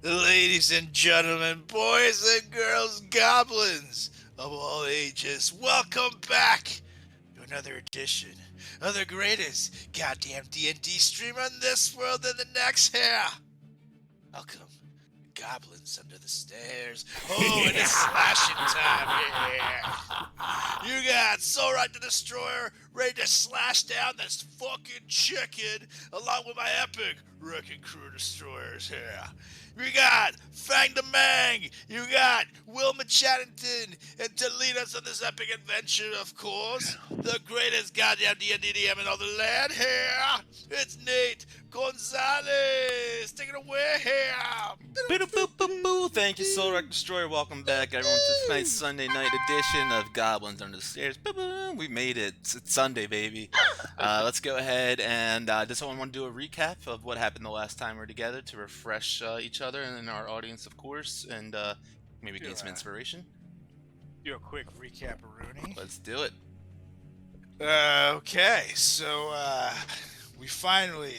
Ladies and gentlemen, boys and girls, goblins of all ages, welcome back to another edition of the greatest goddamn D&D stream on this world and the next here. Welcome, goblins under the stairs. Oh, and it's slashing time here. You got Solrak the Destroyer ready to slash down this fucking chicken along with my epic Wrecking Crew Destroyers here. We got Fang the Mang. You got Wilma Chattington. And to lead us on this epic adventure, of course, the greatest goddamn D&D DM in all the land here. It's Nate Gonzalez. Take it away here. Boo-boo-boo-boo-boo. Thank you, Soul Rock Destroyer. Welcome back, everyone, to tonight's Sunday night edition of Goblins Under the Stairs. Boo-boo. We made it. It's Sunday, baby. Let's go ahead and does someone want to do a recap of what happened the last time we were together to refresh each other and our audience, of course, and maybe gain some inspiration? Do a quick recap, Rooney. Let's do it. Okay, so we finally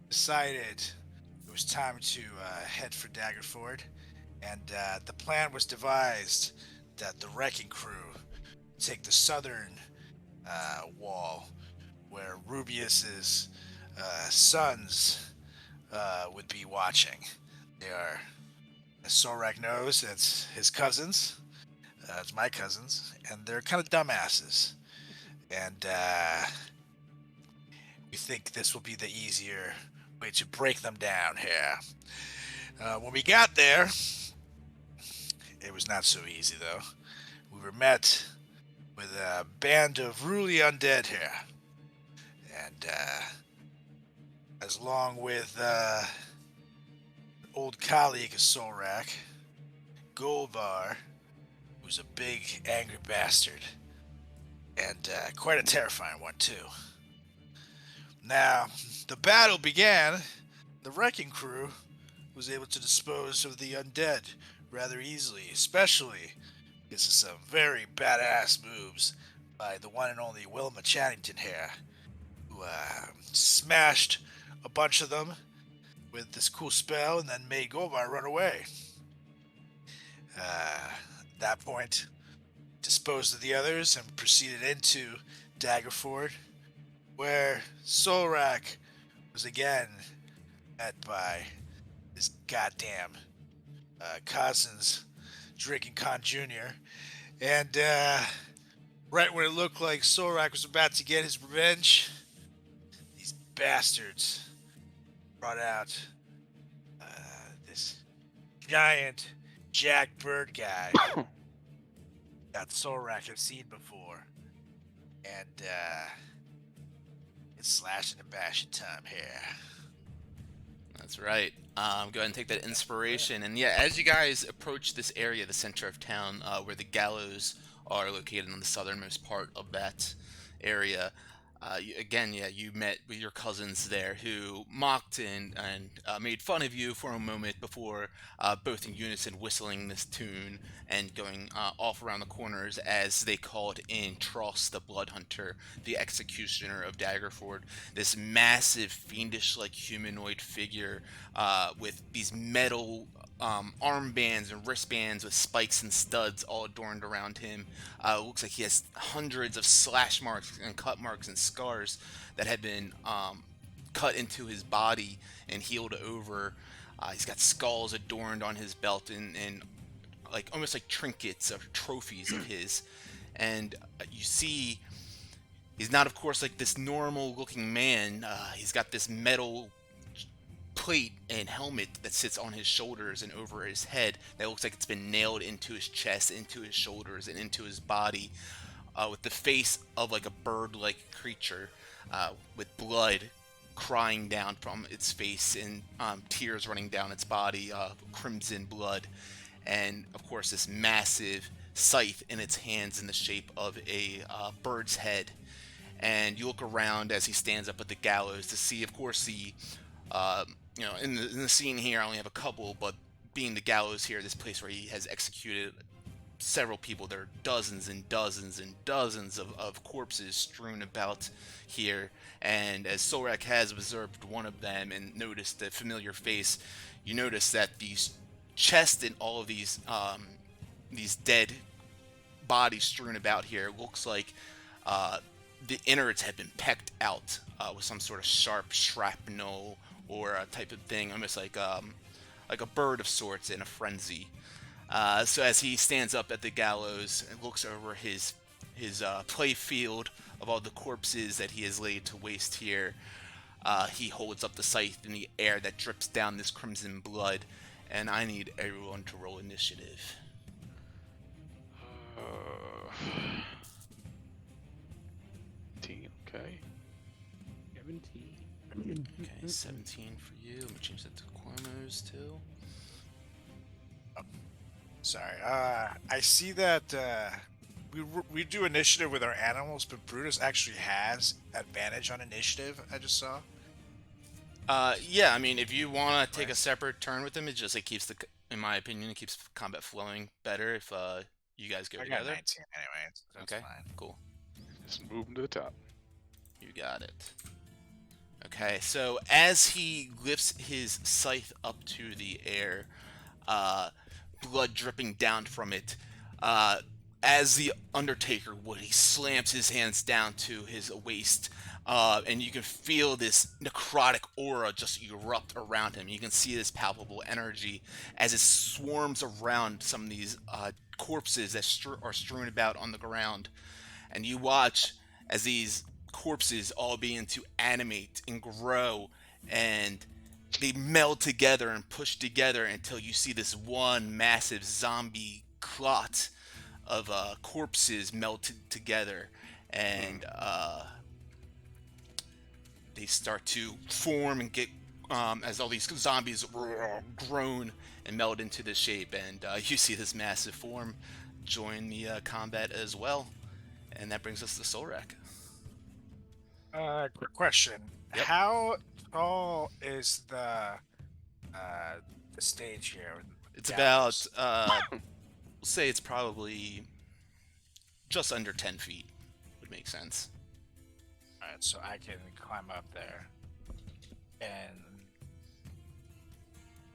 decided it was time to head for Daggerford, and the plan was devised that the Wrecking Crew take the southern wall, where Rubius's sons would be watching. They are, as Sorak knows, it's his cousins. It's my cousins, and they're kind of dumbasses. And we think this will be the easier way to break them down here. When we got there, it was not so easy, though. We were met with a band of ruly undead here. And as long with an old colleague of Solrak, Golvar, who's a big, angry bastard. And quite a terrifying one, too. Now, the battle began. The Wrecking Crew was able to dispose of the undead rather easily, especially because of some very badass moves by the one and only Wilma Chattington here, who smashed a bunch of them with this cool spell and then made Golvar run away. At that point, disposed of the others and proceeded into Daggerford, where Solrak was again met by his goddamn cousins, Drinking Khan Jr. And right when it looked like Solrak was about to get his revenge, these bastards brought out this giant Jack Bird guy that Solrak had seen before. And it's slashing and bashing time here. That's right. Go ahead and take that inspiration. And yeah, as you guys approach this area, the center of town, where the gallows are located on the southernmost part of that area, you met with your cousins there who mocked and made fun of you for a moment before both in unison whistling this tune and going off around the corners as they called in Tross the Blood Hunter, the executioner of Daggerford, this massive fiendish-like humanoid figure with these metal armbands and wristbands with spikes and studs all adorned around him. It looks like he has hundreds of slash marks and cut marks and scars that had been cut into his body and healed over. He's got skulls adorned on his belt and like almost like trinkets or trophies of his. And you see, he's not, of course, like this normal-looking man. He's got this metal plate and helmet that sits on his shoulders and over his head that looks like it's been nailed into his chest, into his shoulders, and into his body, with the face of like a bird-like creature, with blood crying down from its face and tears running down its body, crimson blood, and of course this massive scythe in its hands in the shape of a bird's head. And you look around as he stands up at the gallows to see, of course, the in the scene here, I only have a couple, but being the gallows here, this place where he has executed several people. There are dozens and dozens and dozens of corpses strewn about here. And as Solrak has observed one of them and noticed the familiar face, you notice that these chests and all of these dead bodies strewn about here looks like the innards have been pecked out with some sort of sharp shrapnel or a type of thing, almost like a bird of sorts in a frenzy. So as he stands up at the gallows and looks over his play field of all the corpses that he has laid to waste here, he holds up the scythe in the air that drips down this crimson blood, and I need everyone to roll initiative. 17, okay. 17. Okay, 17 for you. Let me change that to Cormos too. Sorry. I see that we do initiative with our animals, but Brutus actually has advantage on initiative. I just saw. Yeah, I mean, if you want to take a separate turn with him, it keeps in my opinion, it keeps combat flowing better if you guys go I together. got 19 anyway. So that's Okay, fine. cool. Just move him to the top. You got it. Okay, so as he lifts his scythe up to the air, blood dripping down from it, as the Undertaker would, he slams his hands down to his waist, and you can feel this necrotic aura just erupt around him. You can see this palpable energy as it swarms around some of these corpses that are strewn about on the ground. And you watch as these corpses all begin to animate and grow, and they meld together and push together until you see this one massive zombie clot of corpses melted together, and they start to form and get as all these zombies groan and meld into this shape, and you see this massive form join the combat as well. And that brings us to Solrak. Quick question. Yep. How tall is the stage here? It's about, we'll say it's probably just under 10 feet. Would make sense. Alright, so I can climb up there. And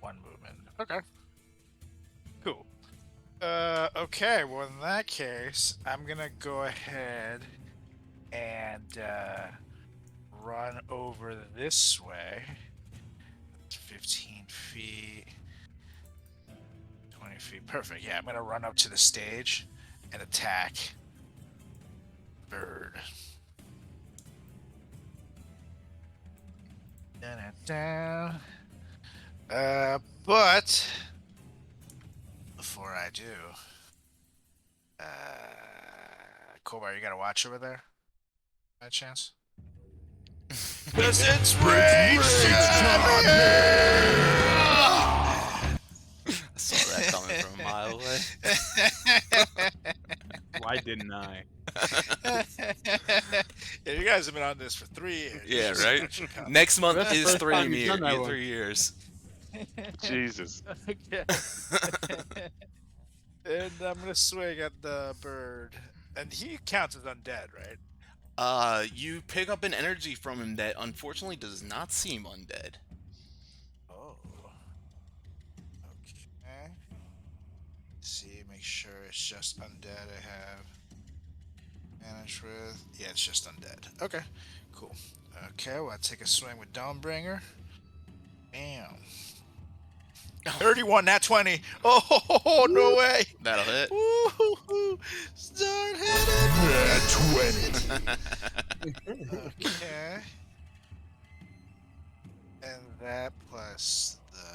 one movement. Okay. Cool. Okay, well in that case, I'm gonna go ahead and run over this way. That's 15 feet. 20 feet. Perfect. Yeah, I'm gonna run up to the stage and attack Bird. Down. But before I do, Kobar, you got a watch over there? By chance? Cause it's rage! I saw that coming from a mile away. Why didn't I? Yeah, you guys have been on this for 3 years. Yeah, right? Next month That's the is first 3 time you've done that one. 3 years. Jesus. Okay. And I'm gonna swing at the bird. And he counts as undead, right? You pick up an energy from him that unfortunately does not seem undead. Oh. Okay. See, make sure it's just undead I have managed with. Yeah, it's just undead. Okay, cool. Okay, well, I take a swing with Dawnbringer. Bam. 31, not 20. Oh, no way. That'll hit. Woo-hoo-hoo. Start hitting. 20. Okay. And that plus the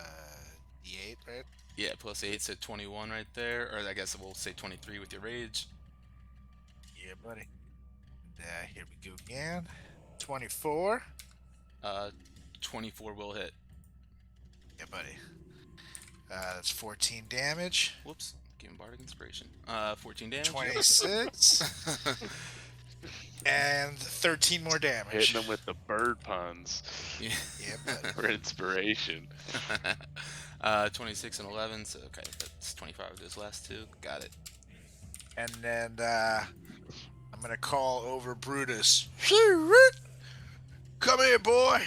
D8, right? Yeah, plus 8, so 21 right there. Or I guess we'll say 23 with your rage. Yeah, buddy. Here we go again. 24. 24 will hit. Yeah, buddy. That's 14 damage. Whoops. Give him Bardic Inspiration. 14 damage. 26. And 13 more damage. Hitting them with the bird puns Yeah. Yeah, buddy. for inspiration. 26 and 11, so okay, that's 25 of those last two. Got it. And then I'm gonna call over Brutus. Come here, boy.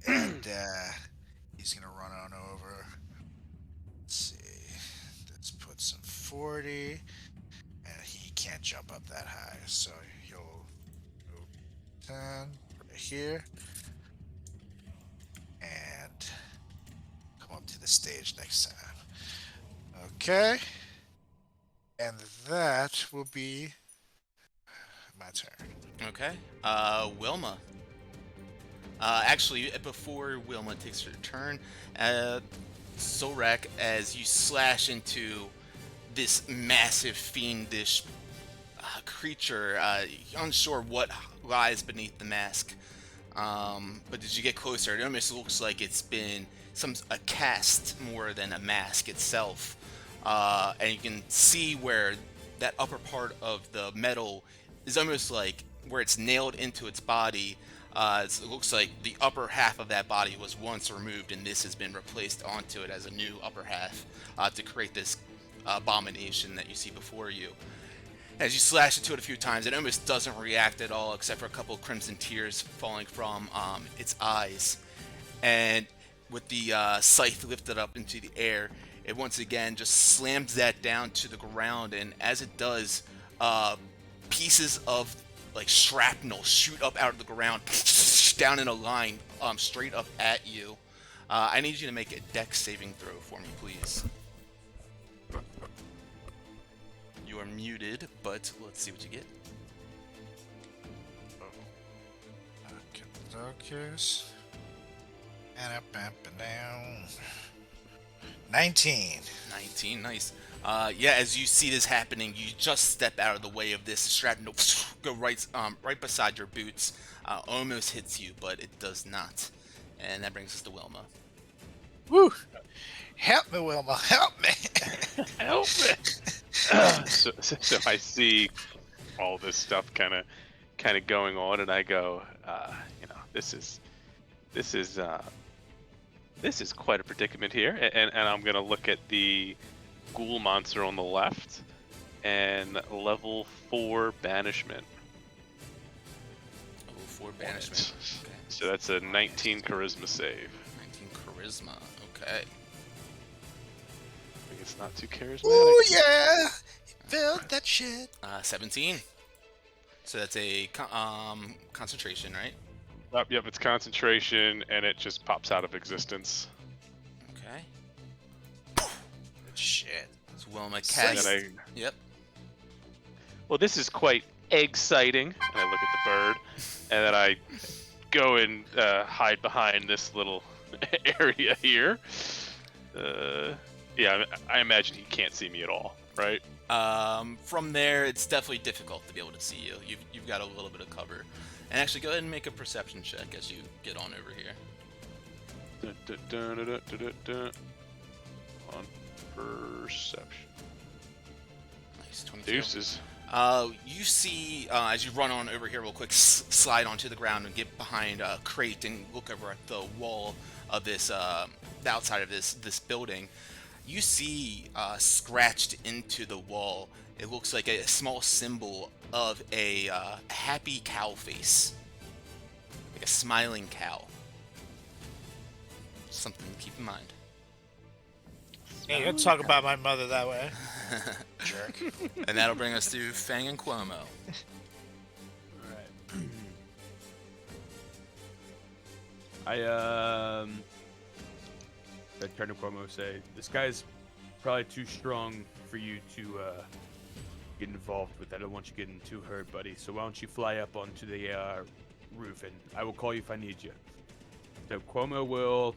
And he's gonna run on over. Let's see. Let's put some 40. And he can't jump up that high, so he'll go 10 right here. And come up to the stage next time. Okay. And that will be my turn. Okay. Wilma. Actually, before Wilma takes her turn, Zorak, as you slash into this massive fiendish creature, unsure what lies beneath the mask. But as you get closer, it almost looks like it's been a cast more than a mask itself. And you can see where that upper part of the metal is almost like where it's nailed into its body. It looks like the upper half of that body was once removed, and this has been replaced onto it as a new upper half to create this abomination that you see before you. As you slash into it a few times, it almost doesn't react at all, except for a couple of crimson tears falling from its eyes. And with the scythe lifted up into the air, it once again just slams that down to the ground, and as it does, pieces of like shrapnel shoot up out of the ground, down in a line, straight up at you. I need you to make a dex saving throw for me, please. You are muted, but let's see what you get. Focus. And up and down. 19. 19, nice. Yeah, as you see this happening, you just step out of the way of this shrapnel, go right beside your boots, almost hits you, but it does not. And that brings us to Wilma. Woo! Help me, Wilma. Help me. Help me. So I see all this stuff kind of going on, and I go, this is quite a predicament here, and I'm gonna look at the ghoul monster on the left and level 4 banishment. Level 4 banishment. Okay. So that's a 19 charisma save. 19 charisma. Okay. I think it's not too charismatic. Ooh, yeah! Build that shit. 17. So that's a concentration, right? Yep, it's concentration, and it just pops out of existence. Okay. Good shit. So Wilma cast. Yep. Well, this is quite exciting. And I look at the bird, and then I go and hide behind this little area here. Yeah, I imagine he can't see me at all, right? From there, it's definitely difficult to be able to see you. You've got a little bit of cover. And actually, go ahead and make a perception check as you get on over here. On perception. Nice, 22. Deuces. You see, as you run on over here real quick, slide onto the ground and get behind a crate and look over at the wall of this, the outside of this building. You see, scratched into the wall, it looks like a small symbol of a happy cow face. Like a smiling cow. Something to keep in mind. Hey, don't talk about my mother that way. Jerk. And that'll bring us to Fang and Cuomo. I turn to Cuomo and say, this guy's probably too strong for you to get involved with. I don't want you getting too hurt, buddy. So why don't you fly up onto the roof, and I will call you if I need you. So Cuomo will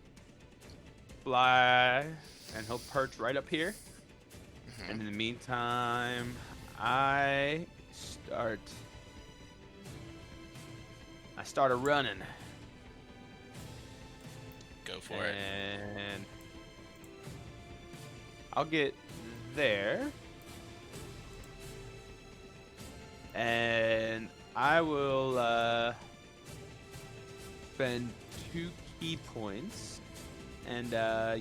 fly, and he'll perch right up here. Mm-hmm. And in the meantime, I start a running. Go for it. And I'll get there. And I will spend 2 key points and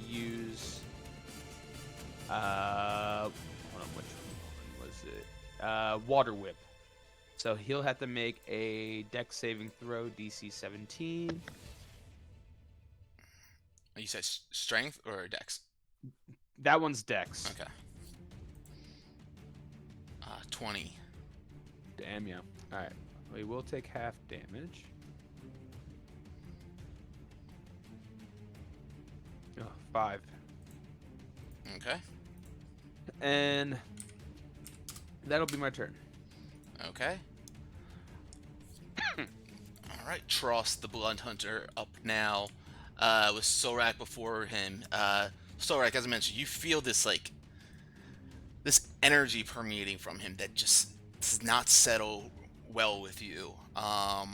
use hold on, which one was it? Water Whip. So he'll have to make a Dex saving throw, DC 17. You said strength or dex? That one's Dex. Okay. 20. Damn, yeah. All right. We will take half damage. Oh, 5. Okay. And that'll be my turn. Okay. All right, Tross the Blood Hunter up now, with Sorak before him. Sorak, as I mentioned, you feel this this energy permeating from him that just does not settle well with you. A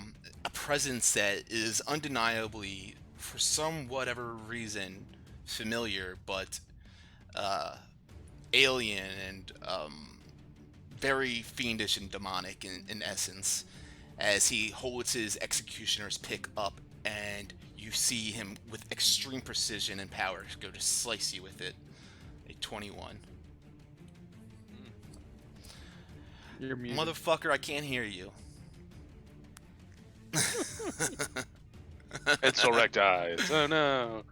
presence that is undeniably, for some whatever reason, familiar, but alien and very fiendish and demonic in essence, as he holds his executioner's pick up, and you see him with extreme precision and power go to slice you with it. A 21. You're muted. Motherfucker, I can't hear you. And Sorek dies. Oh no.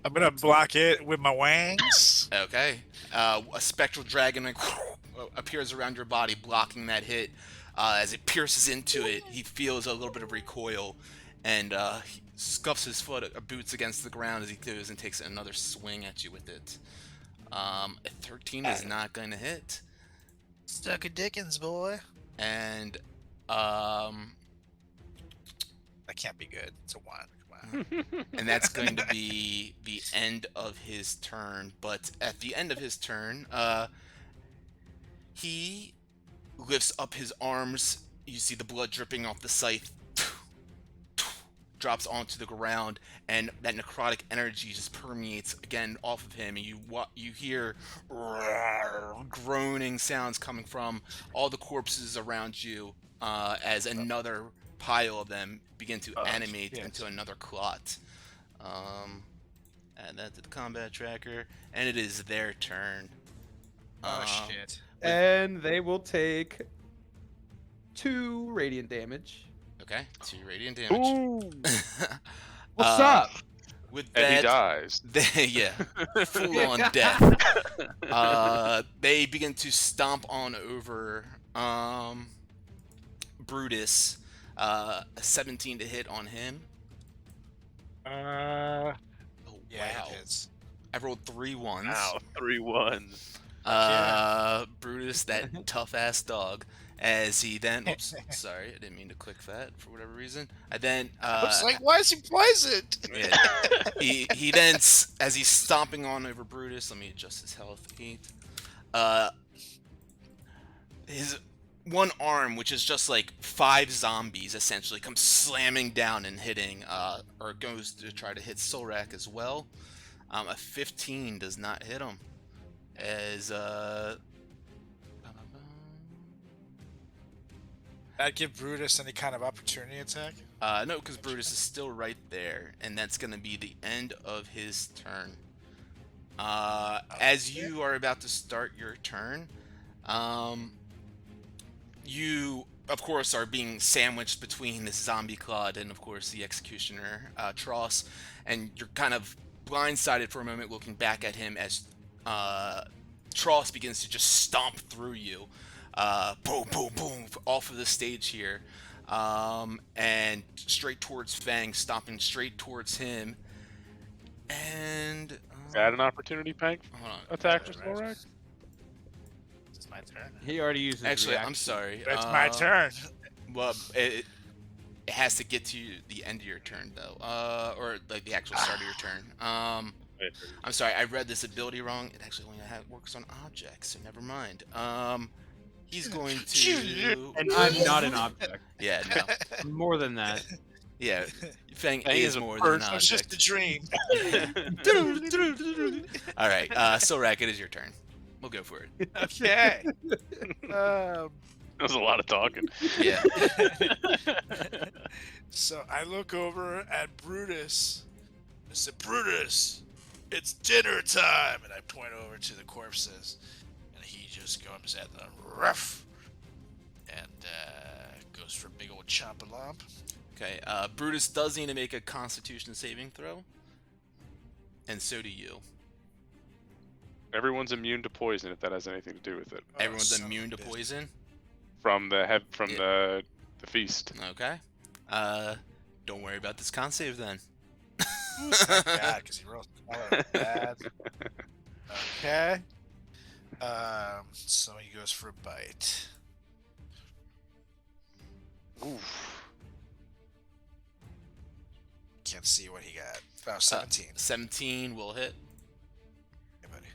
I'm gonna block it with my wangs. Okay. A spectral dragon appears around your body, blocking that hit. As it pierces into it, he feels a little bit of recoil, and he scuffs his boots against the ground as he goes and takes another swing at you with it. A 13 is not going to hit. Stuck a Dickens, boy. And That can't be good. It's a 1. Come on. and that's going to be the end of his turn. But at the end of his turn, he lifts up his arms. You see the blood dripping off the scythe. Drops onto the ground, and that necrotic energy just permeates again off of him, and you hear groaning sounds coming from all the corpses around you, as another pile of them begin to animate yes. into another clot. Add that to the combat tracker, and it is their turn. Shit. And they will take 2 radiant damage. Okay, 2 radiant damage. Ooh. What's up? With And he that, dies. yeah, full on death. They begin to stomp on over Brutus. A 17 to hit on him. Yeah, Oh, it wow. hits. I rolled 3 ones. Wow, 3 1s. Brutus, that tough ass dog. As he then, oops, sorry, I didn't mean to click that for whatever reason. I then, I was like, why is he poisoned? yeah, he then, as he's stomping on over Brutus, let me adjust his health. His one arm, which is just like 5 zombies, essentially comes slamming down and hitting, or goes to try to hit Solrak as well. A 15 does not hit him. As That'd give Brutus any kind of opportunity attack? no, because Brutus is still right there, and that's going to be the end of his turn. As you are about to start your turn, you, of course, are being sandwiched between this zombie Claude and, of course, the executioner, Tross, and you're kind of blindsided for a moment looking back at him as Tross begins to just stomp through you. Boom, boom, boom, off of the stage here, and straight towards Fang, stomping straight towards him, and Add an opportunity pack hold on. attack for Sorek? It's my turn. He already used his Actually, reaction. I'm sorry. It's my turn. Well, it has to get to the end of your turn though, or like the actual start of your turn. I'm sorry, I read this ability wrong. It actually only works on objects, so never mind. He's going to. And I'm not an object. Yeah, no. More than that. Yeah, Fang Fang is is a more than an person. It's just a object. dream. All right, Solrak, it is your turn. We'll go for it. Okay. That was a lot of talking. Yeah. So I look over at Brutus. I said, Brutus, it's dinner time. And I point over to the corpses. And he just comes at the rough and goes for a big old chomp-a-lomp. Okay, Brutus does need to make a Constitution saving throw, and so do you. Everyone's immune to poison if that has anything to do with it. Oh, Everyone's son of immune a to bitch. poison. From the Yeah. the feast. Okay. Don't worry about this con save then. Thank God, because he rolled bad. Okay. So he goes for a bite. Oof. Can't see what he got. About 17. 17 will hit. Okay, buddy.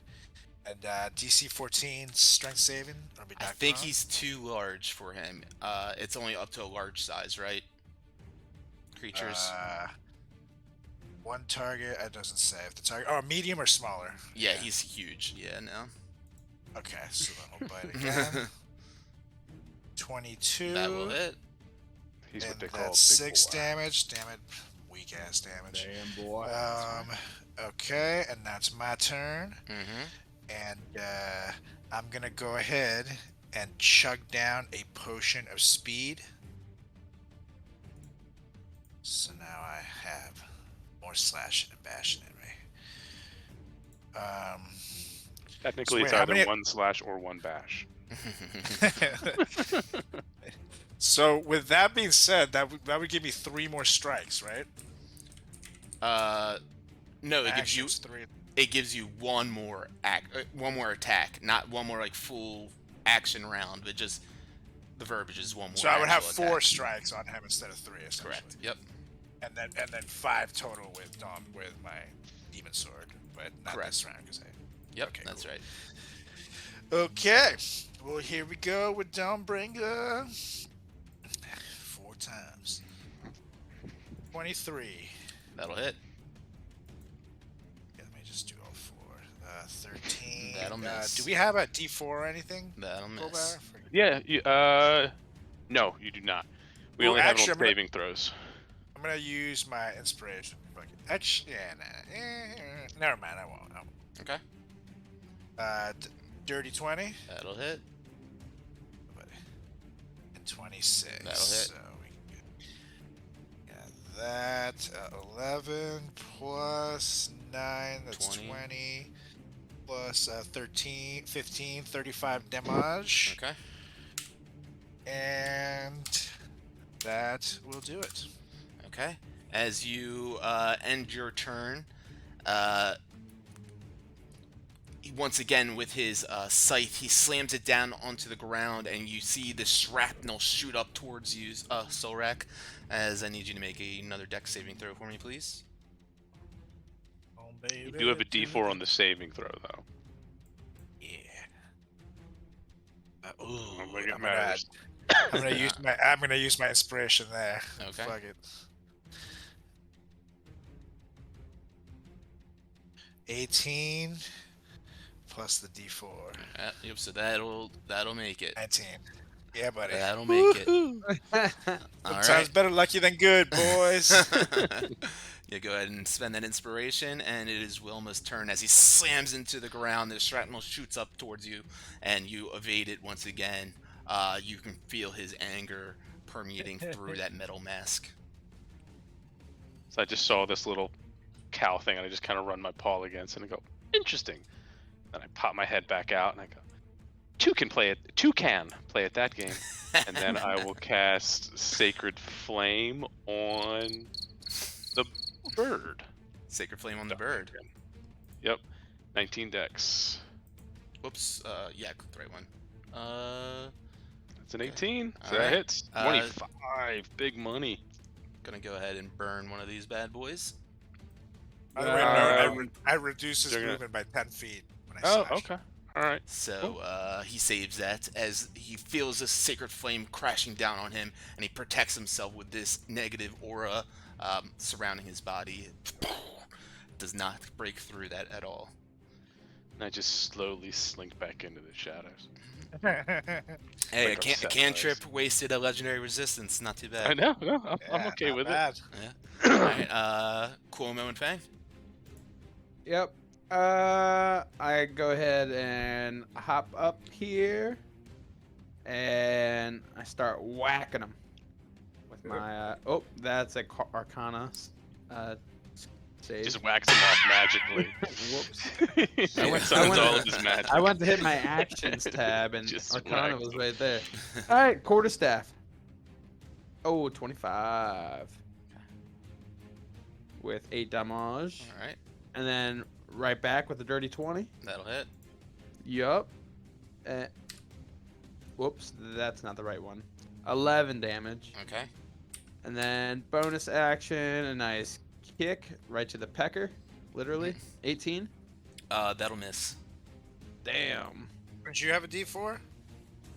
And DC 14 strength saving. Or be I knocked think prone? he's too large for him. It's only up to a large size, right? Creatures. One target. It doesn't say if the target. Oh, medium or smaller. Yeah, he's huge. Yeah, no. Okay, so then we'll bite again. 22. That will hit. He's what And they call a big that's 6 boy. damage. Damn it. Weak ass damage. Damn, boy. Okay, and that's my turn. Mm-hmm. And I'm gonna go ahead and chug down a potion of speed. So now I have more slashing and bashing in me. Technically, So it's wait, how either many- 1 slash or 1 bash. So with that being said, that would give me 3 more strikes, right? No, it gives you Actions 3. it gives you one more attack, not one more like full action round, but just the verbiage is one more. So I would have actual 4 attack. strikes on him instead of 3, essentially. Correct. Yep. And then 5 total with my demon sword, but not Correct. this round because Yep. Okay, That's cool. right. Okay. Well, here we go with Dawnbringer. 4 times. 23. That'll hit. Yeah, let me just do all 4. 13. That'll miss. Do we have a D4 or anything? That'll miss. Colbert? Yeah, no, you do not. We Well, only have actually, it on saving throws. I'm gonna use my inspiration. Fuck it. Actually, never mind. I won't. Okay. Dirty 20. That'll hit. And 26. That'll hit. So we can get that. 11 plus 9. That's 20. 20. Plus 13, 15, 35 damage. Okay. And that will do it. Okay. As you end your turn, once again with his scythe, he slams it down onto the ground, and you see the shrapnel shoot up towards you, Solrak. As I need you to make another dex saving throw for me, please. Oh, You baby. do have a D4 on the saving throw, though. Yeah. Oh, Ooh, look, it I'm matters. gonna use my inspiration there. Okay. Fuck it. 18 plus the D4. Yep. So that'll make it. 19. Yeah, buddy. That'll make it. All Sometimes right. better lucky than good, boys. Yeah, go ahead and spend that inspiration, and it is Wilma's turn as he slams into the ground. The shrapnel shoots up towards you, and you evade it once again. You can feel his anger permeating through that metal mask. So I just saw this little cow thing, and I just kind of run my paw against it and I go, interesting. Then I pop my head back out, and I go, two can play at that game. And then I will cast Sacred Flame on the bird. Sacred Flame on the bird. Yep. 19 dex. Whoops. Yeah, click the right one. That's an 18. So Alright. that hits. 25. Big money. Gonna go ahead and burn one of these bad boys. By the way, no, Um, I reduce his they're gonna- movement by 10 feet when I Oh, slash. okay. All right. So he saves that as he feels this sacred flame crashing down on him, and he protects himself with this negative aura surrounding his body. Does not break through that at all. And I just slowly slink back into the shadows. Hey, Like a our set cantrip wasted a legendary resistance. Not too I bad. know. No, I'm Yeah, okay not with bad. Yeah. All right. Cuomo and Fang. Yep. I go ahead and hop up here, and I start whacking them with my. Oh, that's a Arcana save. Just wax him off magically. Whoops. I went- summons I all went- of his magic. I went to hit my actions tab, and Just Arcana whacked was him. right there. All right, quarterstaff. Oh, 25. With 8 damage. All right, And then right back with the dirty 20. that'll hit. Yup. Whoops, that's not the right one. 11 damage. Okay. And then bonus action, a nice kick right to the pecker. Literally. 18. That'll miss. Damn. Don't you have a D4?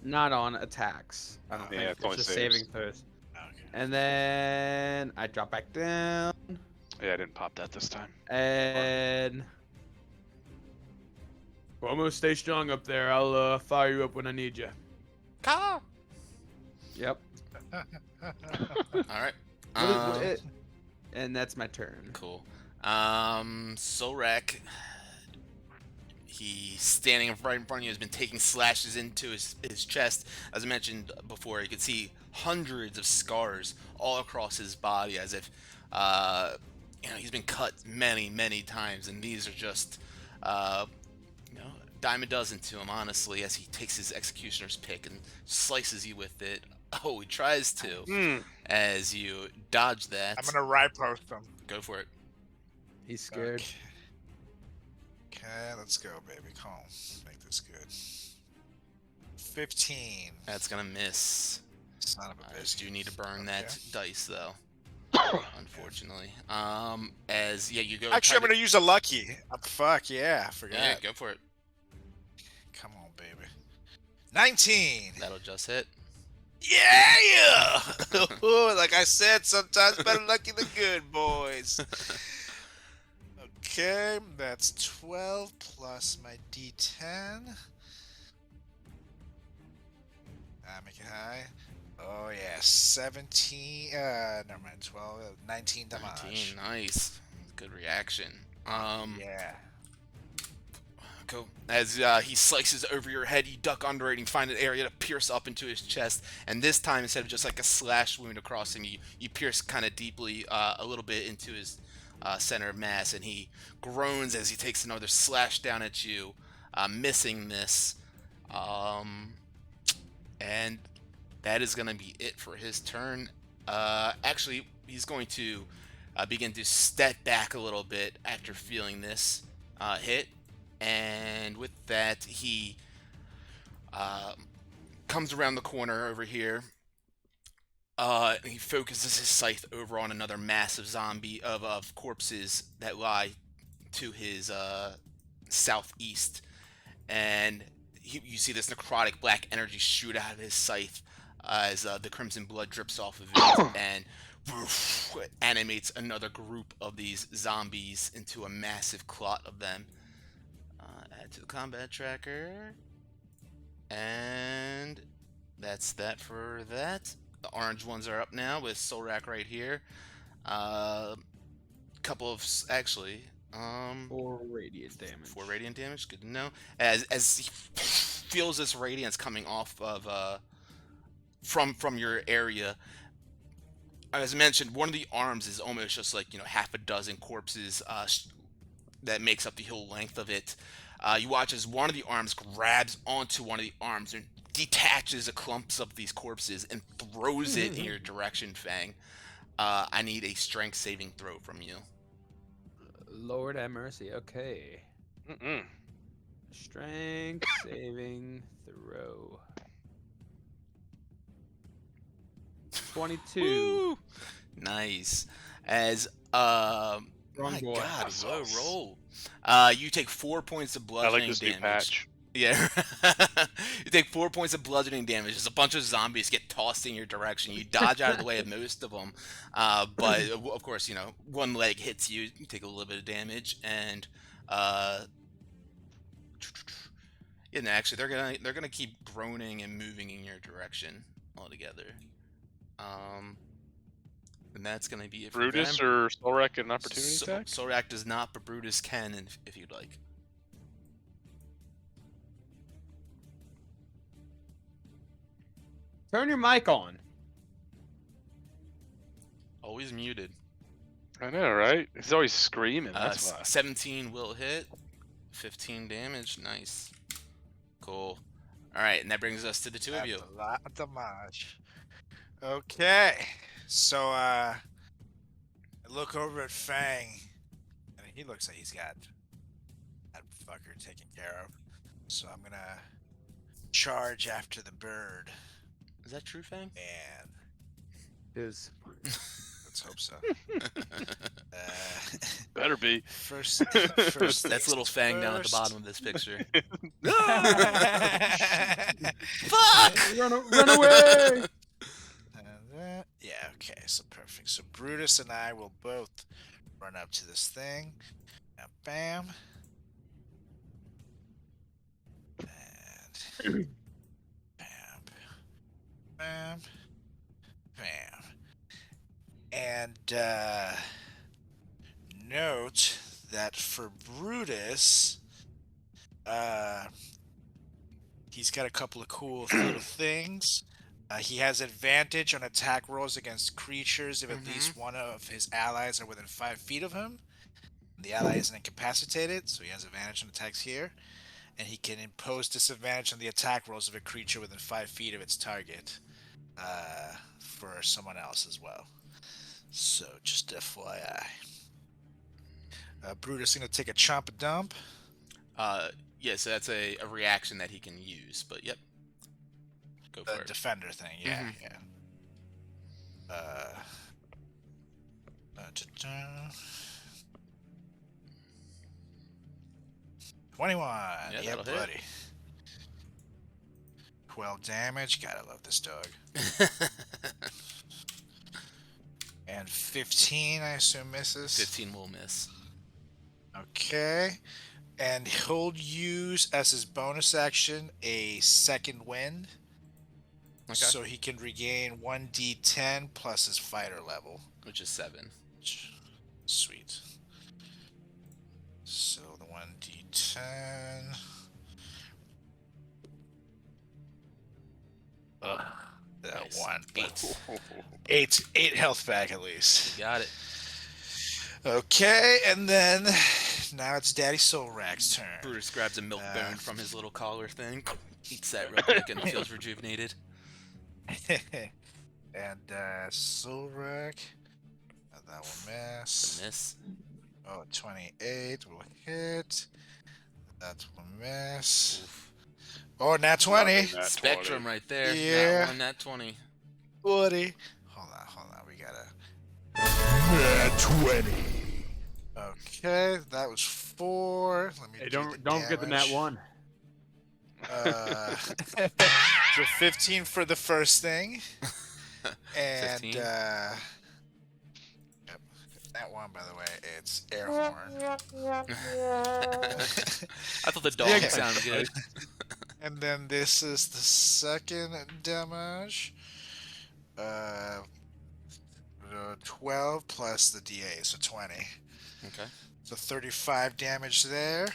Not on attacks. I don't Yeah, think. it's only It's a saves. saving throws. Okay. And then I drop back down. Yeah, I didn't pop that this time. And almost stay strong up there. I'll fire you up when I need you. Car. Yep. All right. And that's my turn. Cool. Solrak, he's standing right in front of you, has been taking slashes into his chest. As I mentioned before, you can see hundreds of scars all across his body, as if he's been cut many times, and these are just dime a dozen to him, honestly, as he takes his executioner's pick and slices you with it. Oh, he tries to. As you dodge that, I'm gonna right post them. go for it. He's scared. Okay, let's go, baby. Come on, make this good. 15. That's gonna miss. Son of a I bitch. do need to burn Okay. that dice though, unfortunately. You go. Actually, I'm gonna use a lucky. Fuck yeah, I forgot. Yeah, go for it. Come on, baby. 19. That'll just hit. Yeah! Like I said, sometimes better lucky than good, boys. Okay, that's 12 plus my D10. Make it high. Oh yeah, 17. Never mind. 12, 19 damage. 19, nice. Good reaction. Yeah. Cool. As he slices over your head, you duck under it and find an area to pierce up into his chest. And this time, instead of just like a slash wound across him, you pierce kind of deeply, a little bit into his center of mass, and he groans as he takes another slash down at you, missing this. And that is going to be it for his turn. Actually, he's going to begin to step back a little bit after feeling this hit. And with that, he comes around the corner over here. And he focuses his scythe over on another massive zombie of corpses that lie to his southeast. And you see this necrotic black energy shoot out of his scythe as the crimson blood drips off of it and animates another group of these zombies into a massive clot of them. Add to the combat tracker. And that's that for that. The orange ones are up now with Solrak right here. Couple of actually 4 radiant damage. 4 radiant damage. Good to know. As he feels this radiance coming off of from your area. As I mentioned, one of the arms is almost just like half a dozen corpses that makes up the whole length of it. You watch as one of the arms grabs onto one of the arms and detaches the clumps of these corpses and throws it in your direction, Fang. I need a strength saving throw from you. Lord have mercy. Okay. Strength saving throw. 22. Woo! Nice. As Wrong my boy. God, That's low awesome. roll. You take 4 points of I bludgeoning like this new damage. patch. Yeah. You take 4 points of bludgeoning damage. There's a bunch of zombies get tossed in your direction. You dodge out of the way of most of them. But of course, one leg hits you. You take a little bit of damage, and actually, they're gonna keep groaning and moving in your direction altogether. And that's going to be it for Brutus them. or Solrak an opportunity attack? Solrak does not, but Brutus can if you'd like. Turn your mic on. Always muted. I know, right? He's always screaming. That's why. 17 will hit. 15 damage. Nice. Cool. All right, and that brings us to the two of you. That's a lot of damage. Okay, so I look over at Fang, and he looks like he's got that fucker taken care of. So I'm gonna charge after the bird, Is that true, Fang? and Is let's hope so. Better be. First That's things little Fang down at the first. bottom of this picture. Fuck! run away! Yeah, okay, so perfect. So Brutus and I will both run up to this thing. Now, bam. And bam. Bam. Bam. And note that for Brutus, he's got a couple of cool little things. He has advantage on attack rolls against creatures if at least one of his allies are within 5 feet of him. The ally isn't incapacitated, so he has advantage on attacks here. And he can impose disadvantage on the attack rolls of a creature within 5 feet of its target for someone else as well. So just FYI. Brutus is going to take a chomp a dump. Yeah, so that's a reaction that he can use, but yep. Go for The it. defender thing, yeah, yeah. 21. Yeah, Yeah, that'll hit. buddy. 12 damage. Gotta love this dog. And 15, I assume, misses. 15 will miss. Okay. And he'll use as his bonus action a second wind. Okay. So he can regain 1d10 plus his fighter level. Which is 7. Sweet. So the 1d10. That Nice. one. 8. 8 health back at least. You got it. Okay, and then now it's Daddy Solrak's turn. Brutus grabs a milk bone from his little collar thing, eats that real quick, and feels rejuvenated. And Solrak, that will miss. Miss. Oh, 28 will hit. That will miss. Oof. Oh, nat 20. Spectrum right there. Yeah. Nat 1, nat 20. 40. Hold on. We gotta. Nat 20. Okay, that was 4. Let me. Hey, do the don't get the nat damage. 1. So 15 for the first thing. And 15. yep. That one, by the way, it's air horn. I thought the dog Yeah. sounded good. And then this is the second damage. 12 plus the DA, so 20. Okay. So 35 damage there.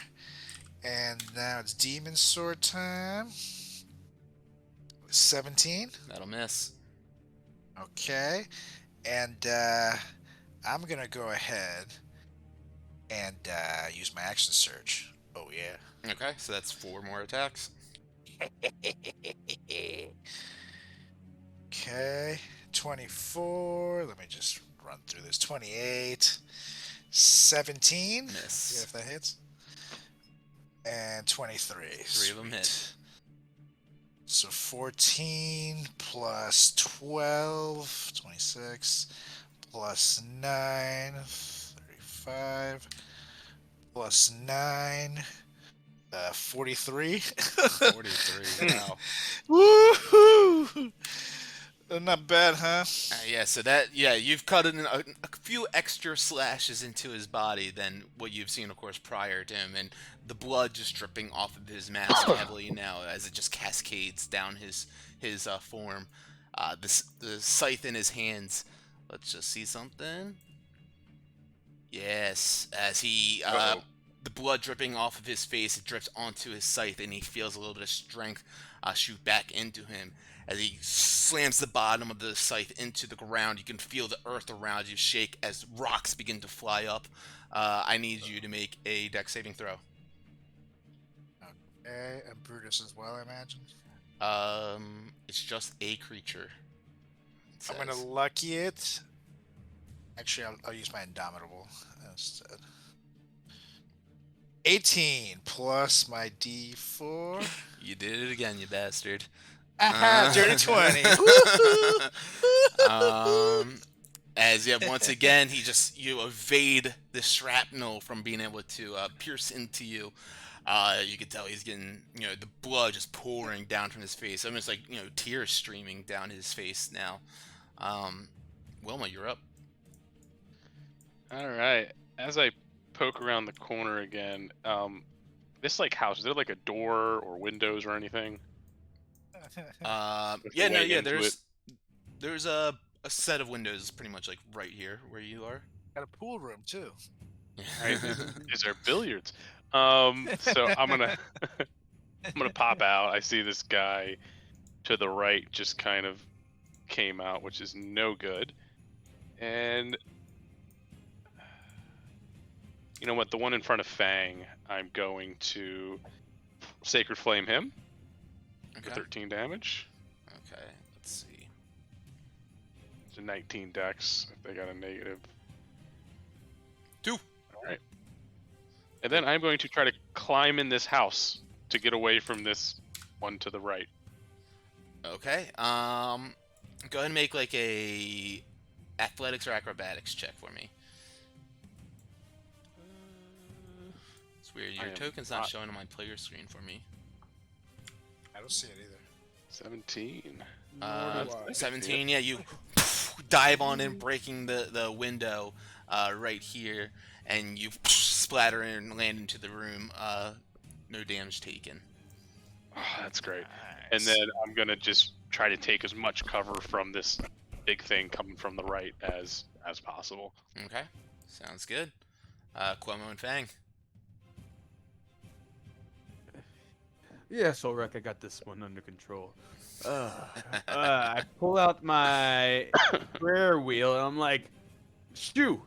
And now it's Demon Sword time. 17. That'll miss. Okay. And I'm going to go ahead and use my action surge. Oh, yeah. Okay, so that's 4 more attacks. Okay. 24. Let me just run through this. 28. 17. Miss. Yeah, if that hits. And 23. 3 of them hit. Sweet. So 14 plus 12, 26, plus 9, 35, plus 9, 43. 43. Wow. Woohoo! Not bad, huh? Yeah, so that, you've cut in a few extra slashes into his body than what you've seen, of course, prior to him, and the blood just dripping off of his mask heavily now as it just cascades down his form. The scythe in his hands Let's just see something. Yes, as he, Uh-oh. the blood dripping off of his face, it drips onto his scythe, and he feels a little bit of strength shoot back into him. As he slams the bottom of the scythe into the ground, you can feel the earth around you shake as rocks begin to fly up. I need you to make a dex saving throw. Okay, and Brutus as well, I imagine. It's just a creature. it I'm gonna says. lucky it. Actually, I'll use my Indomitable instead. 18 plus my D4. You did it again, you bastard. Aha, dirty 20. As once again, you evade the shrapnel from being able to pierce into you. You can tell he's getting, the blood just pouring down from his face. Almost like, tears streaming down his face now. Wilma, you're up. All right. As I poke around the corner again, this house, is there like a door or windows or anything? There's a set of windows pretty much like right here where you are. Got a pool room too. Right. Is there billiards? So I'm gonna I'm gonna pop out. I see this guy to the right just kind of came out, which is no good. And you know what? The one in front of Fang, I'm going to Sacred Flame him for 13 damage. Okay, let's see. It's a 19 dex if they got a negative. 2. All right. And then I'm going to try to climb in this house to get away from this one to the right. Okay. Go ahead and make like a athletics or acrobatics check for me. It's weird. Your token's not showing on my player screen for me. I don't see it either. 17. 17. Yeah, you dive on in, breaking the window right here, and you splatter and land into the room. No damage taken. Oh, that's great. Nice. And then I'm gonna just try to take as much cover from this big thing coming from the right as possible. Okay, sounds good. Cuomo and Fang. Yeah, Solrek, I got this one under control. I pull out my prayer wheel and I'm like, shoo,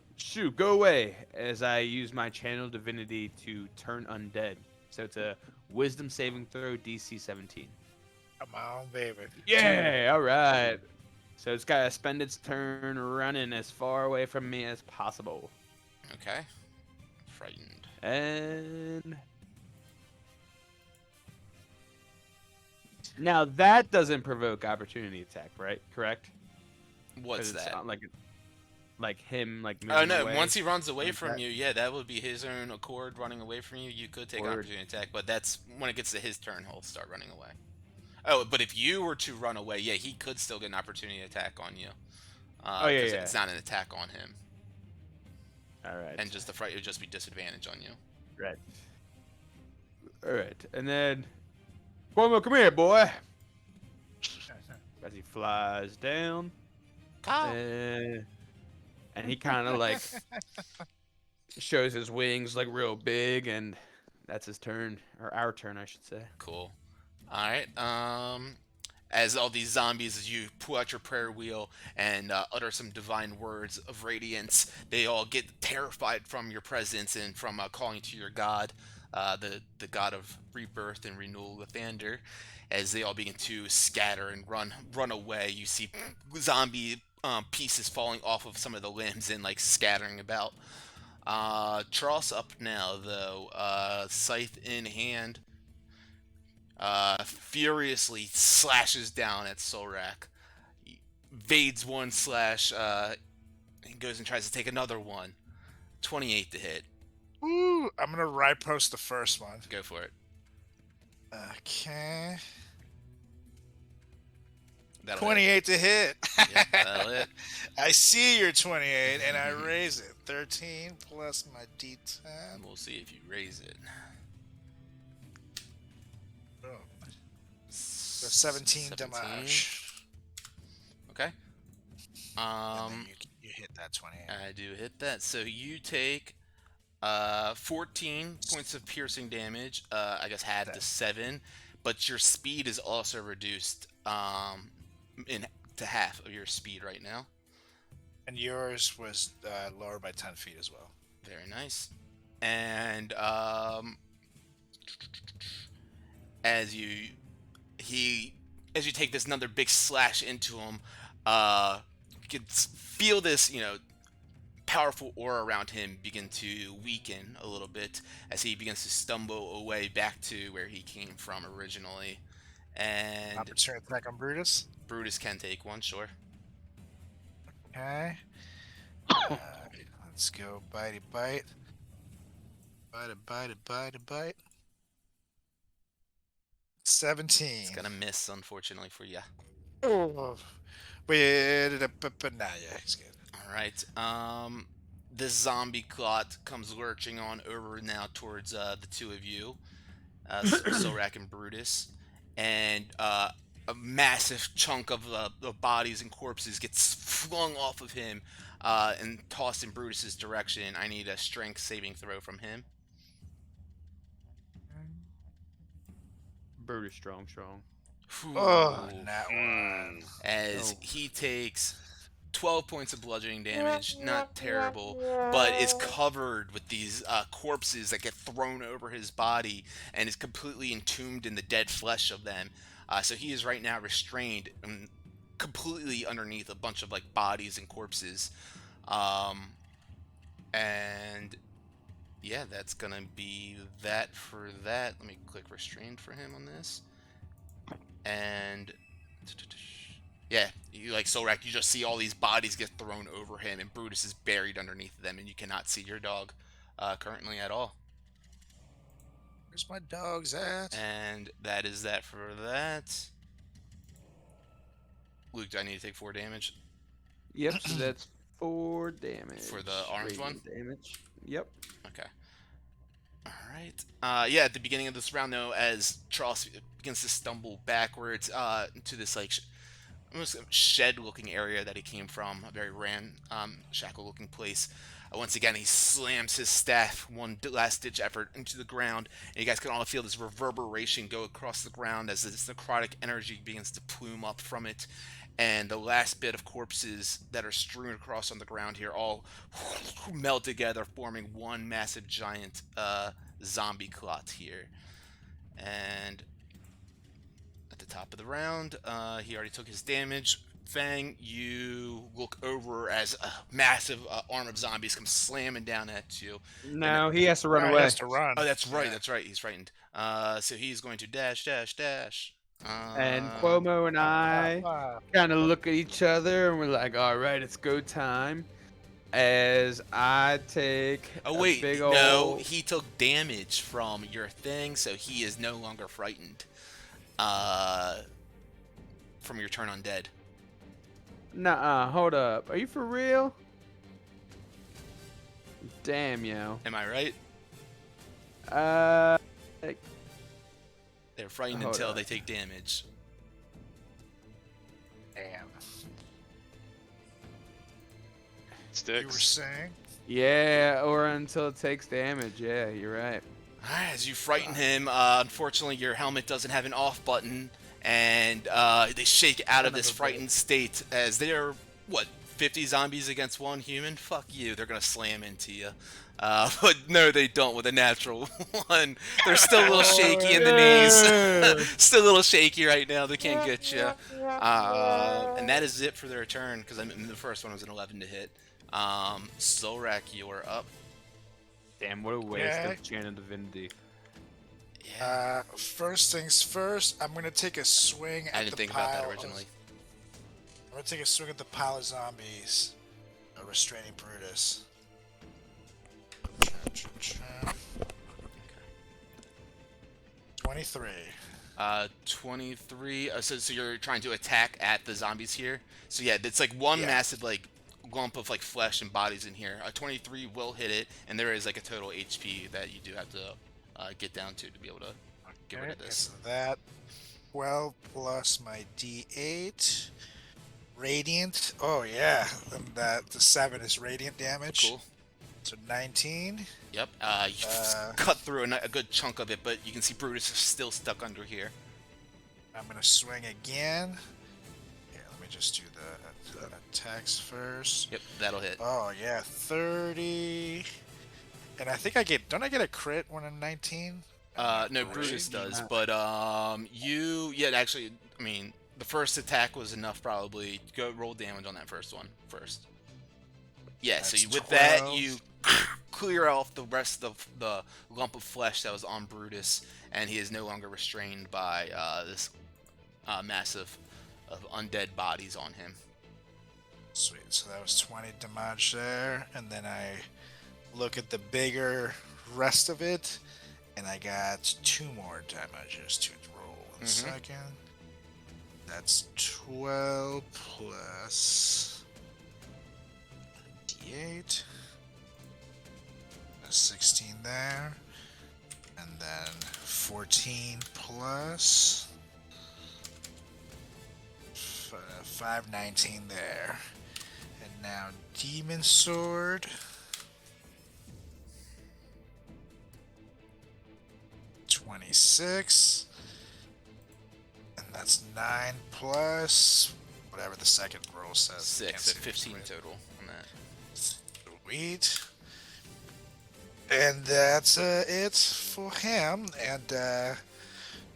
go away, as I use my channel divinity to turn undead. So it's a wisdom saving throw, DC 17. Come on, baby. Yeah, all right. So it's got to spend its turn running as far away from me as possible. Okay. Frightened. And now that doesn't provoke opportunity attack, right? Correct? What's 'Cause it's that? not like him moving Oh no! away. Once he runs away like from that. you, yeah, that would be his own accord running away from you. You could take an Word. opportunity attack, but that's when it gets to his turn, he'll start running away. Oh, but if you were to run away, yeah, he could still get an opportunity attack on you. Oh, yeah, 'Cause yeah. it's not an attack on him, All right. and just the fright would just be disadvantage on you. Right. All right, and then Cuomo, come here, boy. As he flies down, and he kind of like shows his wings like real big, and that's his turn, or our turn, I should say. Cool. All right. As all these zombies, as you pull out your prayer wheel and utter some divine words of radiance, they all get terrified from your presence and from calling to your god, the god of rebirth and renewal, Lathander. As they all begin to scatter and run away, you see zombie pieces falling off of some of the limbs and like scattering about. Charles up now though, scythe in hand. Furiously slashes down at Solrak. Evades one slash, and goes and tries to take another one. 28 to hit. Ooh, I'm gonna right post the first one. Go for it. Okay. That'll 28 to hit. Yep, that'll hit. I see your 28 and I raise it. 13 plus my D10. And we'll see if you raise it. Oh. So 17 damage. Okay. And then you can You hit that 20. I do hit that. So you take 14 points of piercing damage. I guess half to 7, but your speed is also reduced in to half of your speed right now. And yours was lowered by 10 feet as well. Very nice. And as you take this another big slash into him, you can feel this, powerful aura around him begin to weaken a little bit as he begins to stumble away back to where he came from originally. And Opportunity attack on Brutus. Brutus can take one, sure. Okay. Let's go bitey bite. Bite. 17. It's gonna miss, unfortunately for you. Oh. Wait, but nah, yeah, he's good. All right. This zombie clot comes lurching on over now towards the two of you, Sorak and Brutus, and a massive chunk of the bodies and corpses gets flung off of him and tossed in Brutus's direction. I need a strength saving throw from him. Brutus strong. Oh, that one. As he takes 12 points of bludgeoning damage, not terrible, but is covered with these corpses that get thrown over his body and is completely entombed in the dead flesh of them. So he is right now restrained and completely underneath a bunch of bodies and corpses. And yeah, that's gonna be that for that. Let me click restrained for him on this. And yeah, you Sorak, you just see all these bodies get thrown over him, and Brutus is buried underneath them, and you cannot see your dog currently at all. Where's my dogs at? And that is that for that. Luke, do I need to take 4 damage? Yep, so that's 4 damage. For the orange one? Damage. Yep. Okay. Alright. Yeah, at the beginning of this round, though, as Charles begins to stumble backwards into this, almost shed-looking area that he came from, a very shackle-looking place. Once again, he slams his staff, one last-ditch effort, into the ground, and you guys can all feel this reverberation go across the ground as this necrotic energy begins to plume up from it, and the last bit of corpses that are strewn across on the ground here all meld together, forming one massive giant zombie clot here. And at the top of the round, he already took his damage. Fang, you look over as a massive arm of zombies come slamming down at you. No, he has to run away. He has to run. Oh, that's right, Yeah. that's right. He's frightened. So he's going to dash. And Cuomo and I kind of look at each other and we're like, all right, it's go time. As I take a big old... No, he took damage from your thing, so he is no longer frightened from your turn undead. Nuh-uh, hold up. Are you for real? Damn, yo. Am I right? They're frightened Hold until on. they take damage. Damn. Sticks. You were saying? Yeah, or until it takes damage. Yeah, you're right. Alright, as you frighten him, unfortunately your helmet doesn't have an off button, and they shake out of this frightened state as they're, 50 zombies against one human? Fuck you, they're gonna slam into you. But no, they don't with a natural 1. They're still a little shaky in the knees. Still a little shaky right now, they can't get you. And that is it for their turn, because the first one was an 11 to hit. Solrak, you're up. Damn, what a waste Yeah. of Channel Divinity. Yeah. First things first, I'm gonna take a swing at I didn't the think pile about that originally. I'm gonna take a swing at the pile of zombies, restraining Brutus. 23. 23. So you're trying to attack at the zombies here. So yeah, it's one Yeah. massive lump of flesh and bodies in here. A 23 will hit it, and there is a total HP that you do have to get down to be able to get rid of this. So that 12 plus my D8, Radiant. Oh yeah, and the 7 is radiant damage. Cool. So 19. Yep. You Uh, cut through a good chunk of it, but you can see Brutus is still stuck under here. I'm gonna swing again. Yeah, let me just do the attacks first. Yep, that'll hit. Oh yeah, 30. And I think don't I get a crit when I'm 19? No, Brutus does, but actually, I mean, the first attack was enough probably. Go roll damage on that first one first. Yeah, so That's with that, 12. you clear off the rest of the lump of flesh that was on Brutus, and he is no longer restrained by this massive of undead bodies on him. Sweet. So that was 20 damage there, and then I look at the bigger rest of it, and I got 2 more damages to roll in a second. That's 12 plus D8. That's 16 there. And then 14 plus 519 there. And now Demon Sword. 26. And that's 9 plus whatever the second roll says. 6 at 15 total on that. Sweet. And that's it for him. And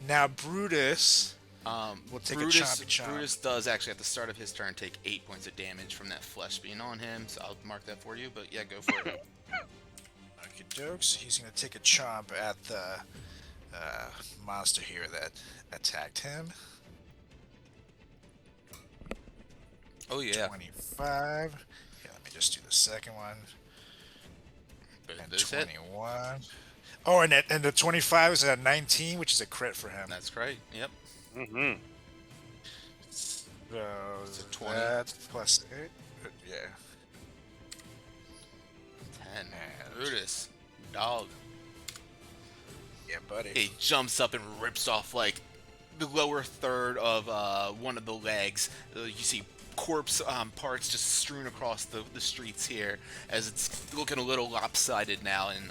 now Brutus will take a chompy chomp. Brutus does actually at the start of his turn take 8 points of damage from that flesh being on him, so I'll mark that for you, but yeah, go for it. Okie dokes. He's going to take a chomp at the monster here that attacked him. Oh yeah. 25. Yeah, let me just do the second one. Both And those hit. 21. Oh, and the 25 is a 19, which is a crit for him. That's right. Yep. Mm-hmm. So It's a 20. that's plus 8. Yeah. 10. And- Brutus, dog. Yeah, buddy. He jumps up and rips off like the lower third of one of the legs. You see corpse parts just strewn across the streets here, as it's looking a little lopsided now and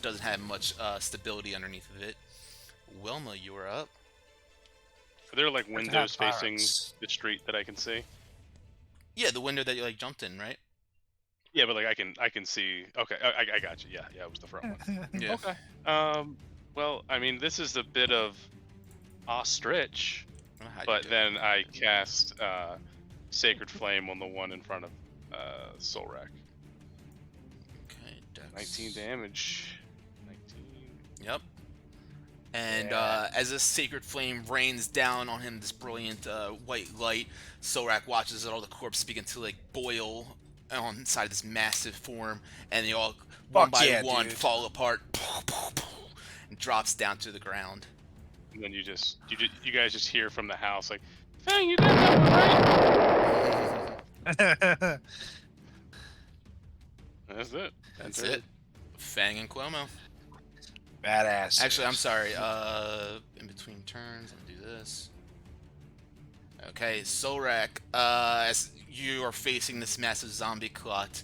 doesn't have much stability underneath of it. Wilma, you are up. Are there like There's windows not facing pirates. the street that I can see? Yeah, the window that you like jumped in, right? Yeah, but like I can see. Okay, I got you. Yeah, it was the front one. Yeah. Okay. Well, I mean, this is a bit of ostrich, How'd you but do? then I cast Sacred Flame on the one in front of Solrak. Okay, Dex. 19 damage. 19. Yep. And Yeah. as a sacred flame rains down on him, this brilliant white light, Sorak watches all the corpses begin to like boil on inside this massive form, and they all one Fuck by yeah, one dude. fall apart and drops down to the ground. And then you guys just hear from the house like, Fang, you got that one right. That's it. That's it. Fang and Cuomo. Badass. Actually, I'm sorry. In between turns, I'll do this. Okay, Solrak, as you are facing this massive zombie clot,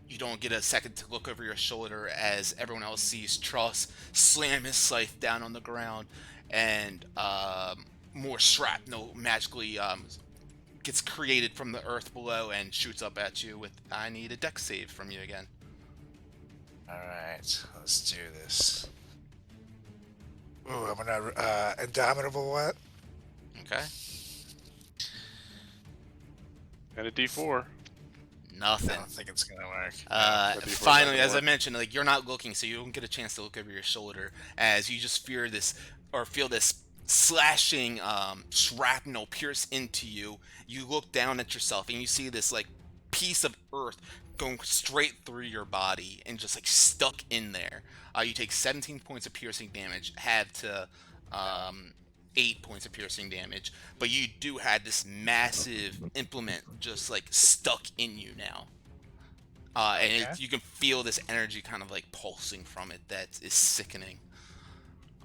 you don't get a second to look over your shoulder as everyone else sees Truss slam his scythe down on the ground, and more shrapnel magically gets created from the earth below and shoots up at you with, I need a dex save from you again. Alright, let's do this. Ooh, I'm gonna Indomitable what? Okay? And a D4. I Nothing. don't think it's gonna work. That'd be Finally, for as I work. mentioned, like you're not looking, so you don't get a chance to look over your shoulder as you just fear this or feel this slashing shrapnel pierce into you. You look down at yourself and you see this like piece of earth going straight through your body and just like stuck in there. You take 17 points of piercing damage, have to 8 points of piercing damage, but you do have this massive implement just like stuck in you now. And Okay. you can feel this energy kind of like pulsing from it that is sickening.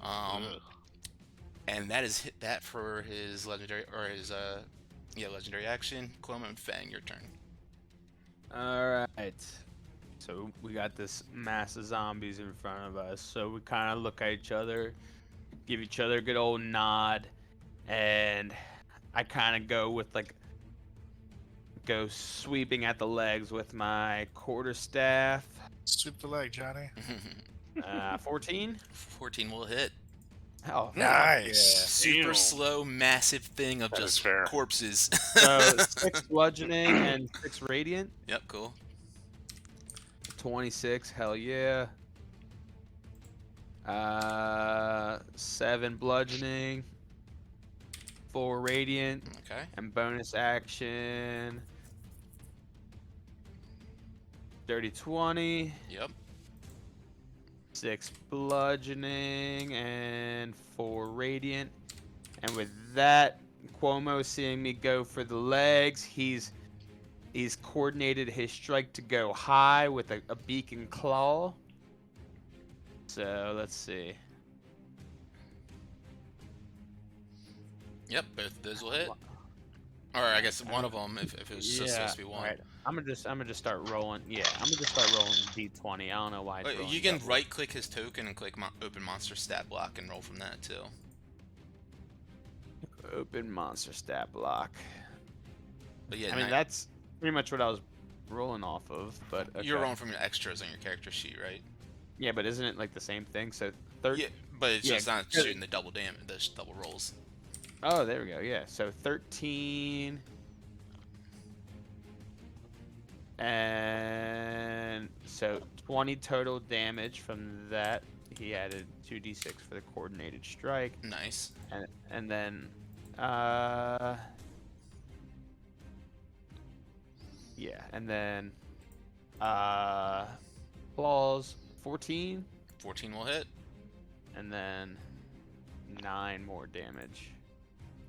Ugh. And that is that for his legendary or his Yeah, legendary action. Cuomo and Fang, your turn. All right. So we got this mass of zombies in front of us. So we kind of look at each other, give each other a good old nod, and I kind of go sweeping at the legs with my quarterstaff. Sweep the leg, Johnny. 14. 14 will hit. Oh, Nice. Super Damn. slow, massive thing of That is just fair. corpses. So 6 bludgeoning and 6 radiant. Yep, cool. 26. Hell yeah. 7 bludgeoning, 4 radiant, Okay. and bonus action. Dirty 20. Yep. 6 bludgeoning and 4 radiant. And with that, Cuomo seeing me go for the legs, he's coordinated his strike to go high with a beak and claw. So let's see. Yep, both of those will hit. Or I guess one of them, if it was just supposed to be one. Alright. I'm gonna just start rolling. Yeah, I'm gonna just start rolling D20. I don't know why. It's rolling You can double. right-click his token and click open monster stat block and roll from that too. Open monster stat block. But yeah, I mean that's pretty much what I was rolling off of. But okay. you're rolling from your extras on your character sheet, right? Yeah, but isn't it like the same thing? So 30. Yeah, but it's Yeah, just not good. shooting the double damage, the double rolls. Oh, there we go. Yeah, so 13. And so 20 total damage from that. He added 2d6 for the coordinated strike, Nice. and then yeah, and then claws 14, 14 will hit and then 9 more damage.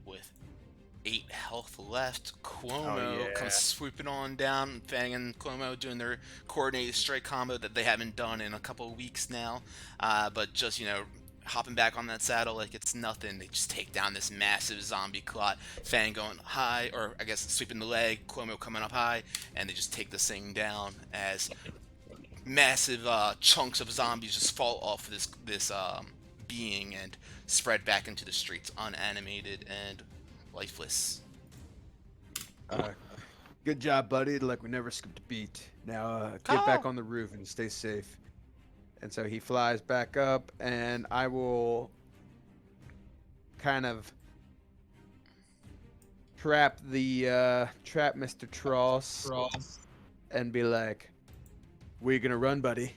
with 8 health left. Cuomo yeah. comes swooping on down. Fang and Cuomo doing their coordinated strike combo that they haven't done in a couple of weeks now. But just, hopping back on that saddle like it's nothing. They just take down this massive zombie clot. Fang going high, or I guess sweeping the leg. Cuomo coming up high, and they just take this thing down as massive chunks of zombies just fall off this being and spread back into the streets, unanimated and lifeless. Good job, buddy. Like we never skipped a beat. Now get Carl! back on the roof and stay safe. And so he flies back up, and I will kind of trap Mr. Tross and be like, "We're gonna run, buddy."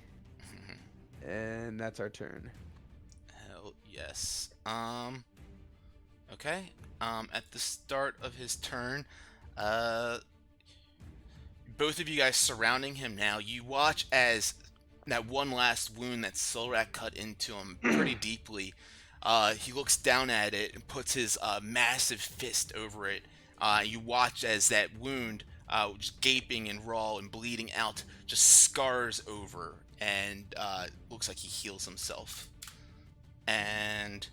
And that's our turn. Hell yes. Okay. At the start of his turn, both of you guys surrounding him now, you watch as that one last wound that Solrak cut into him pretty deeply. He looks down at it and puts his massive fist over it. You watch as that wound, just gaping and raw and bleeding out, just scars over and looks like he heals himself. And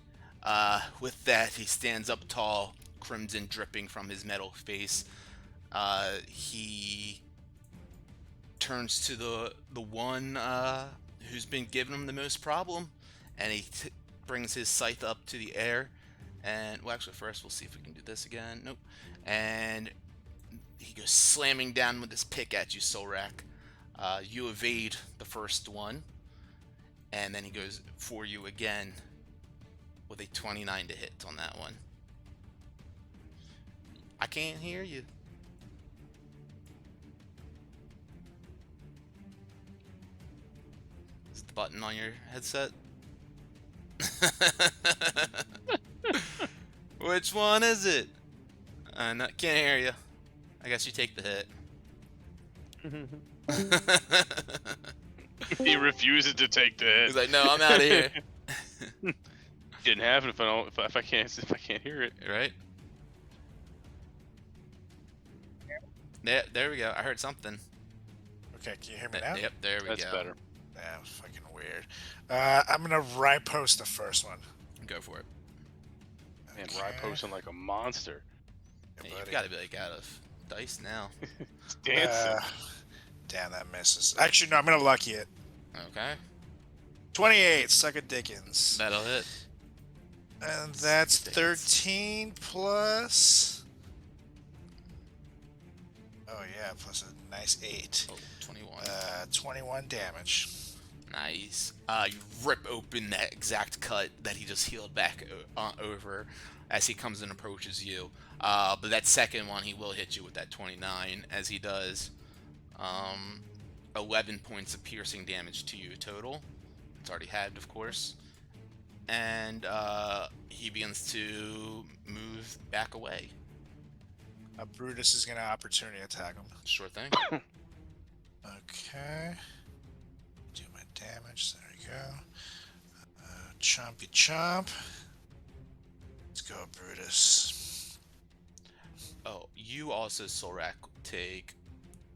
with that, he stands up tall, crimson dripping from his metal face. He turns to the one who's been giving him the most problem, and he brings his scythe up to the air. And well, actually, first we'll see if we can do this again. Nope. And he goes slamming down with his pick at you, Solrak. You evade the first one, and then he goes for you again with a 29 to hit on that one. I can't hear you. Is the button on your headset? Which one is it? Can't hear you. I guess you take the hit. He refuses to take the hit. He's like, no, I'm out of here. Didn't happen if I can't hear it. Right? There we go. I heard something. Okay, can you hear me now? Yep, there we That's go. better. That was fucking weird. I'm gonna right post the first one. Go for it. Man, Okay. Rye posting like a monster. Hey, buddy. you've got to be like out of dice now. It's dancing. Damn, that misses. Actually, no, I'm gonna lucky it. Okay, 28, suck a Dickens. that'll hit. And that's Suck a Dickens. 13 plus. Oh yeah, plus a nice 8. Oh, 21. 21 damage. Nice. You rip open that exact cut that he just healed back over as he comes and approaches you. But that second one, he will hit you with that 29 as he does 11 points of piercing damage to you total. It's already halved, of course. And he begins to move back away. Brutus is gonna opportunity attack him. Sure thing. Okay. Do my damage. There we go. Chompy chomp. Let's go, Brutus. Oh, you also, Solrak, take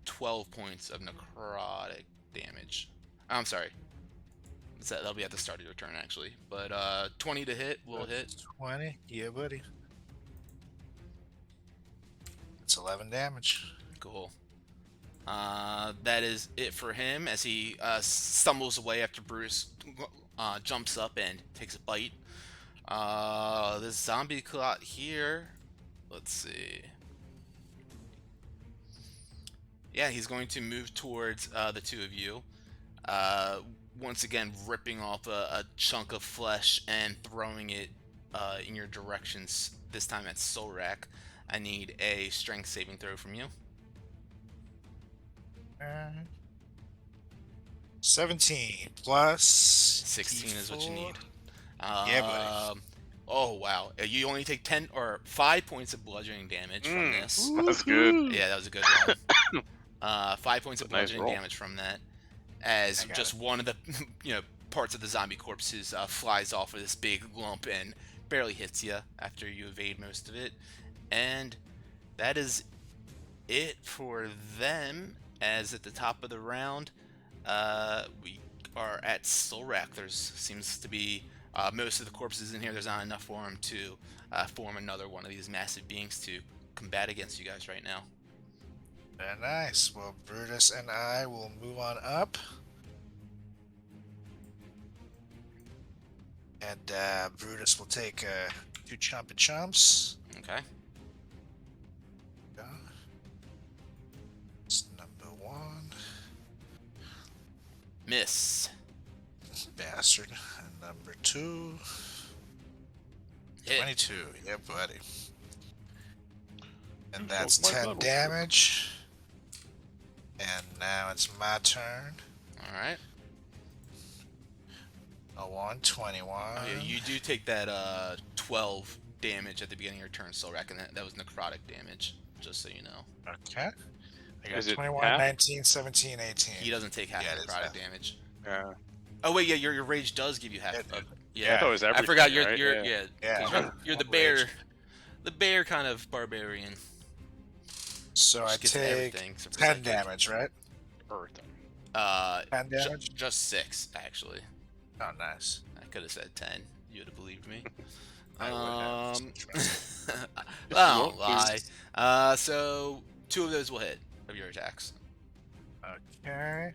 12 points of necrotic damage. I'm sorry. That'll be at the start of your turn, actually. But 20 to hit will hit. 20. Yeah, buddy. It's 11 damage. Cool. That is it for him as he stumbles away after Brutus jumps up and takes a bite. This zombie clot here. Let's see. Yeah, he's going to move towards the two of you. Once again, ripping off a chunk of flesh and throwing it in your directions. This time at Solrak. I need a strength saving throw from you. 17 plus 16 is what you D4. need. Yeah, buddy. Oh wow! You only take 10 or 5 points of bludgeoning damage from this. That's good. Yeah, that was a good one. 5 points of Nice bludgeoning roll. damage from that, as I got just one of the parts of the zombie corpses flies off of this big lump and barely hits you after you evade most of it, and that is it for them. As at the top of the round, we are at Solrak. There seems to be most of the corpses in here. There's not enough for him to form another one of these massive beings to combat against you guys right now. Very nice. Well, Brutus and I will move on up. And Brutus will take 2 chompy chomps. Okay. Go. It's number 1. Miss. Bastard. And number 2. Hit. 22. Yeah, buddy. And You that's broke my 10 level. damage. And now it's my turn. All right. A 121. Oh, yeah, you do take that 12 damage at the beginning of your turn, Solrak, and that was necrotic damage, just so you know. Okay. I got Is it 21, half? 19, 17, 18. He doesn't take half Yeah, it is necrotic half. damage. Yeah. Oh wait, yeah, your rage does give you half. Yeah, Of, I yeah, thought it was I everything, forgot you're right? you're Yeah. Yeah. 'cause you're the One bear, rage. the bear kind of barbarian. So I Just gets take everything except for 10 psychic. damage, right? Everything. 10 damage? Just 6 actually. Oh, nice. I could have said 10. You would have believed me. I would I don't lie. So 2 of those will hit of your attacks. Okay.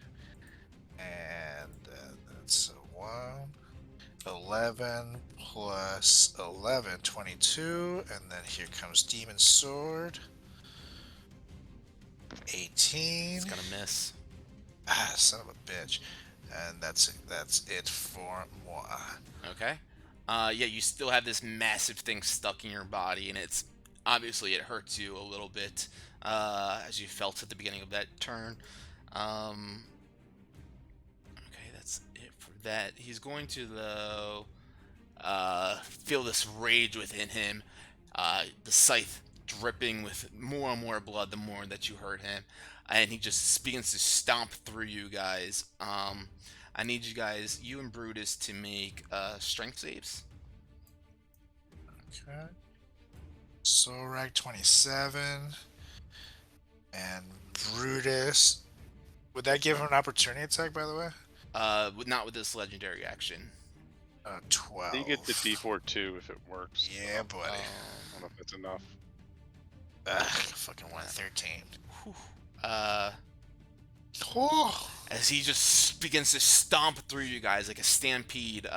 And that's a 1. 11 plus 11, 22. And then here comes Demon Sword. 18. It's gonna miss. Ah, son of a bitch. And that's it for moi. Okay. Yeah, you still have this massive thing stuck in your body, and it's obviously it hurts you a little bit as you felt at the beginning of that turn. Okay, that's it for that. He's going to though feel this rage within him. The scythe dripping with more and more blood the more that you hurt him, and he just begins to stomp through you guys. I need you guys, you and Brutus, to make strength saves. Okay. Solrak 27. And Brutus. Would that give him an opportunity attack, by the way? Not with this legendary action. 12. You get the D4 too if it works. Yeah, buddy. I don't know if that's enough. Fucking 113. Uh, Oh. as he just begins to stomp through you guys like a stampede,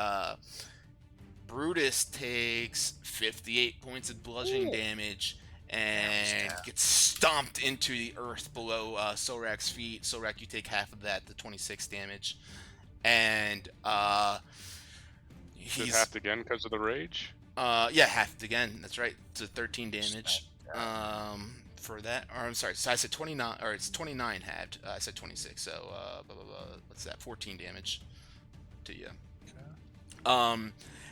Brutus takes 58 points of bludgeoning damage and down. gets stomped into the earth below Sorak's feet. Sorak, you take half of that, the 26 damage. And Did he's half again because of the rage? yeah, half it again. That's right. It's a 13 damage. For that, or I'm sorry. So I said 29, or it's 29 halved. I said 26. So blah, blah, blah, what's that? 14 damage to you.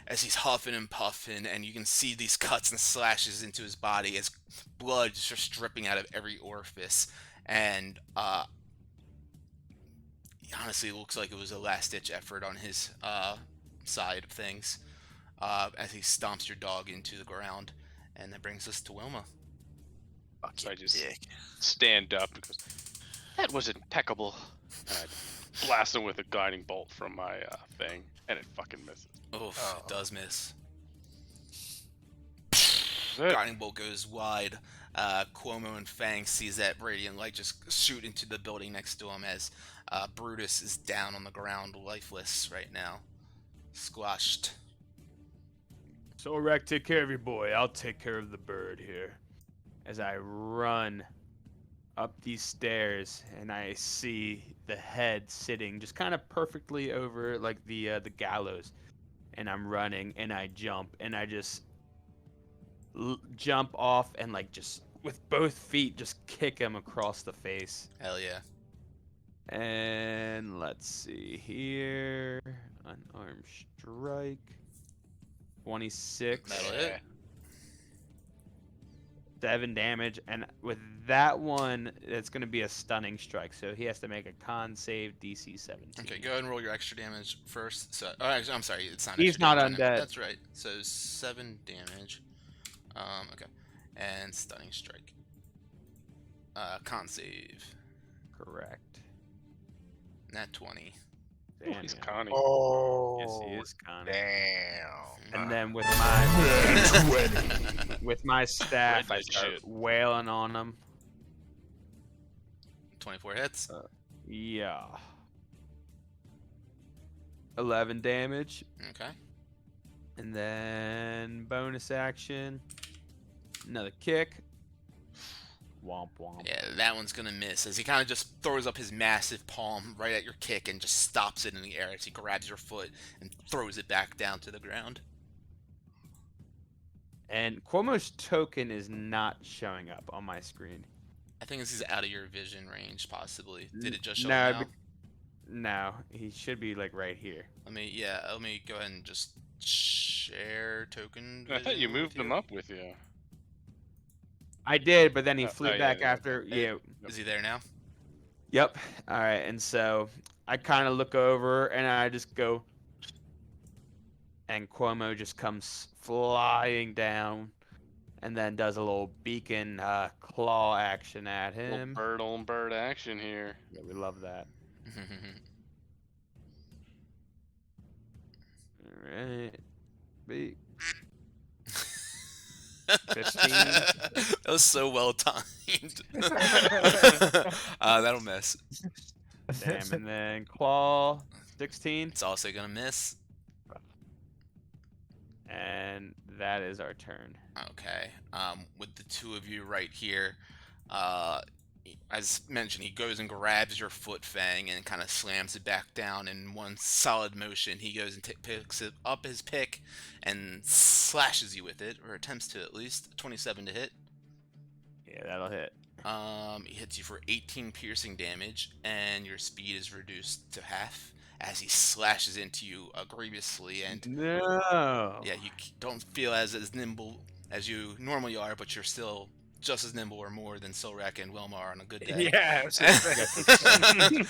As he's huffing and puffing, and you can see these cuts and slashes into his body as blood is just dripping out of every orifice. And honestly, it looks like it was a last-ditch effort on his side of things. As he stomps your dog into the ground, and that brings us to Wilma. So I just stand up because that was impeccable. And I blast him with a guiding bolt from my thing, and it fucking misses. Oof, it does miss. That's it. Guiding bolt goes wide. Cuomo and Fang sees that radiant light just shoot into the building next to him as Brutus is down on the ground, lifeless right now, squashed. So, Rek, take care of your boy. I'll take care of the bird here. As I run up these stairs, and I see the head sitting just kind of perfectly over like the gallows, and I'm running, and I jump, and I just jump off, and like just with both feet just kick him across the face. Hell yeah. And let's see here, unarmed strike, 26. That'll hit. 7 damage, and with that one, it's going to be a stunning strike. So he has to make a con save, DC 17. Okay, go ahead and roll your extra damage first. So, oh, actually, I'm sorry, it's not. He's extra not damage on him. undead. That's right. So 7 damage. Okay, and stunning strike. Con save. Correct. Nat 20. Ooh, he's yeah. Connie. Oh. Yes, he is Connie. Damn. And then with my 20. with my staff, I Red start shit. wailing on him. 24 hits. Yeah. 11 damage, Okay. and then bonus action, another kick. Womp womp. Yeah, that one's gonna miss as he kind of just throws up his massive palm right at your kick and just stops it in the air as he grabs your foot and throws it back down to the ground. And Cuomo's token is not showing up on my screen. I think this is out of your vision range, possibly. Did it just show No, up now? No, he should be like right here. Let me go ahead and just share token. I thought you vision moved with him up with you. I did, but then he Oh, flew yeah, back yeah, after. okay. Yeah. Is he there now? Yep. All right, and so I kind of look over and I just go, and Cuomo just comes flying down, and then does a little beacon claw action at Little him. bird on bird action here. Yeah, we love that. All right. Beat. 15. That was so well timed. That'll miss. Damn, and then claw 16, It's also gonna miss. and that is our turn. Okay. With the two of you right here, as mentioned, he goes and grabs your foot, Fang, and kind of slams it back down in one solid motion. He goes and picks it up his pick and slashes you with it, or attempts to at least. 27 to hit. Yeah, that'll hit. He hits you for 18 piercing damage, and your speed is reduced to half as he slashes into you grievously. And No. yeah, you don't feel as nimble as you normally are, but you're still just as nimble or more than Silrek and Wilma are on a good day. Yeah. I was gonna say.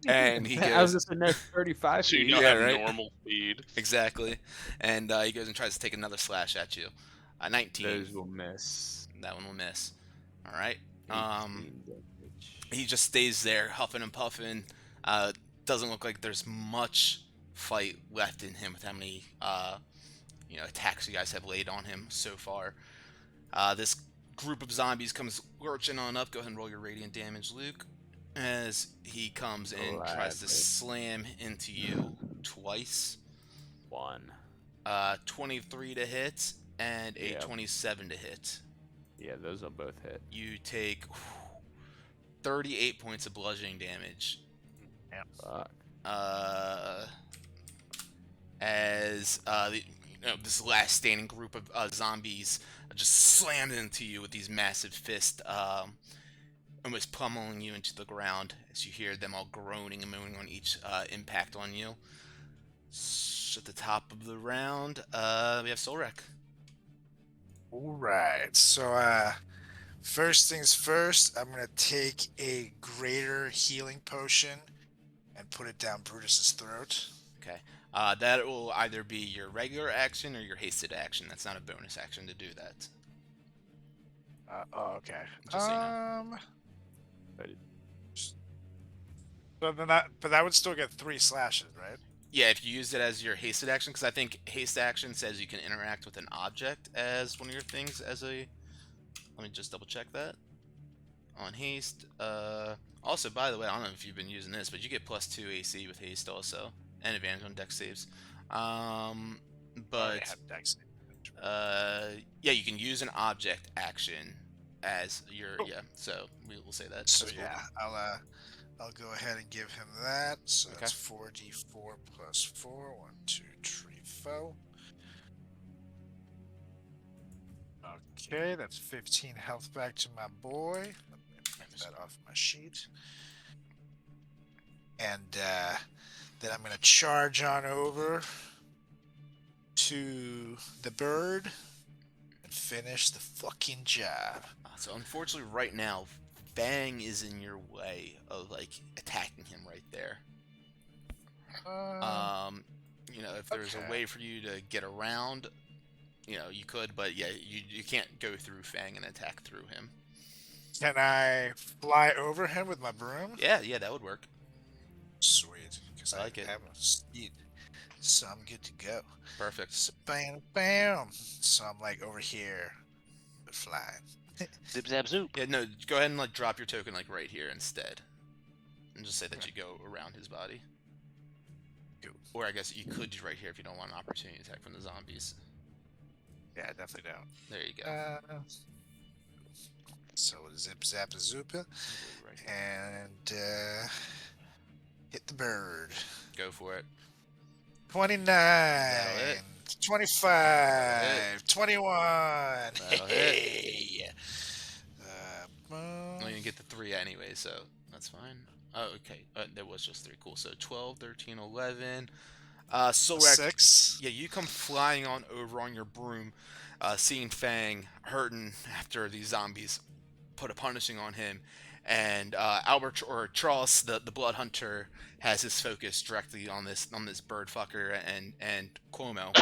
And he I was goes, just in there 35 So you feet. don't Yeah, have right. normal speed. exactly, and he goes and tries to take another slash at you. 19. Those will miss. That one will miss. All right. 18 damage. He just stays there, huffing and puffing. Doesn't look like there's much fight left in him with how many attacks you guys have laid on him so far. This group of zombies comes lurching on up. Go ahead and roll your radiant damage, Luke. As he comes and tries to Gladly. slam into you twice. 1. 23 to hit and a Yep. 27 to hit. Yeah, those will both hit. You take 38 points of bludgeoning damage. Fuck. As this last standing group of zombies just slammed into you with these massive fists, almost pummeling you into the ground as you hear them all groaning and moaning on each impact on you. At the top of the round, we have Solrek. All right. So, first things first, I'm going to take a greater healing potion and put it down Brutus's throat. Okay. That will either be your regular action or your hasted action. That's not a bonus action to do that. Okay. Just so you know. But that would still get 3 slashes, right? Yeah, if you use it as your hasted action, because I think haste action says you can interact with an object as one of your things as a... Let me just double check that. On haste. Also, by the way, I don't know if you've been using this, but you get +2 AC with haste also. And advantage on dex saves. But... yeah, you can use an object action as your... Oh. Yeah, so we will say that. So That's cool. yeah, I'll go ahead and give him that. So Okay. that's 4d4 plus 4. 1, 2, 3, 4. Okay, that's 15 health back to my boy. Let me take that off my sheet. And then I'm going to charge on over to the bird and finish the fucking job. So unfortunately, right now, Fang is in your way of like attacking him right there. You know, if there's okay. a way for you to get around, you know, you could, but yeah, you can't go through Fang and attack through him. Can I fly over him with my broom? Yeah, that would work. Sweet. Because I like it. have a speed. So I'm good to go. Perfect. So bam, bam. So I'm like over here, flying. Zip zap zoop. Yeah, no, go ahead and like drop your token like right here instead, and just say that you go around his body. Cool. Or I guess you could do right here if you don't want an opportunity attack from the zombies. Yeah, I definitely don't. There you go. So zip zap zoopa Right here. and hit the bird. Go for it. 29, That'll hit. 25, 21. That'll Hey. Well, you get the 3 anyway, so that's fine. Oh, okay. There was just 3. Cool. So 12, 13, 11. Solrak, 6. yeah, you come flying on over on your broom, seeing Fang hurting after these zombies put a punishing on him. And Albert or Charles, the blood hunter, has his focus directly on this bird fucker and Cuomo.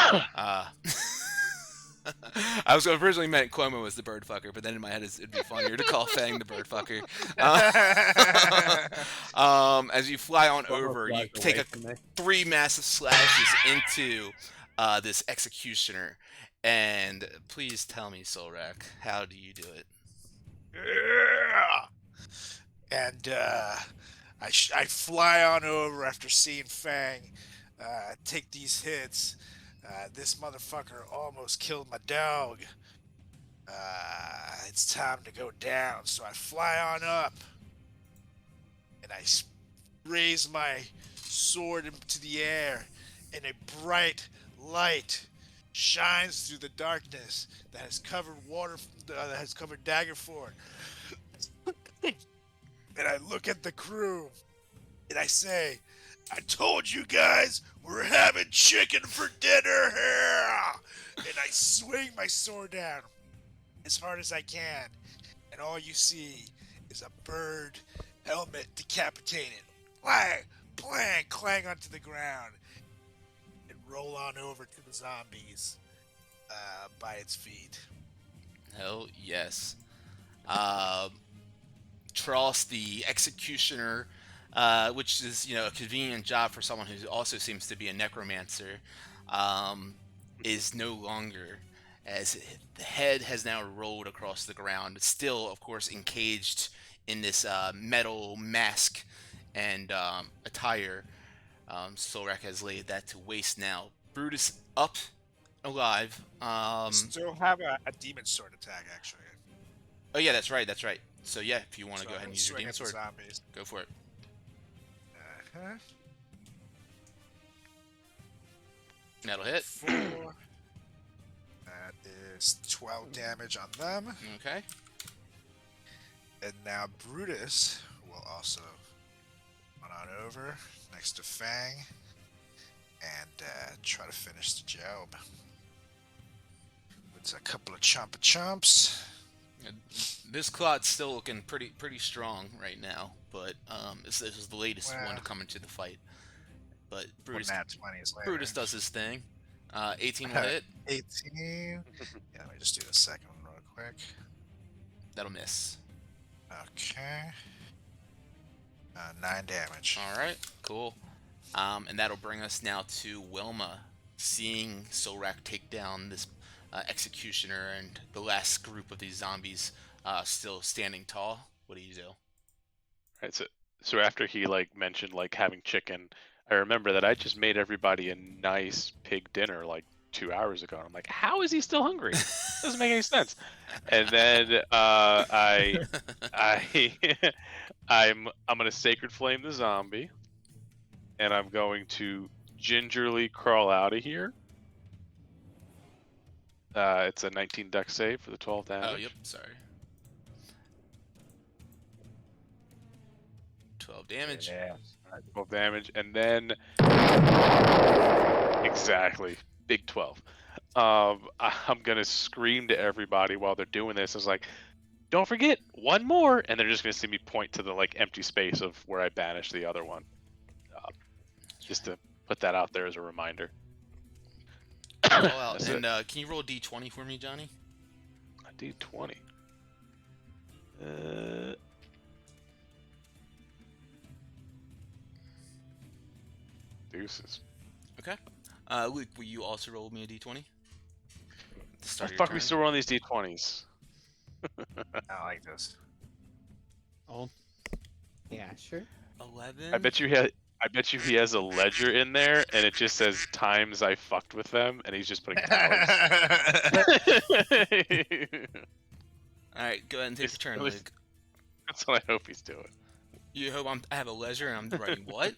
I was originally meant Cuomo was the bird fucker, but then in my head it'd be funnier to call Fang the bird fucker. As you fly on over, you take 3 massive slashes into this executioner, and please tell me, Solrak, how do you do it? Yeah. And I fly on over after seeing Fang take these hits. This motherfucker almost killed my dog. It's time to go down. So I fly on up and I raise my sword into the air, and a bright light shines through the darkness that has covered Daggerford. And I look at the crew and I say, I told you guys we're having chicken for dinner here. And I swing my sword down as hard as I can. And all you see is a bird helmet decapitated. Clang, clang, clang onto the ground. And roll on over to the zombies by its feet. Hell yes. Tross, the executioner, which is, you know, a convenient job for someone who also seems to be a necromancer, is no longer. as the head has now rolled across the ground. It's still, of course, encaged in this metal mask and attire. Solrak has laid that to waste now. Brutus up, alive. Still have a demon sword attack, actually. Oh yeah, that's right. That's right. So yeah, if you want to So go ahead I'm and gonna use your swing demon at the sword, zombies. go for it. Uh-huh. That'll hit. 4. That is 12 damage on them. Okay. And now Brutus will also run on over next to Fang and try to finish the job. With a couple of chomps. And this clot's still looking pretty strong right now, but this is the latest one to come into the fight. But Brutus, Nat 20s later. Brutus does his thing. 18 will hit. 18. Yeah, let me just do the second one real quick. That'll miss. Okay. 9 damage. All right, cool. And that'll bring us now to Wilma, seeing Solrak take down this executioner and the last group of these zombies still standing tall. What do you do? Right. So after he like mentioned like having chicken, I remember that I just made everybody a nice pig dinner like 2 hours ago. And I'm like, how is he still hungry? Doesn't make any sense. And then I'm gonna sacred flame the zombie, and I'm going to gingerly crawl out of here. It's a 19 dex save for the 12 damage. Oh, yep, sorry. 12 damage. Yeah. 12 damage, and then exactly big 12. I'm gonna scream to everybody while they're doing this. It's like, don't forget one more, and they're just gonna see me point to the like empty space of where I banished the other one, just to put that out there as a reminder. Roll out. And can you roll a d20 for me, Johnny? A d20. Deuces. Okay. Luke, will you also roll me a d20? At the How start the of your fuck are we turn? still rolling these d20s? I like this. Oh. Yeah, sure. 11. I bet you he has a ledger in there, and it just says times I fucked with them, and he's just putting tallies. All right, go ahead and take your turn, At least- Luke. That's what I hope he's doing. You hope I have a leisure and I'm writing what?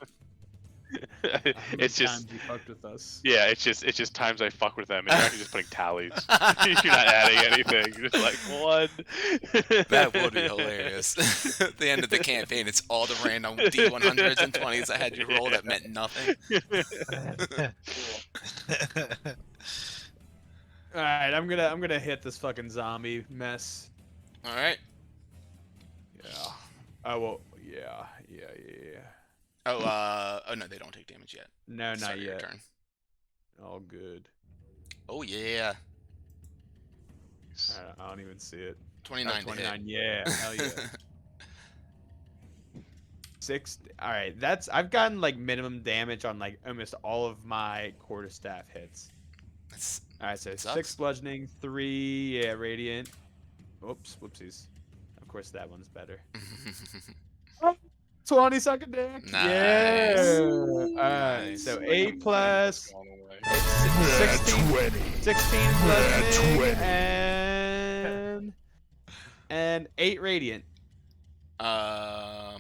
It's just Times you fucked with us. yeah, it's just times I fuck with them, and you're actually just putting tallies. You're not adding anything. You're just like one. That would be hilarious. At the end of the campaign, it's all the random D100s and 20s I had you roll that meant nothing. All right, I'm gonna hit this fucking zombie mess. All right. Yeah. I will. Yeah. Oh no, they don't take damage yet. No, Start not of your yet. turn. All good. Oh yeah. I don't even see it. 29 to 29. hit. Yeah. Hell yeah. 6. All right. I've gotten like minimum damage on like almost all of my quarterstaff hits. That's All right. So sucks. 6 bludgeoning, 3 radiant. Oops. Whoopsies. Of course that one's better. 20 second damage. Nice. Yeah. All right. Nice. So 8 plus Gone away. 16, 20. 16 bludgeoning 20. and 8 radiant. 8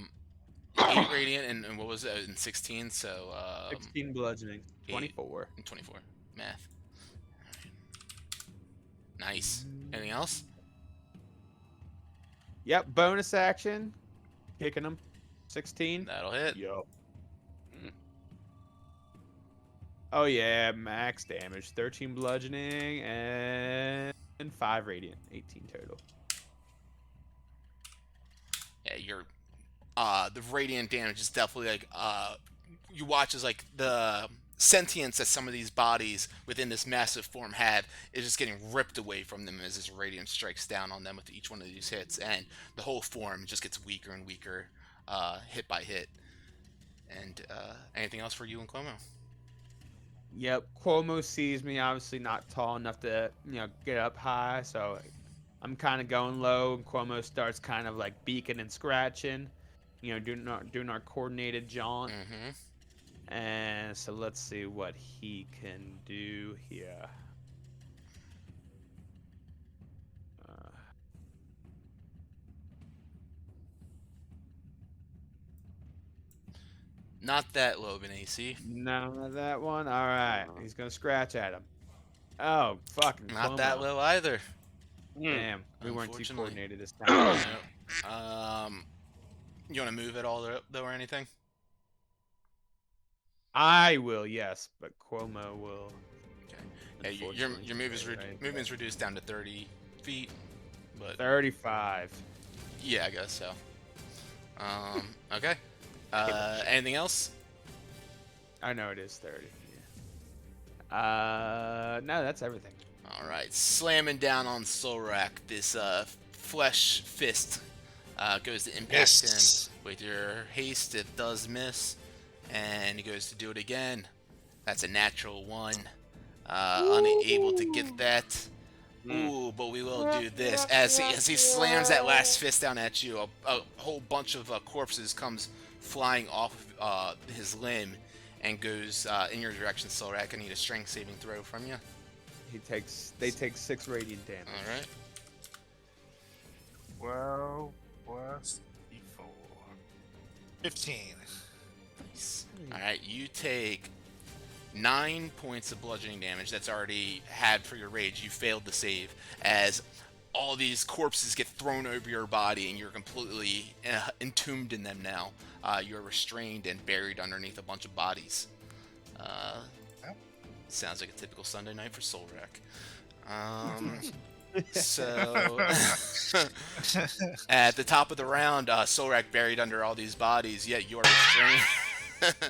radiant and what was it in 16? So 16 bludgeoning. 8. 24. and 24. Math. Nice. Anything else? Yep. Bonus action. Kicking him. 16. That'll hit. Yo. Oh yeah, max damage. 13 bludgeoning and 5 radiant. 18 total. Yeah, you're the radiant damage is definitely like you watch as like the sentience that some of these bodies within this massive form have is just getting ripped away from them as this radiant strikes down on them with each one of these hits, and the whole form just gets weaker and weaker, hit by hit. And anything else for you and Cuomo? Yep, Cuomo sees me. Obviously, not tall enough to get up high, so I'm kind of going low. And Cuomo starts kind of like beaking and scratching, doing our coordinated jaunt. Mm-hmm. And so let's see what he can do here. Uh, Not that low of an AC. None of that one. All right, he's gonna scratch at him. Oh, fucking Not that Cuomo. low either. Damn, we weren't too Unfortunately. coordinated this time. Nope. You want to move at all though or anything? I will, yes, but Cuomo will. Okay. Yeah, unfortunately your move is stay right movement's reduced down to 30 feet, but 35. yeah, I guess so. Okay. Anything else? I know it is 30. Yeah. No, that's everything. All right, slamming down on Solrak. This flesh fist goes to impact Yes. him with your haste. It does miss, and he goes to do it again. That's a natural one. Unable to get that. Ooh, but we will do this. As he slams that last fist down at you, a whole bunch of corpses comes flying off his limb and goes in your direction, Solrak. I need a strength saving throw from you. They take 6 radiant damage. All right. 12 plus 4. 15. Nice. All right, you take 9 points of bludgeoning damage. That's already had for your rage. You failed to save as all these corpses get thrown over your body, and you're completely entombed in them now. You're restrained and buried underneath a bunch of bodies. Sounds like a typical Sunday night for Solrak. So, at the top of the round, Solrak buried under all these bodies, yet you are restrained.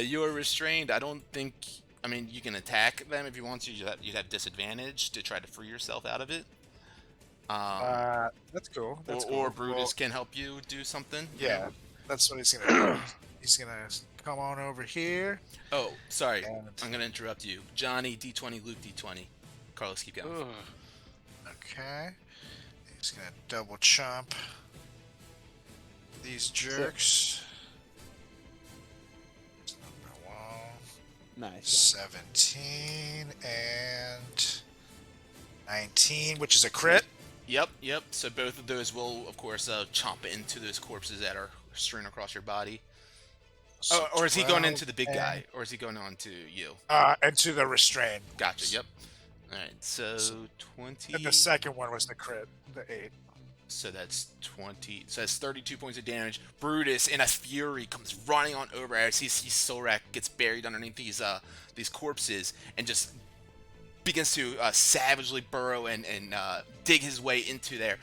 You are restrained. I don't think... I mean, you can attack them if you want to. You'd have disadvantage to try to free yourself out of it. That's cool. That's or cool. Brutus Well, can help you do something. yeah, that's what he's gonna do. He's gonna come on over here. Oh, sorry. And- I'm going to interrupt you. Johnny, D20, Luke, D20. Carlos, keep going. Okay. He's gonna double chomp these jerks. Number 1, Nice. 17 and 19, which is a crit. Yep. So both of those will, of course, chomp into those corpses that are strewn across your body. So Or is he going 12 into the big and- guy? Or is he going on to you? And to the restrained. Gotcha, yep. Alright, so 20... And the second one was the crit, the 8. So that's 20... So that's 32 points of damage. Brutus, in a fury, comes running on over as he sees Solrak gets buried underneath these corpses and just begins to savagely burrow and dig his way into there,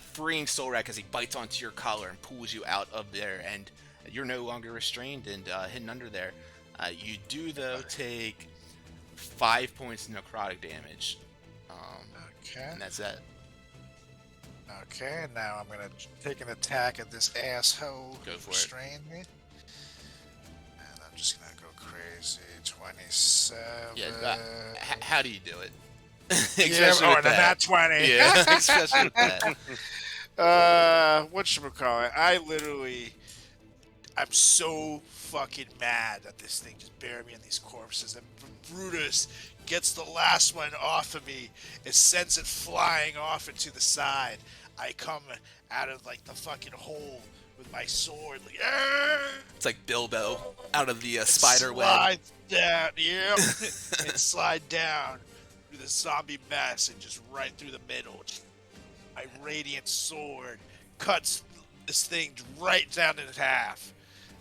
freeing Solrak as he bites onto your collar and pulls you out of there, and you're no longer restrained and hidden under there. You do, though, take 5 points of necrotic damage. Okay. And that's that. Okay, and now I'm gonna take an attack at this asshole Go who for it. restrained me. And I'm just gonna go crazy. 27. Yeah, how do you do it? Yeah, Especially oh, with and that. that 20. Yeah, especially with that. Whatchamacallit? I'm so fucking mad that this thing just buried me in these corpses. And Brutus gets the last one off of me and sends it flying off into the side. I come out of like the fucking hole with my sword, like, It's like Bilbo out of the spider web. slide down, yep, and slide down through the zombie mess and just right through the middle. My radiant sword cuts this thing right down in half,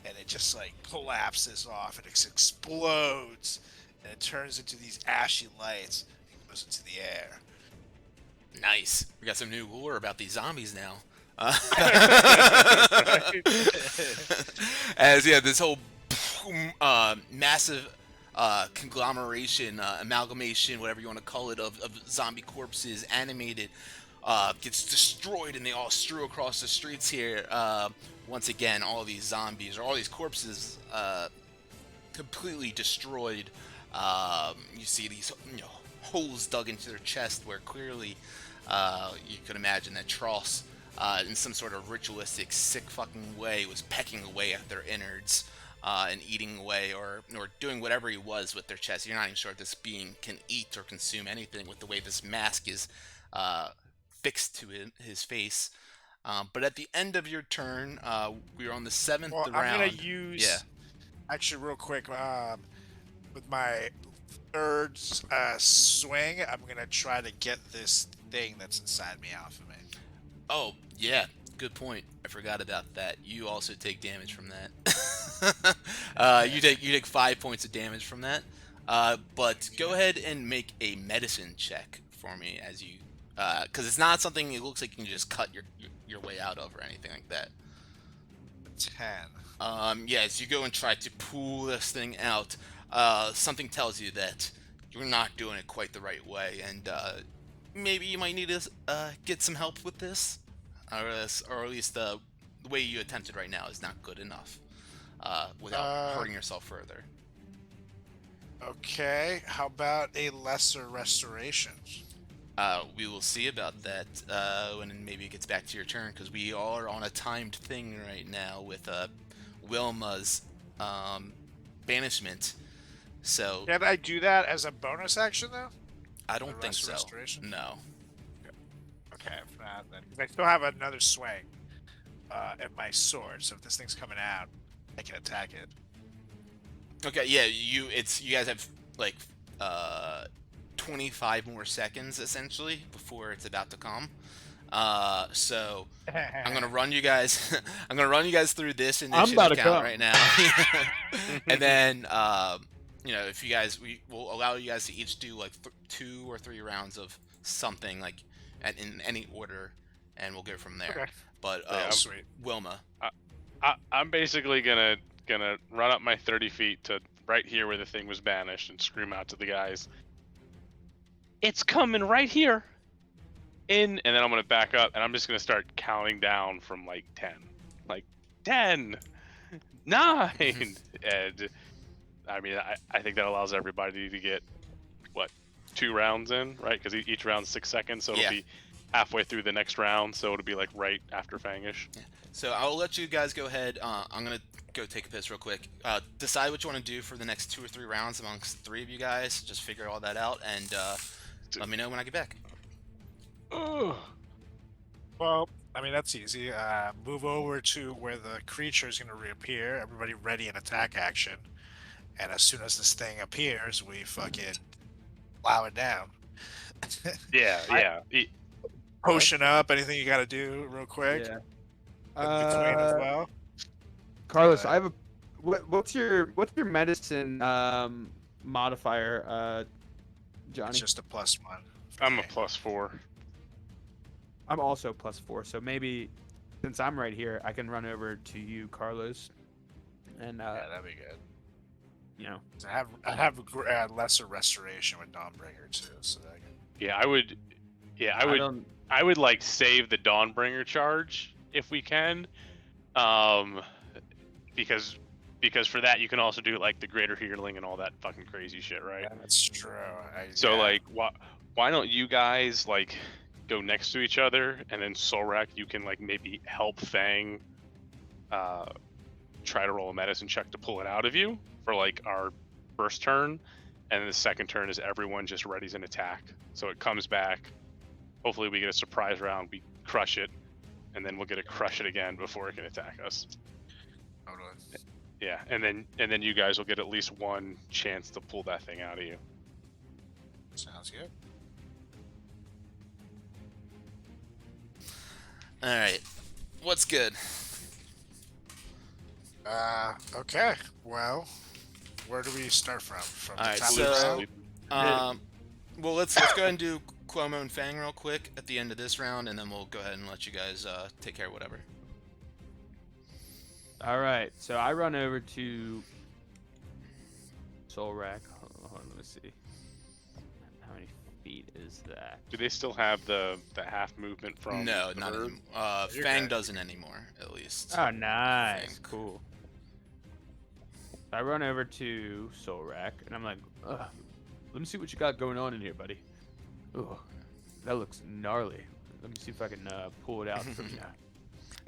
and it just like collapses off and it explodes, and it turns into these ashy lights and goes into the air. Nice. We got some new lore about these zombies now. As this whole massive conglomeration, amalgamation, whatever you want to call it, of zombie corpses, animated, gets destroyed, and they all strew across the streets here. Once again, all these zombies or all these corpses completely destroyed You see these holes dug into their chest where clearly you could imagine that Tross, in some sort of ritualistic, sick fucking way, was pecking away at their innards and eating away or doing whatever he was with their chest. You're not even sure if this being can eat or consume anything with the way this mask is fixed to his face. But at the end of your turn, we are on the 7th Well, round. I'm gonna use actually real quick with my third swing. I'm gonna try to get this thing that's inside me off of me. Oh, yeah. Good point. I forgot about that. You also take damage from that. You take 5 points of damage from that. But go ahead and make a medicine check for me as you, because it's not something it looks like you can just cut your way out of or anything like that. 10. Yeah, as you go and try to pull this thing out, something tells you that you're not doing it quite the right way, and maybe you might need to get some help with this, or at least the way you attempted right now is not good enough without hurting yourself further. Okay, how about a lesser restoration? We will see about that when maybe it gets back to your turn, because we are on a timed thing right now with Wilma's banishment. So Can I do that as a bonus action though? I don't think lesser so. restoration? No. Okay, if not, then because I still have another swing at my sword, so if this thing's coming out, I can attack it. Okay, yeah, you guys have like 25 more seconds essentially before it's about to come. So I'm gonna run you guys. I'm gonna run you guys through this initiative about to count come. right now, and then if you guys, we will allow you guys to each do like 2 or 3 rounds of something like in any order, and we'll go from there. Okay. But Sweet. Wilma. I'm basically gonna run up my 30 feet to right here where the thing was banished and scream out to the guys, "It's coming right here!" And then I'm gonna back up and I'm just gonna start counting down from like 10, like 10, 9, and I mean I think that allows everybody to get what 2 rounds in, right? Because each round's 6 seconds, so it'll be halfway through the next round, so it'll be like right after Fangish. Yeah. So I'll let you guys go ahead. I'm gonna go take a piss real quick. Decide what you want to do for the next 2 or 3 rounds amongst 3 of you guys. Just figure all that out and let me know when I get back. Well, I mean that's easy. Move over to where the creature is going to reappear. Everybody ready in attack action, and as soon as this thing appears, we fucking plow it down. Yeah. Potion up. Anything you got to do real quick? Yeah. In between as well. Carlos, I have a. What's your medicine modifier, Johnny? It's just a +1. I'm a +4. I'm also +4, so maybe since I'm right here, I can run over to you, Carlos, and Yeah, that'd be good. you know. I have a lesser restoration with Dawnbringer too, so that I can... Yeah, I would like save the Dawnbringer charge if we can, because for that you can also do like the Greater Healing and all that fucking crazy shit, right? Yeah, that's true. Like, why don't you guys like go next to each other, and then Solrak, you can like maybe help Fang try to roll a medicine check to pull it out of you for like our first turn, and then the second turn is everyone just readies an attack, so it comes back. Hopefully we get a surprise round, we crush it, and then we'll get to crush it again before it can attack us. Totally. Yeah, and then you guys will get at least one chance to pull that thing out of you. Sounds good. All right, what's good? Okay. Well, where do we start from? From All the right, top so of the round? well, let's go ahead and do Cuomo and Fang real quick at the end of this round, and then we'll go ahead and let you guys take care of whatever. All right, so I run over to Solrak. Hold on, let me see. How many feet is that? Do they still have the half movement from? No, the not bird? anymore. You're Fang good. doesn't anymore, at least. Oh, nice, Think. cool. I run over to Solrak, and I'm like, ugh, let me see what you got going on in here, buddy. Oh, that looks gnarly. Let me see if I can pull it out from you.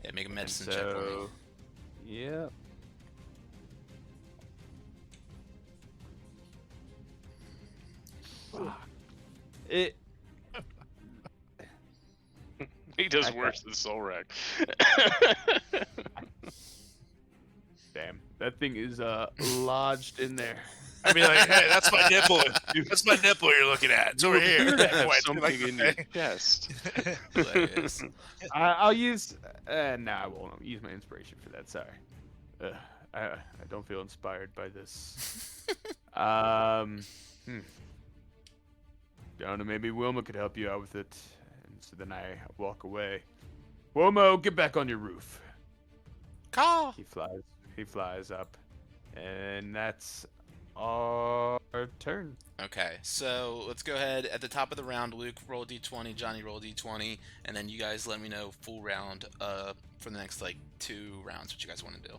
Yeah, make a And medicine check for me. so, yeah. Fuck. It. He does Okay. worse than Solrak. Damn, that thing is lodged in there. I mean, like, hey, that's my nipple. That's my nipple you're looking at. It's over here. appear to have Point to, something like, in your chest. Hilarious. I'll use. No, I won't use my inspiration for that. Sorry. I don't feel inspired by this. Don't know. Maybe Wilma could help you out with it. And so then I walk away. Wilmo, get back on your roof. Caw. He flies up, and that's our turn. Okay, so let's go ahead at the top of the round. Luke, roll d20. Johnny, roll d20, and then you guys let me know full round for the next like 2 rounds what you guys want to do.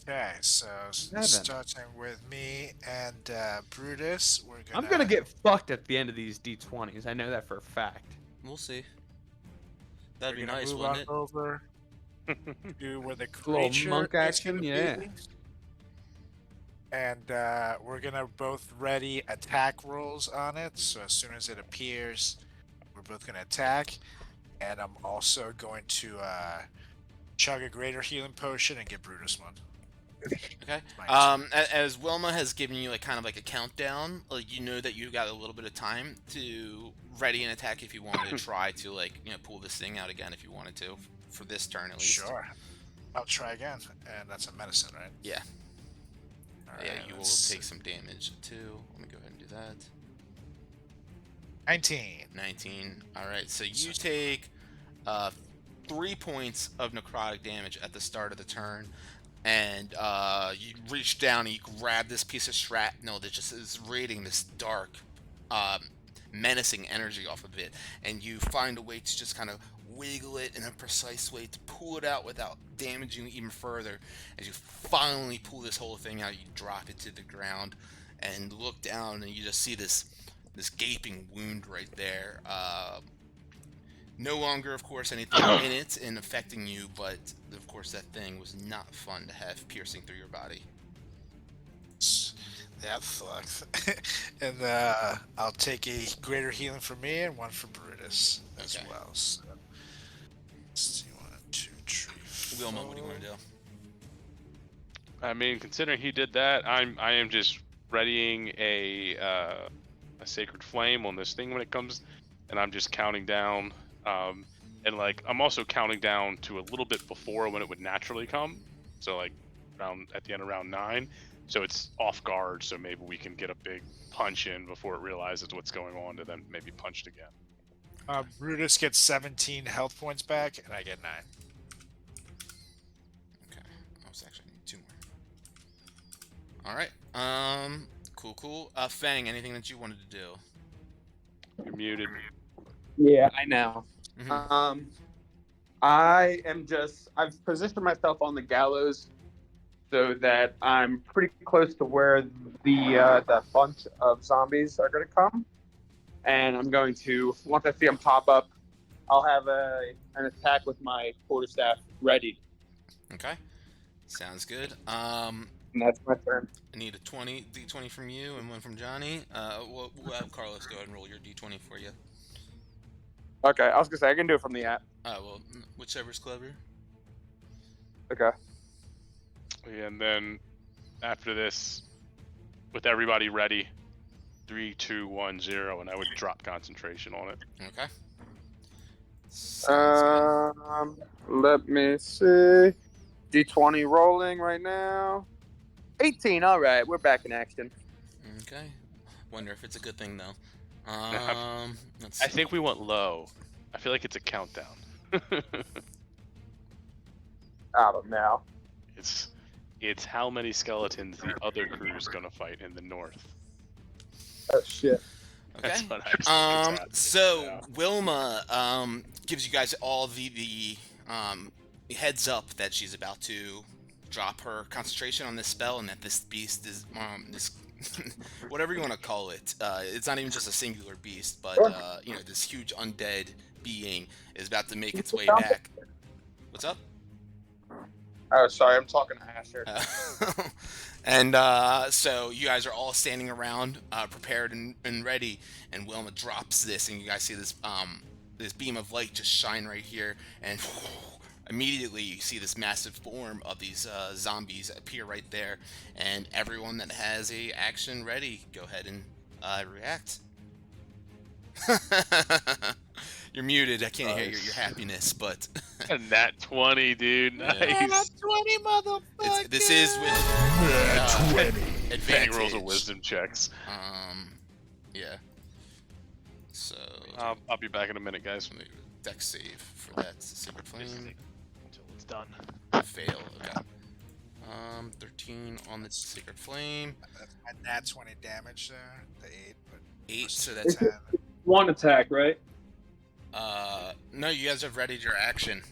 Okay, so Seven. starting with me and Brutus, we're gonna. I'm gonna get fucked at the end of these D20s. I know that for a fact. We'll see. That'd we're be gonna nice, move wouldn't on it? over to where the Little creature monk is action, gonna yeah. be. And we're gonna both ready attack rolls on it. So as soon as it appears, we're both gonna attack. And I'm also going to chug a greater healing potion and get Brutus one. Okay. Mine. As Wilma has given you like kind of like a countdown, like you know that you got a little bit of time to ready an attack if you wanted to try to like pull this thing out again if you wanted to for this turn at least. Sure. I'll try again, and that's a medicine, right? Yeah. All Yeah, right, you will let's take see. some damage too. Let me go ahead and do that. 19. 19. All right, so you take 3 points of necrotic damage at the start of the turn, and you reach down and you grab this piece of shrapnel that just is radiating this dark, menacing energy off of it, and you find a way to just kind of wiggle it in a precise way to pull it out without damaging it even further. As you finally pull this whole thing out, you drop it to the ground and look down, and you just see this gaping wound right there. No longer, of course, anything in it and affecting you, but of course that thing was not fun to have piercing through your body. That sucks. And I'll take a greater healing for me and one for Brutus as Okay. well. So, let's see, 1, 2, 3, Wilma, what do you want to do? I mean, considering he did that, I am just readying a sacred flame on this thing when it comes, and I'm just counting down. And like I'm also counting down to a little bit before when it would naturally come. So like at the end of round 9. So it's off guard. So maybe we can get a big punch in before it realizes what's going on, to then maybe punched again. Brutus gets 17 health points back, and I get 9. Okay, I was actually need 2 more. All right. Cool. Fang, anything that you wanted to do? You're muted. Yeah, I know. Mhm. I've positioned myself on the gallows so that I'm pretty close to where the bunch of zombies are going to come. And I'm going to, once I see them pop up, I'll have an attack with my quarterstaff ready. Okay, sounds good. And that's my turn. I need a d20 from you and one from Johnny. We'll have Carlos go ahead and roll your d20 for you. Okay, I was going to say, I can do it from the app. Well, whichever's clever. Okay. And then after this, with everybody ready, 3, 2, 1, 0, and I would drop concentration on it. Okay. Sounds Let me see. D20 rolling right now. 18. All right, we're back in action. good. Okay. Wonder if it's a good thing though. Let's I see. think we went low. I feel like it's a countdown. I don't know. It's how many skeletons the other crew's gonna fight in the north. Oh shit. Okay. That's what I think is happening. So Yeah. Wilma gives you guys all the heads up that she's about to drop her concentration on this spell, and that this beast is this whatever you want to call it. It's not even just a singular beast, but you know, this huge undead being is about to make its way back. What's up? Oh, sorry, I'm talking to Asher. And so you guys are all standing around, prepared and ready, and Wilma drops this, and you guys see this this beam of light just shine right here, and immediately you see this massive form of these zombies appear right there, and everyone that has a action ready, go ahead and react. You're muted. I can't hear your happiness, but And that 20, dude. Yeah. Nice. 20, motherfucker. this is with Nat 20. Bang advantage. rolls of wisdom checks. Yeah. So I'll be back in a minute, guys. dex save for that secret flame. Until it's done. Fail. Okay. 13 on the secret flame. That's my nat 20 damage there. The 8, but 8. So that's 10. One attack, right? no. You guys have readied your action.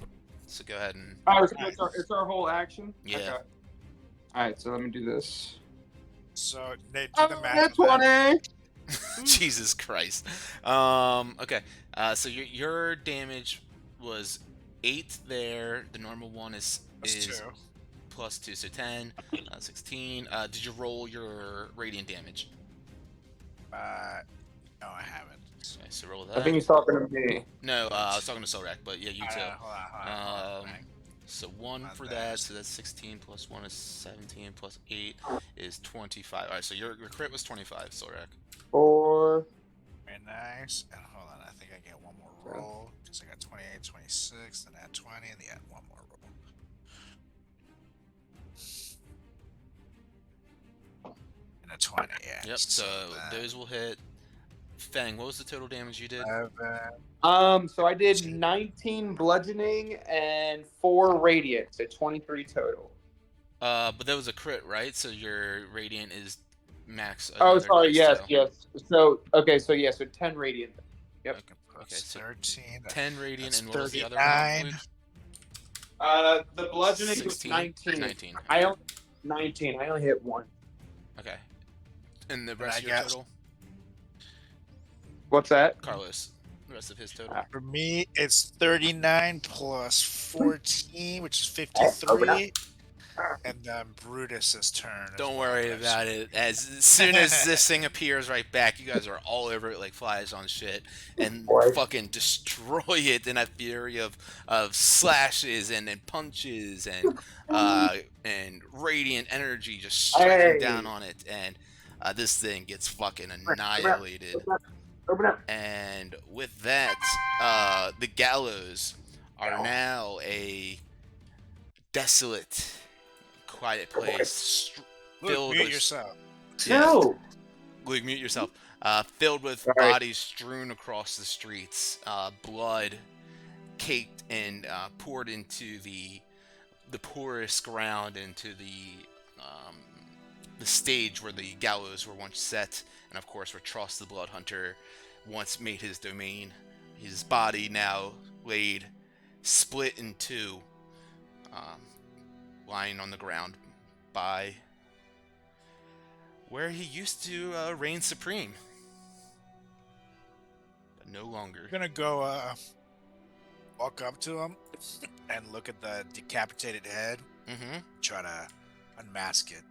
So go ahead and Oh, it's our whole action? Yeah. Okay. Alright, so let me do this. So they do the math. That's of that. 20! Jesus Christ. Okay. So your damage was 8 there. The normal one is Plus 2. plus 2, so 10, 16. Did you roll your radiant damage? No, I haven't. Okay, so roll I that. think he's talking to me. No, I was talking to Solrak, but yeah, you too. Hold on. So 1 My for bad. that, so that's 16 plus 1 is 17 plus 8 is 25. Alright, so your crit was 25, Solrak. 4. Very nice. And hold on, I think I get one more roll. Because I got 28, 26, then add 20, and then add one more roll. And a 20, yeah. Yep, so those will hit. Fang, what was the total damage you did? So I did 19 bludgeoning and 4 radiant, so 23 total. But that was a crit, right? So your radiant is max. Oh, another sorry, dice, yes, so- yes. So, okay, so 10 radiant. Yep. Okay, so 13. 10 radiant, That's and what was the other one? 39. Luke? The bludgeoning was 16? 19. 19. I only 19. I only hit 1. Okay. And the rest I of your guess- total? What's that? Carlos. The rest of his total? For me, it's 39 plus 14, which is Open up. 53. And then Brutus's turn. is Don't what worry I'm about it. As soon as this thing appears right back, you guys are all over it like flies on shit, and Boy. fucking destroy it in a fury of slashes and punches and radiant energy just striking down Hey. on it, and this thing gets fucking annihilated. Open up. And with that, the gallows are now a desolate, quiet place. Luke, filled mute with- yourself. Yeah. No. Luke, mute yourself. Filled with Sorry. bodies strewn across the streets, blood caked and poured into the porous ground, into the stage where the gallows were once set, and of course where Tross the Blood Hunter once made his domain. His body now laid split in two, lying on the ground by where he used to reign supreme, but no longer. We're gonna go walk up to him and look at the decapitated head. Mm-hmm. Try to unmask it.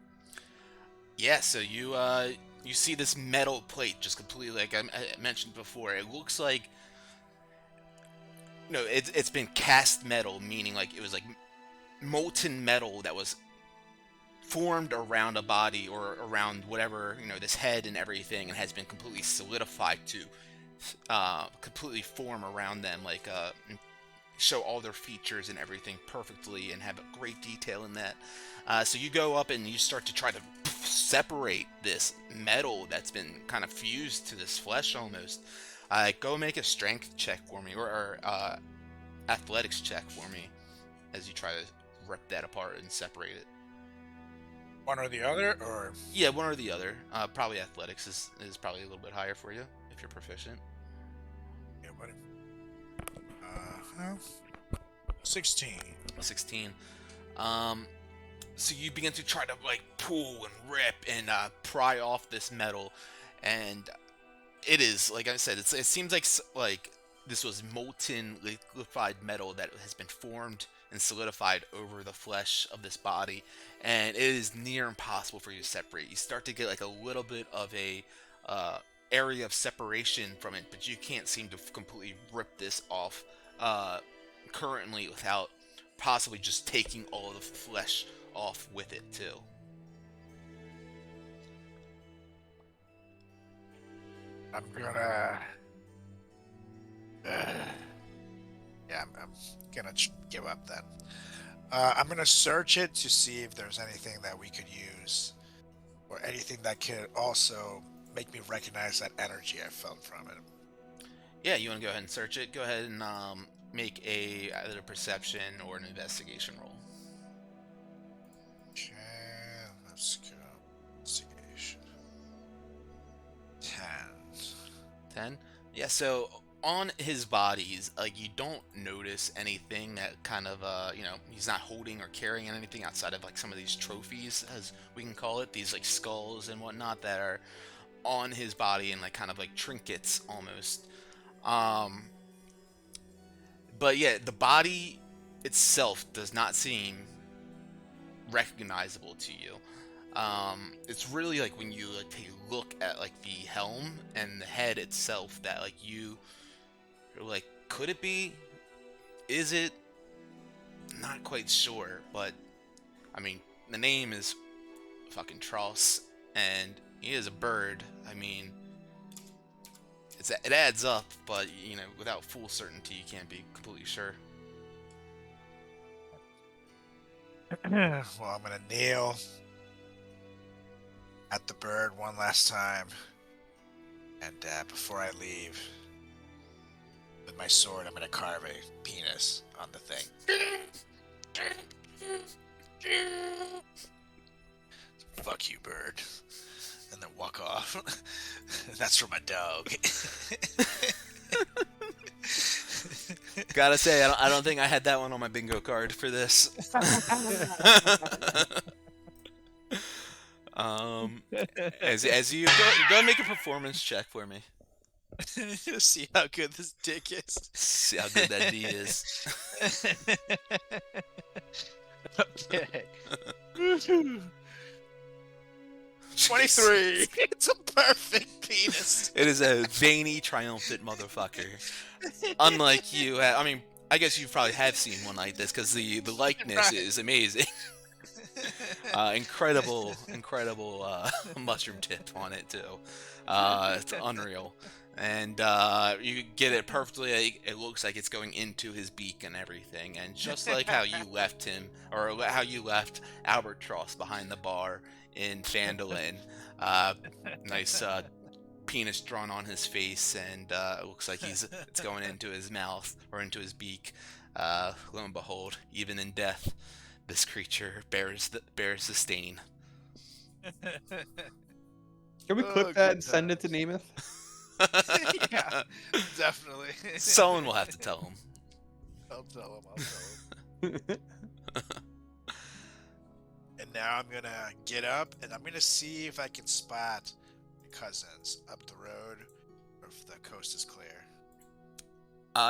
Yeah, so you see this metal plate just completely, like I mentioned before. It looks like, no, it's been cast metal, meaning like it was like molten metal that was formed around a body or around whatever, this head and everything, and has been completely solidified to completely form around them, like show all their features and everything perfectly and have a great detail in that. So you go up and you start to try to separate this metal that's been kind of fused to this flesh almost. Go make a strength check for me, or athletics check for me, as you try to rip that apart and separate it. One or the other, or Yeah, one or the other. Probably athletics is probably a little bit higher for you if you're proficient. yeah, buddy. 16. 16. So you begin to try to like pull and rip and pry off this metal, and it is, like I said, it seems like this was molten liquefied metal that has been formed and solidified over the flesh of this body, and it is near impossible for you to separate. You start to get like a little bit of a area of separation from it, but you can't seem to completely rip this off currently without possibly just taking all of the flesh off with it too. I'm gonna. Yeah, I'm gonna give up then. I'm gonna search it to see if there's anything that we could use, or anything that could also make me recognize that energy I felt from it. Yeah, you want to go ahead and search it? Go ahead and make either a perception or an investigation roll. Okay, let's go. Investigation. 10. 10? Yeah, so on his bodies, like, you don't notice anything that kind of, he's not holding or carrying anything outside of, like, some of these trophies, as we can call it, these, like, skulls and whatnot that are on his body and, like, kind of like trinkets almost. But yeah, the body itself does not seem recognizable to you. It's really like when you like take a look at like the helm and the head itself that like you're like, could it be? Is it? Not quite sure, but I mean, the name is fucking Tross, and he is a bird. I mean, it adds up, but you know, without full certainty, you can't be completely sure. Well, I'm gonna kneel at the bird one last time, and before I leave, with my sword, I'm gonna carve a penis on the thing. Fuck you, bird. And then walk off. That's for my dog. Gotta say, I don't think I had that one on my bingo card for this. As you go and make a performance check for me. See how good this dick is. See how good that D is. Okay. 23. It's a perfect penis. It is a veiny, triumphant motherfucker. Unlike you, I mean, I guess you probably have seen one like this because the likeness is amazing. Incredible mushroom tip on it too. It's unreal, and you get it perfectly. It looks like it's going into his beak and everything, and just like how you left him, or how you left Albert Tross behind the bar in Phandalin. Nice penis drawn on his face, and it looks like it's going into his mouth or into his beak. Lo and behold, even in death, this creature bears the stain. Can we clip that and send it to Nemeth? Yeah, definitely. Someone will have to tell him. I'll tell him. And now I'm gonna get up and I'm gonna see if I can spot the cousins up the road, or if the coast is clear.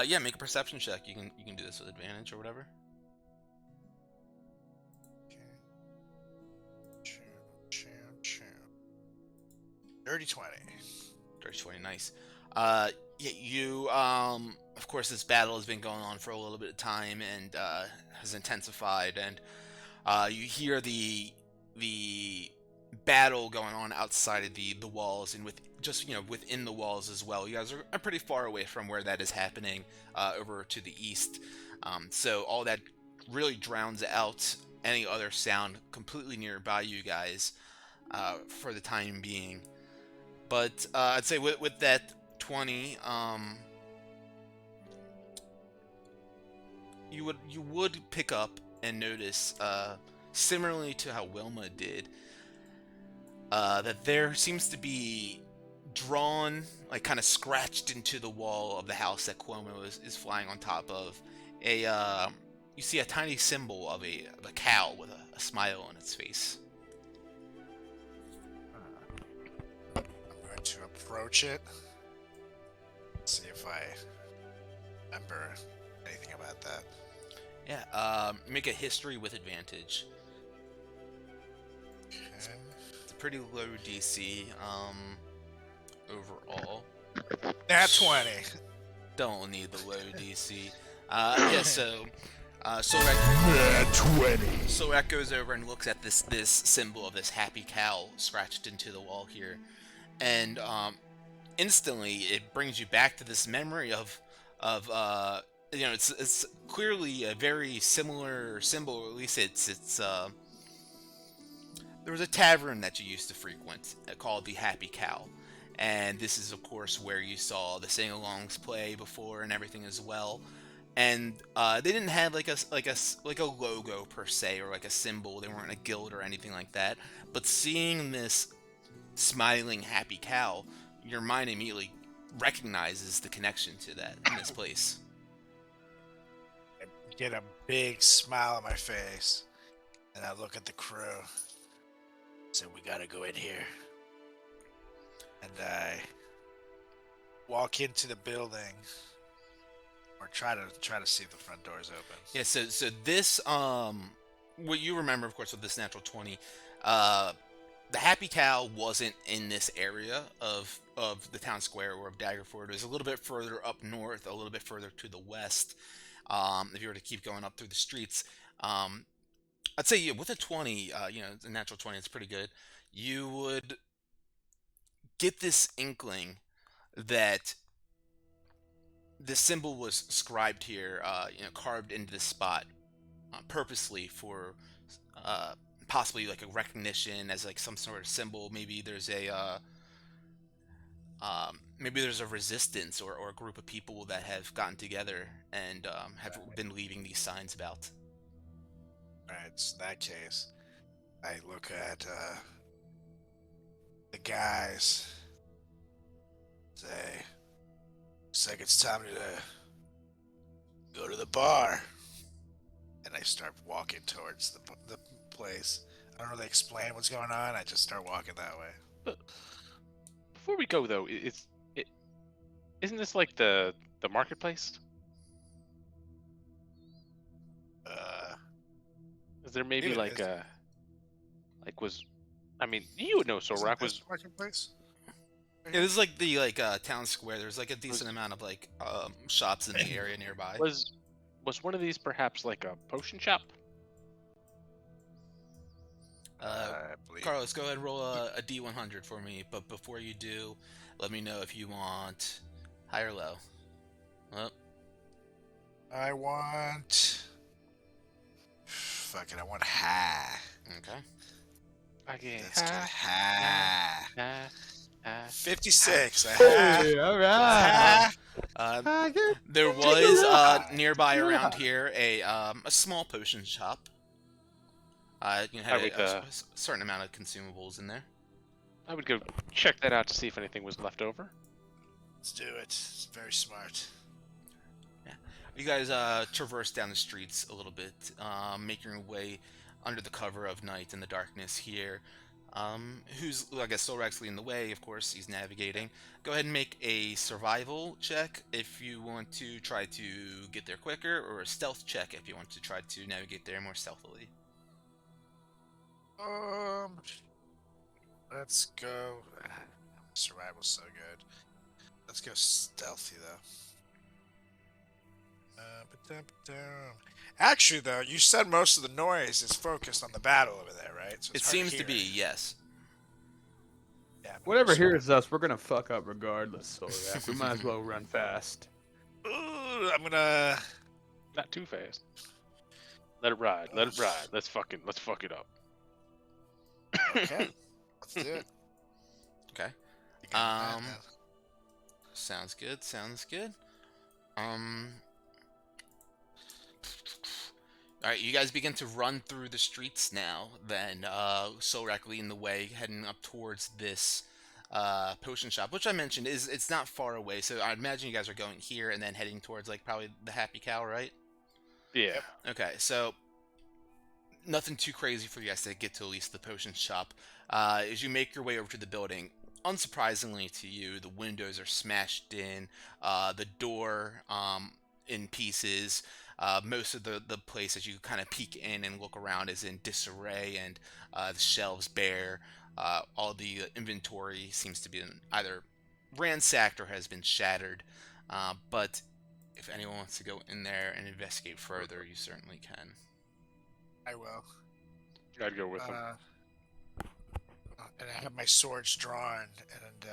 Yeah, make a perception check. You can do this with advantage or whatever. Okay. Dirty 20. Dirty 20, nice. Yeah, you of course, this battle has been going on for a little bit of time and has intensified, and you hear the battle going on outside of the walls and within the walls as well. You guys are pretty far away from where that is happening, over to the east. So all that really drowns out any other sound completely nearby you guys for the time being. But I'd say with that 20, you would pick up and notice, similarly to how Wilma did, that there seems to be drawn, like kind of scratched into the wall of the house that Cuomo is flying on top of, you see a tiny symbol of a cow with a smile on its face. I'm going to approach it. See if I remember anything about that. Yeah, make a history with advantage. Okay. It's a pretty low DC overall. Nat 20. Don't need the low DC. Yeah, so Solrak Nat 20. Solrak goes over and looks at this symbol of this happy cow scratched into the wall here, and instantly it brings you back to this memory of it's clearly a very similar symbol, or at least it's there was a tavern that you used to frequent called the Happy Cow, and this is of course where you saw the sing-alongs play before and everything as well. And they didn't have like a logo per se, or like a symbol. They weren't a guild or anything like that. But seeing this smiling happy cow, your mind immediately recognizes the connection to that in this place. I get a big smile on my face, and I look at the crew. So we gotta go in here. And I walk into the building, or try to see if the front door is open. Yeah. So this what you remember, of course, with this natural 20, the Happy Cow wasn't in this area of the town square or of Daggerford. It was a little bit further up north, a little bit further to the west. If you were to keep going up through the streets, I'd say with a 20, a natural 20, it's pretty good. You would get this inkling that this symbol was scribed here, carved into this spot purposely for possibly like a recognition as like some sort of symbol. Maybe there's a resistance or a group of people that have gotten together and have been leaving these signs about. Alright, so in that case, I look at the guys, say, looks like it's time to go to the bar. And I start walking towards the place. I don't really explain what's going on, I just start walking that way. But before we go though, isn't this like the marketplace? Is there maybe Maybe it like is. you would know Isn't Solrak this was the marketplace? It was like the town square. There's like a decent amount of like shops in the area nearby. was one of these perhaps like a potion shop? I believe. Carlos, go ahead and roll a D100 for me. But before you do, let me know if you want high or low. Well, I want. Fuck it, I want high. okay. Okay. Let's go high. 56. Hey, all right. There was nearby around here a small potion shop. Had a certain amount of consumables in there. I would go check that out to see if anything was left over. Let's do it. It's very smart. You guys traverse down the streets a little bit, making your way under the cover of night in the darkness here. Who's, I guess, Solrak's leading the way, of course, he's navigating. Go ahead and make a survival check if you want to try to get there quicker, or a stealth check if you want to try to navigate there more stealthily. Let's go. Survival's so good. Let's go stealthy though. Actually, though, you said most of the noise is focused on the battle over there, right? So It it's hard seems to hear. be, yes. Yeah, I'm Whatever gonna hears us, we're gonna fuck up regardless. Solrak. We might as well run fast. Ooh, I'm gonna. Not too fast. Let it ride. Let it ride. Let's fuck it up. Okay, let's do it. Okay. You got that, man. Sounds good. Alright, you guys begin to run through the streets now, then Solrak leading the way, heading up towards this potion shop, which I mentioned it's not far away, so I imagine you guys are going here and then heading towards like probably the Happy Cow, right? Yeah. Okay, so nothing too crazy for you guys to get to at least the potion shop. As you make your way over to the building, unsurprisingly to you, the windows are smashed in, the door in pieces. Most of the place as you kind of peek in and look around is in disarray, and the shelves bare. All the inventory seems to be either ransacked or has been shattered. But if anyone wants to go in there and investigate further, you certainly can. I will. I'd go with him. And I have my swords drawn, and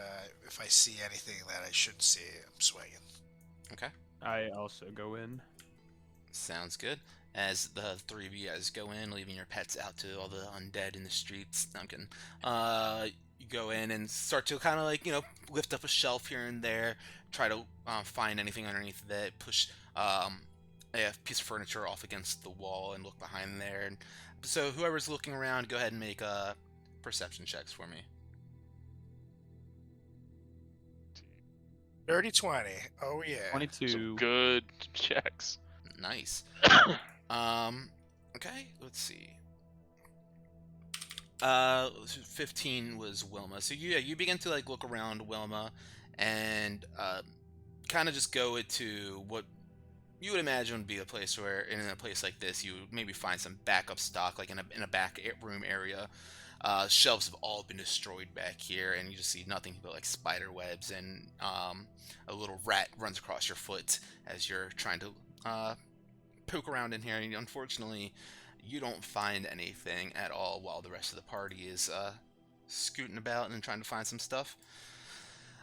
if I see anything that I shouldn't see, I'm swinging. Okay. I also go in. Sounds good. As the three of you guys go in, leaving your pets out to all the undead in the streets. No, I'm kidding. You go in and start to kind of like, lift up a shelf here and there, try to find anything underneath that, push a piece of furniture off against the wall and look behind there. And so whoever's looking around, go ahead and make perception checks for me. 30-20. Oh, yeah. 22. Some good checks. Nice. Okay, let's see. 15 was Wilma. So you begin to like look around Wilma and kind of just go into what you would imagine would be a place where in a place like this you would maybe find some backup stock, like in a back room area. Shelves have all been destroyed back here, and you just see nothing but like spider webs, and a little rat runs across your foot as you're trying to poke around in here. And unfortunately, you don't find anything at all while the rest of the party is scooting about and trying to find some stuff.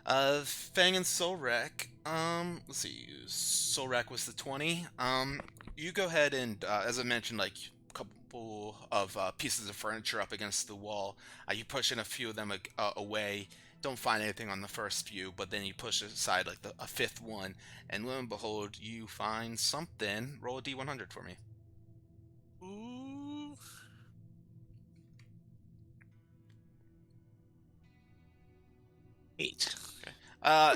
Fang and Solrak, let's see, Solrak was the 20. You go ahead and, as I mentioned, like a couple of pieces of furniture up against the wall. You push in a few of them away. Don't find anything on the first few, but then you push aside like a fifth one, and lo and behold, you find something. Roll a d100 for me. Ooh. Eight. Yeah,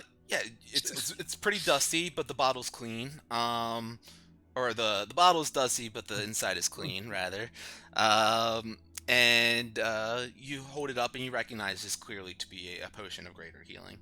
it's pretty dusty, but the bottle's clean. Or the bottle's dusty, but the inside is clean, rather. And you hold it up, and you recognize this clearly to be a potion of greater healing.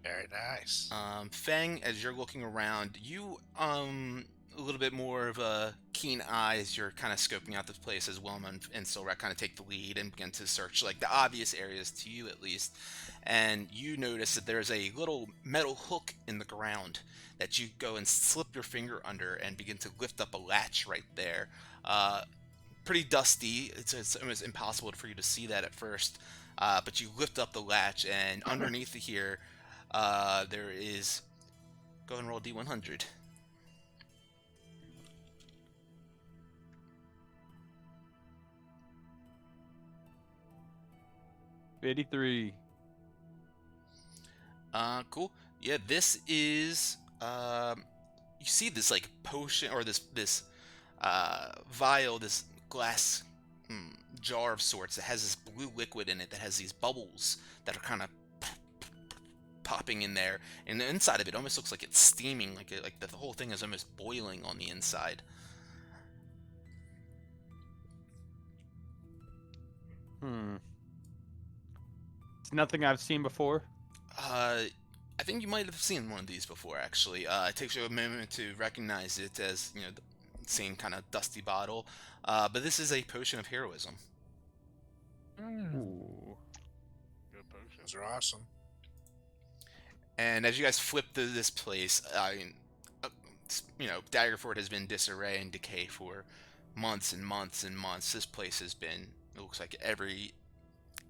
Very nice. Fang, as you're looking around, you a little bit more of a keen eye as you're kind of scoping out this place as Wilma and Solrak kind of take the lead and begin to search like the obvious areas to you at least. And you notice that there's a little metal hook in the ground that you go and slip your finger under and begin to lift up a latch right there. Pretty dusty. It's almost impossible for you to see that at first. But you lift up the latch, and underneath here, there is... Go and roll D100. $83. Cool. Yeah, this is you see this like potion or this vial, this glass jar of sorts that has this blue liquid in it that has these bubbles that are kind of popping in there, and the inside of it almost looks like it's steaming, like the whole thing is almost boiling on the inside. It's nothing I've seen before. I think you might have seen one of these before, actually. It takes you a moment to recognize it as, the same kind of dusty bottle. But this is a potion of heroism. Ooh. Good potion. Those are awesome. And as you guys flip through this place, Daggerford has been disarray and decay for months and months and months. This place has been, it looks like every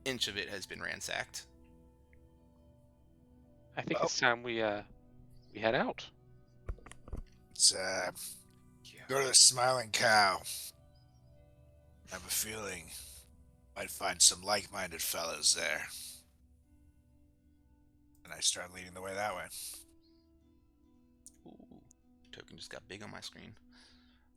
inch of it has been ransacked. I think it's time we head out. Let's go to the Smiling Cow. I have a feeling might find some like-minded fellows there. And I start leading the way that way. Ooh, token just got big on my screen.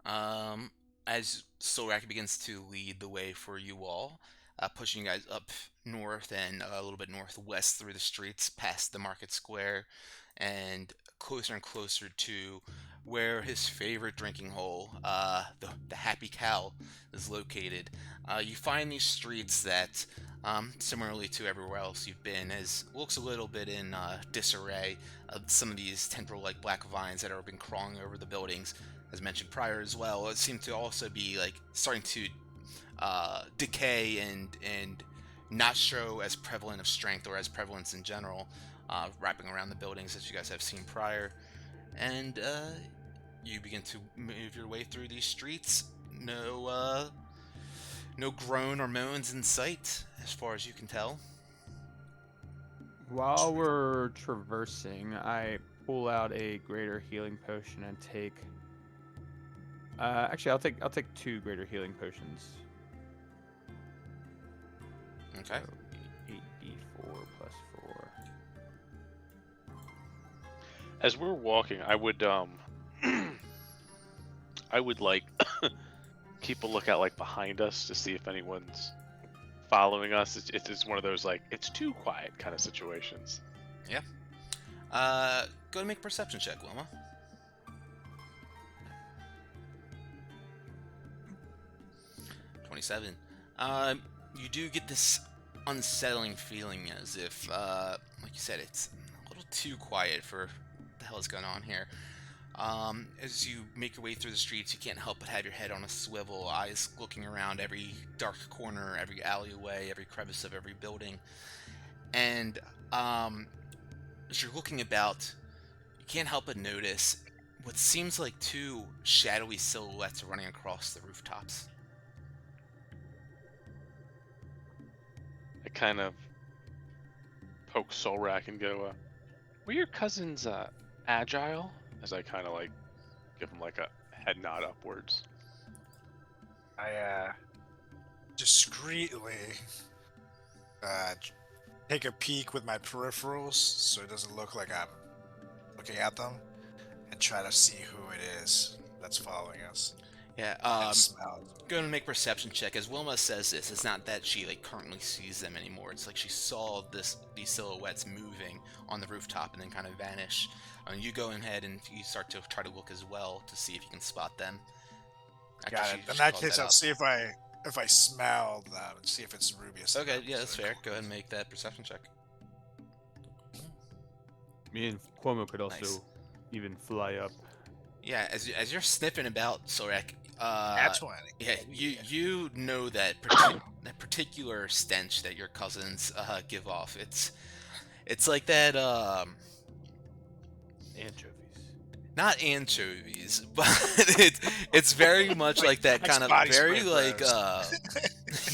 As Solrak begins to lead the way for you all, pushing you guys up north and a little bit northwest through the streets, past the market square, and closer to where his favorite drinking hole, the Happy Cow, is located. You find these streets that, similarly to everywhere else you've been, looks a little bit in disarray. Some of these tendril-like black vines that have been crawling over the buildings, as mentioned prior as well, it seem to also be like starting to decay and not show as prevalent of strength or as prevalence in general, wrapping around the buildings as you guys have seen prior. And you begin to move your way through these streets. No groan or moans in sight, as far as you can tell. While we're traversing, I pull out a greater healing potion and take. Actually, I'll take 2 greater healing potions. Okay. So 8d4 plus 4. As we're walking, I would like keep a lookout like behind us to see if anyone's following us. It's just one of those like it's too quiet kind of situations. Go ahead and make a perception check, Wilma. 27. You do get this unsettling feeling as if, like you said, it's a little too quiet for what the hell is going on here. As you make your way through the streets, you can't help but have your head on a swivel, eyes looking around every dark corner, every alleyway, every crevice of every building. And as you're looking about, you can't help but notice what seems like 2 shadowy silhouettes running across the rooftops. I kind of poke Solrak and go, "Were your cousins agile?" As I kind of like give him like a head nod upwards. I discreetly take a peek with my peripherals so it doesn't look like I'm looking at them, and try to see who it is that's following us. Yeah, And smell it. go and make a perception check. As Wilma says this, it's not that she like currently sees them anymore. It's like she saw these silhouettes moving on the rooftop and then kind of vanish. You go ahead and you start to try to look as well to see if you can spot them. Got it. In that case, I'll see if I smell them and see if it's Rubius. Okay, yeah, that's fair. Go ahead and make that perception check. Me and Cuomo could also Nice. even fly up. Yeah, as you're sniffing about, Sorek, That's 20. yeah, you know that that particular stench that your cousins give off. It's like that Anchovies. not anchovies, but it's very much like that kind of Axe body very spray like bros.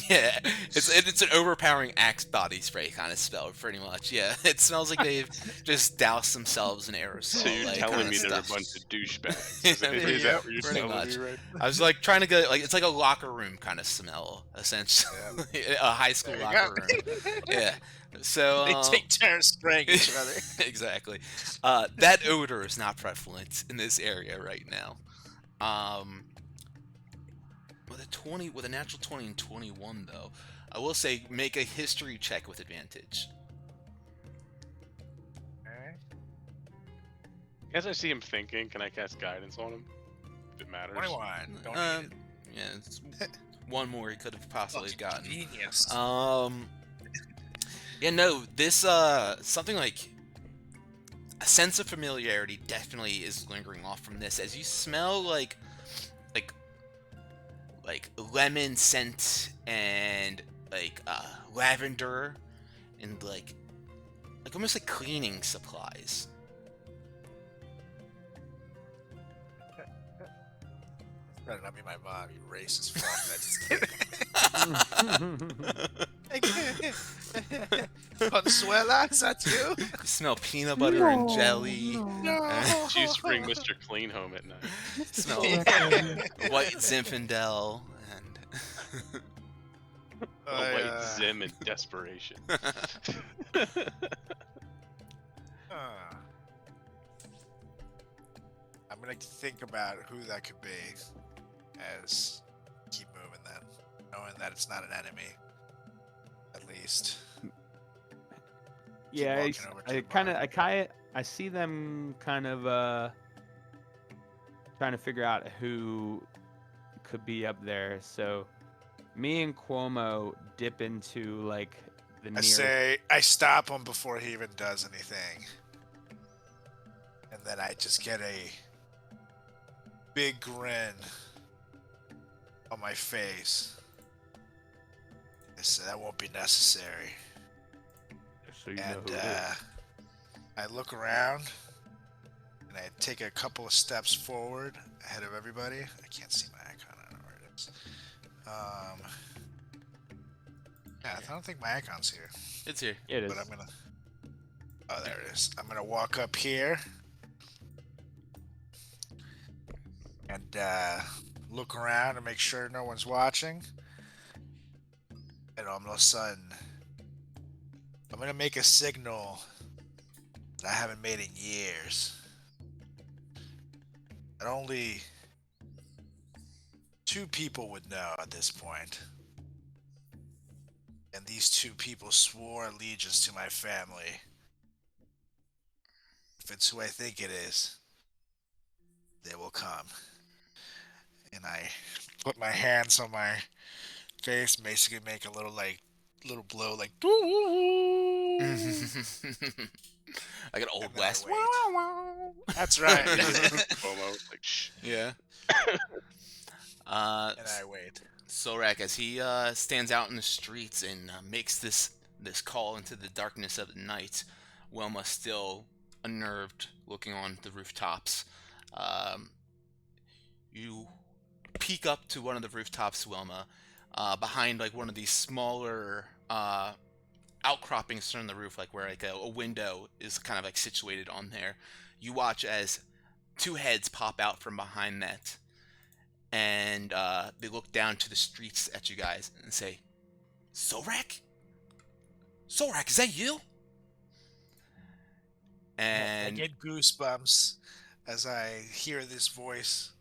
yeah, it's an overpowering Axe body spray kind of smell, pretty much. Yeah, it smells like they've just doused themselves in aerosol. So you're like, telling kinda me they're a stuff. bunch of douchebags? Yeah, Is that what you're pretty telling much. me right now? I was like trying to get like it's like a locker room kind of smell, essentially, a high school There you locker go. room. Yeah. So They take turns spraying each other. exactly. That odor is not prevalent in this area right now. With a natural 20 and 21 though, I will say make a history check with advantage. Alright. As I see him thinking, can I cast guidance on him? If it matters. 21. Don't need it. Yeah, it's one more he could have possibly gotten. Genius. Yeah, no, this something like a sense of familiarity definitely is lingering off from this as you smell like lemon scent and like lavender and like almost like cleaning supplies. Better not be my mom, you racist fuck. I just kidding. Consuela, is that you? You smell peanut butter and jelly. No. She used to bring Mr. Clean home at night. Smell white Zinfandel and A white Zim in desperation. I'm gonna think about who that could be as keep moving then, knowing that it's not an enemy. at least. Yeah, walking over to the I see them kind of trying to figure out who could be up there. So me and Cuomo dip into like the I nearest. say I stop him before he even does anything, and then I just get a big grin on my face. I say that won't be necessary, So you know and who it is. I look around and I take a couple of steps forward ahead of everybody. I can't see my icon. I don't know where it is. Yeah, I don't think my icon's here. It's here. It is. But I'm gonna. Oh, there it is. I'm gonna walk up here and look around and make sure no one's watching. And all of a sudden, I'm gonna make a signal that I haven't made in years. That only 2 people would know at this point. And these 2 people swore allegiance to my family. If it's who I think it is, they will come. And I put my hands on my face, basically make a little blow, like Like an old And then I west. wait. Wow, wow. That's right. Cuomo, like, shh. Yeah. And I wait. Solrak, as he stands out in the streets and makes this call into the darkness of the night, Wilma still unnerved, looking on the rooftops. You peek up to one of the rooftops, Wilma, behind like one of these smaller outcroppings from the roof, like where like a window is kind of like situated on there. You watch as 2 heads pop out from behind that, and they look down to the streets at you guys and say, Solrak? Solrak, is that you? I And get goosebumps as I hear this voice,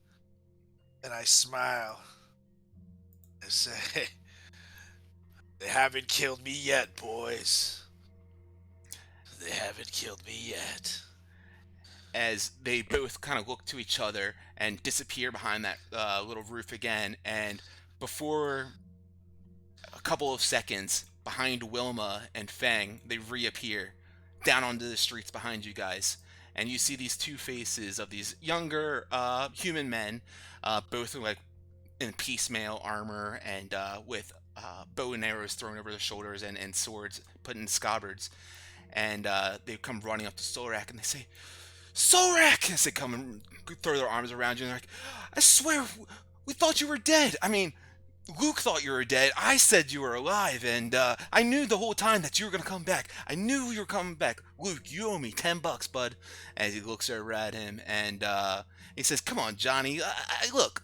and I smile. I say, "They haven't killed me yet, boys. They haven't killed me yet." as they both kind of look to each other and disappear behind that little roof again, and before a couple of seconds, behind Wilma and Fang, they reappear down onto the streets behind you guys. And you see these 2 faces of these younger human men, both like in piecemeal armor and with bow and arrows thrown over their shoulders and swords put in scabbards. And they come running up to Solrak and they say, Solrak! As they come and throw their arms around you and they're like, I swear, we thought you were dead. I mean, Luke thought you were dead. I said you were alive, and I knew the whole time that you were gonna come back. I knew you were coming back. Luke, you owe me $10, bud. As he looks over at him, and he says, "Come on, Johnny. Look.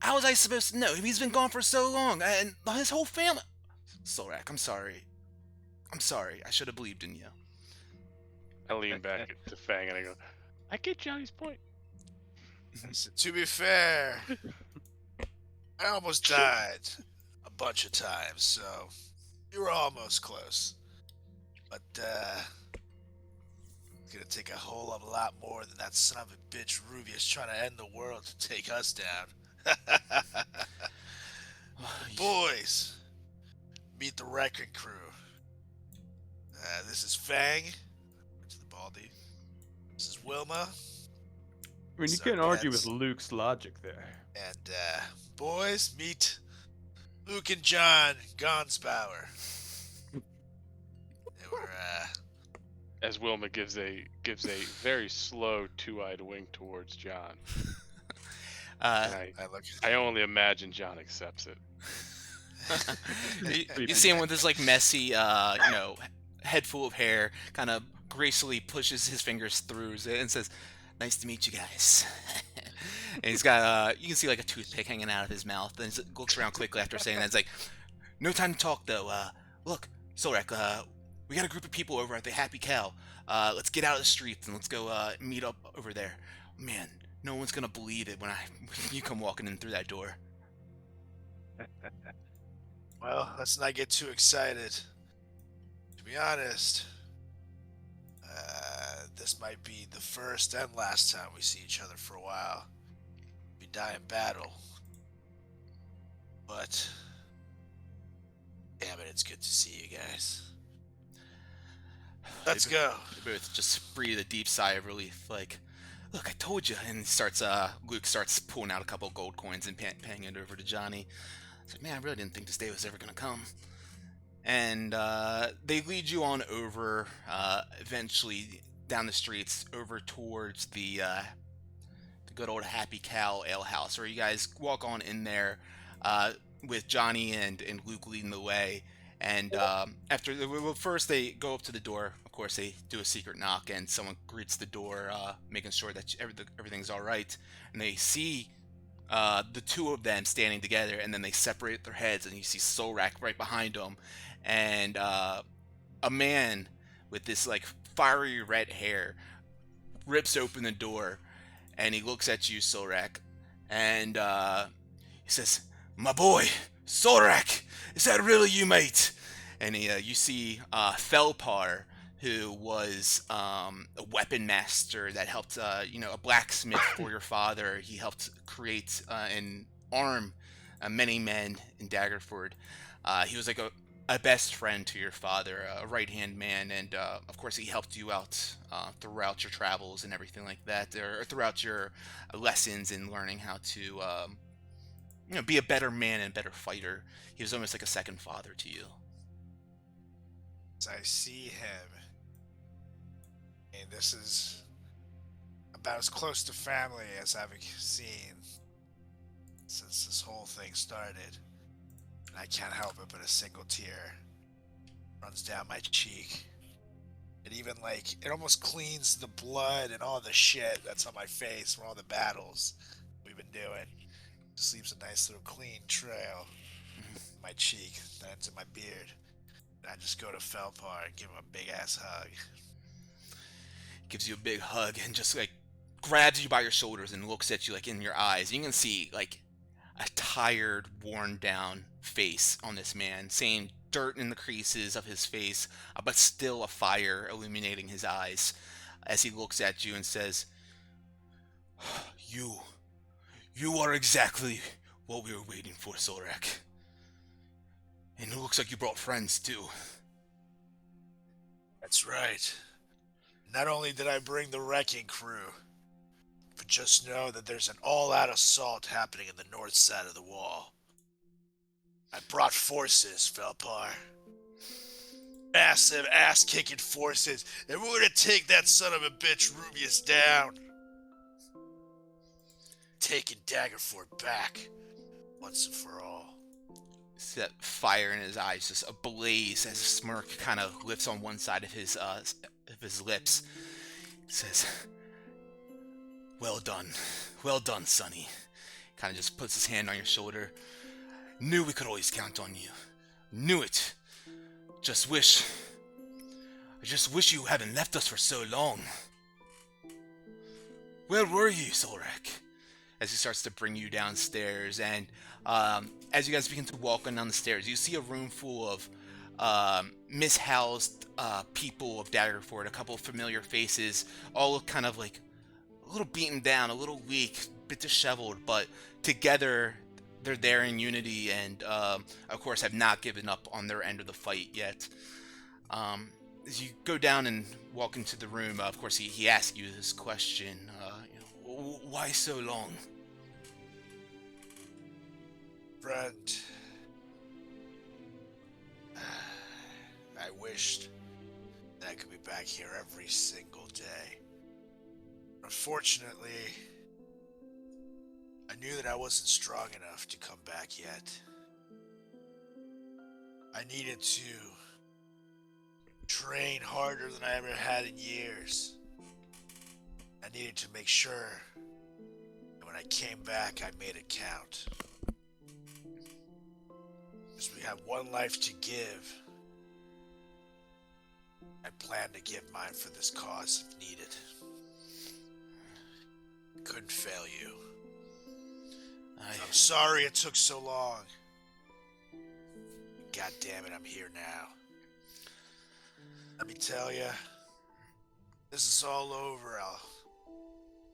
How was I supposed to know? He's been gone for so long, and his whole family." Solrak, I'm sorry. I should have believed in you. I lean back to Fang and I go, I get Johnny's point. I said, "To be fair, I almost died a bunch of times, so you were almost close. But it's gonna take a whole lot more than that son of a bitch Rubius trying to end the world to take us down." Boys, meet the wrecking crew. This is Fang. To the Baldy. This is Wilma. I mean, you So can't argue that's- with Luke's logic there. And boys, meet Luke and John Gonsbauer. They were As Wilma gives a very slow 2-eyed wink towards John. And I only imagine John accepts it. You see him with this like messy, head full of hair, kind of gracefully pushes his fingers through it and says, "Nice to meet you guys." And he's got, you can see like a toothpick hanging out of his mouth. And he looks around quickly after saying that. It's like, "No time to talk though. Look, Solrak, we got a group of people over at the Happy Cow. Let's get out of the streets and let's go meet up over there. Man, no one's gonna believe it when you come walking in through that door." Well, let's not get too excited. To be honest, this might be the first and last time we see each other for a while. We die in battle. But, damn it, it's good to see you guys. Let's go. They both just breathe a deep sigh of relief, like, look, I told you. And Luke starts pulling out a couple gold coins and paying it over to Johnny. It's like, man, I really didn't think this day was ever going to come. And they lead you on over, eventually down the streets, over towards the good old Happy Cow Ale House, where you guys walk on in there with Johnny and Luke leading the way. And first they go up to the door. Of course, they do a secret knock, and someone greets the door, making sure that everything's all right. And they see the two of them standing together, and then they separate their heads, and you see Solrak right behind them, and a man with this like fiery red hair rips open the door, and he looks at you, Solrak, and he says, "My boy, Solrak, is that really you, mate?" And you see Felpar, who was a weapon master that helped, a blacksmith for your father. He helped create and arm many men in Daggerford. He was like a best friend to your father, a right-hand man, and of course he helped you out throughout your travels and everything like that, or throughout your lessons in learning how to be a better man and a better fighter. He was almost like a second father to you. As I see him, and this is about as close to family as I've seen since this whole thing started. And I can't help it, but a single tear runs down my cheek. It even it almost cleans the blood and all the shit that's on my face from all the battles we've been doing. Just leaves a nice little clean trail in my cheek that ends in my beard. And I just go to Felpar and give him a big ass hug. Gives you a big hug and just grabs you by your shoulders and looks at you in your eyes. You can see a tired, worn down face on this man, seeing dirt in the creases of his face, but still a fire illuminating his eyes as he looks at you and says, You are exactly what we were waiting for, Solrak. And it looks like you brought friends too. That's right. Not only did I bring the wrecking crew, but just know that there's an all-out assault happening in the north side of the wall. I brought forces, Felpar. Massive ass-kicking forces, and we're gonna take that son of a bitch Rubius down. Taking Daggerford back, once and for all. See that fire in his eyes, just ablaze as a smirk kind of lifts on one side of his lips. He says, well done, Sonny. Kind of just puts his hand on your shoulder. Knew we could always count on you. Knew it. I just wish you hadn't left us for so long. Where were you, Solrak? As he starts to bring you downstairs, and as you guys begin to walk on down the stairs, you see a room full of mishoused people of Daggerford, a couple of familiar faces, all look kind of a little beaten down, a little weak, a bit disheveled, but together they're there in unity and, of course, have not given up on their end of the fight yet. As you go down and walk into the room, of course, he asks you this question, why so long? Friend, I wished that I could be back here every single day. Unfortunately, I knew that I wasn't strong enough to come back yet. I needed to train harder than I ever had in years. I needed to make sure that when I came back, I made it count. Because we have one life to give. I plan to give mine for this cause if needed. I couldn't fail you. I'm sorry it took so long. God damn it, I'm here now. Let me tell you, this is all over. I'll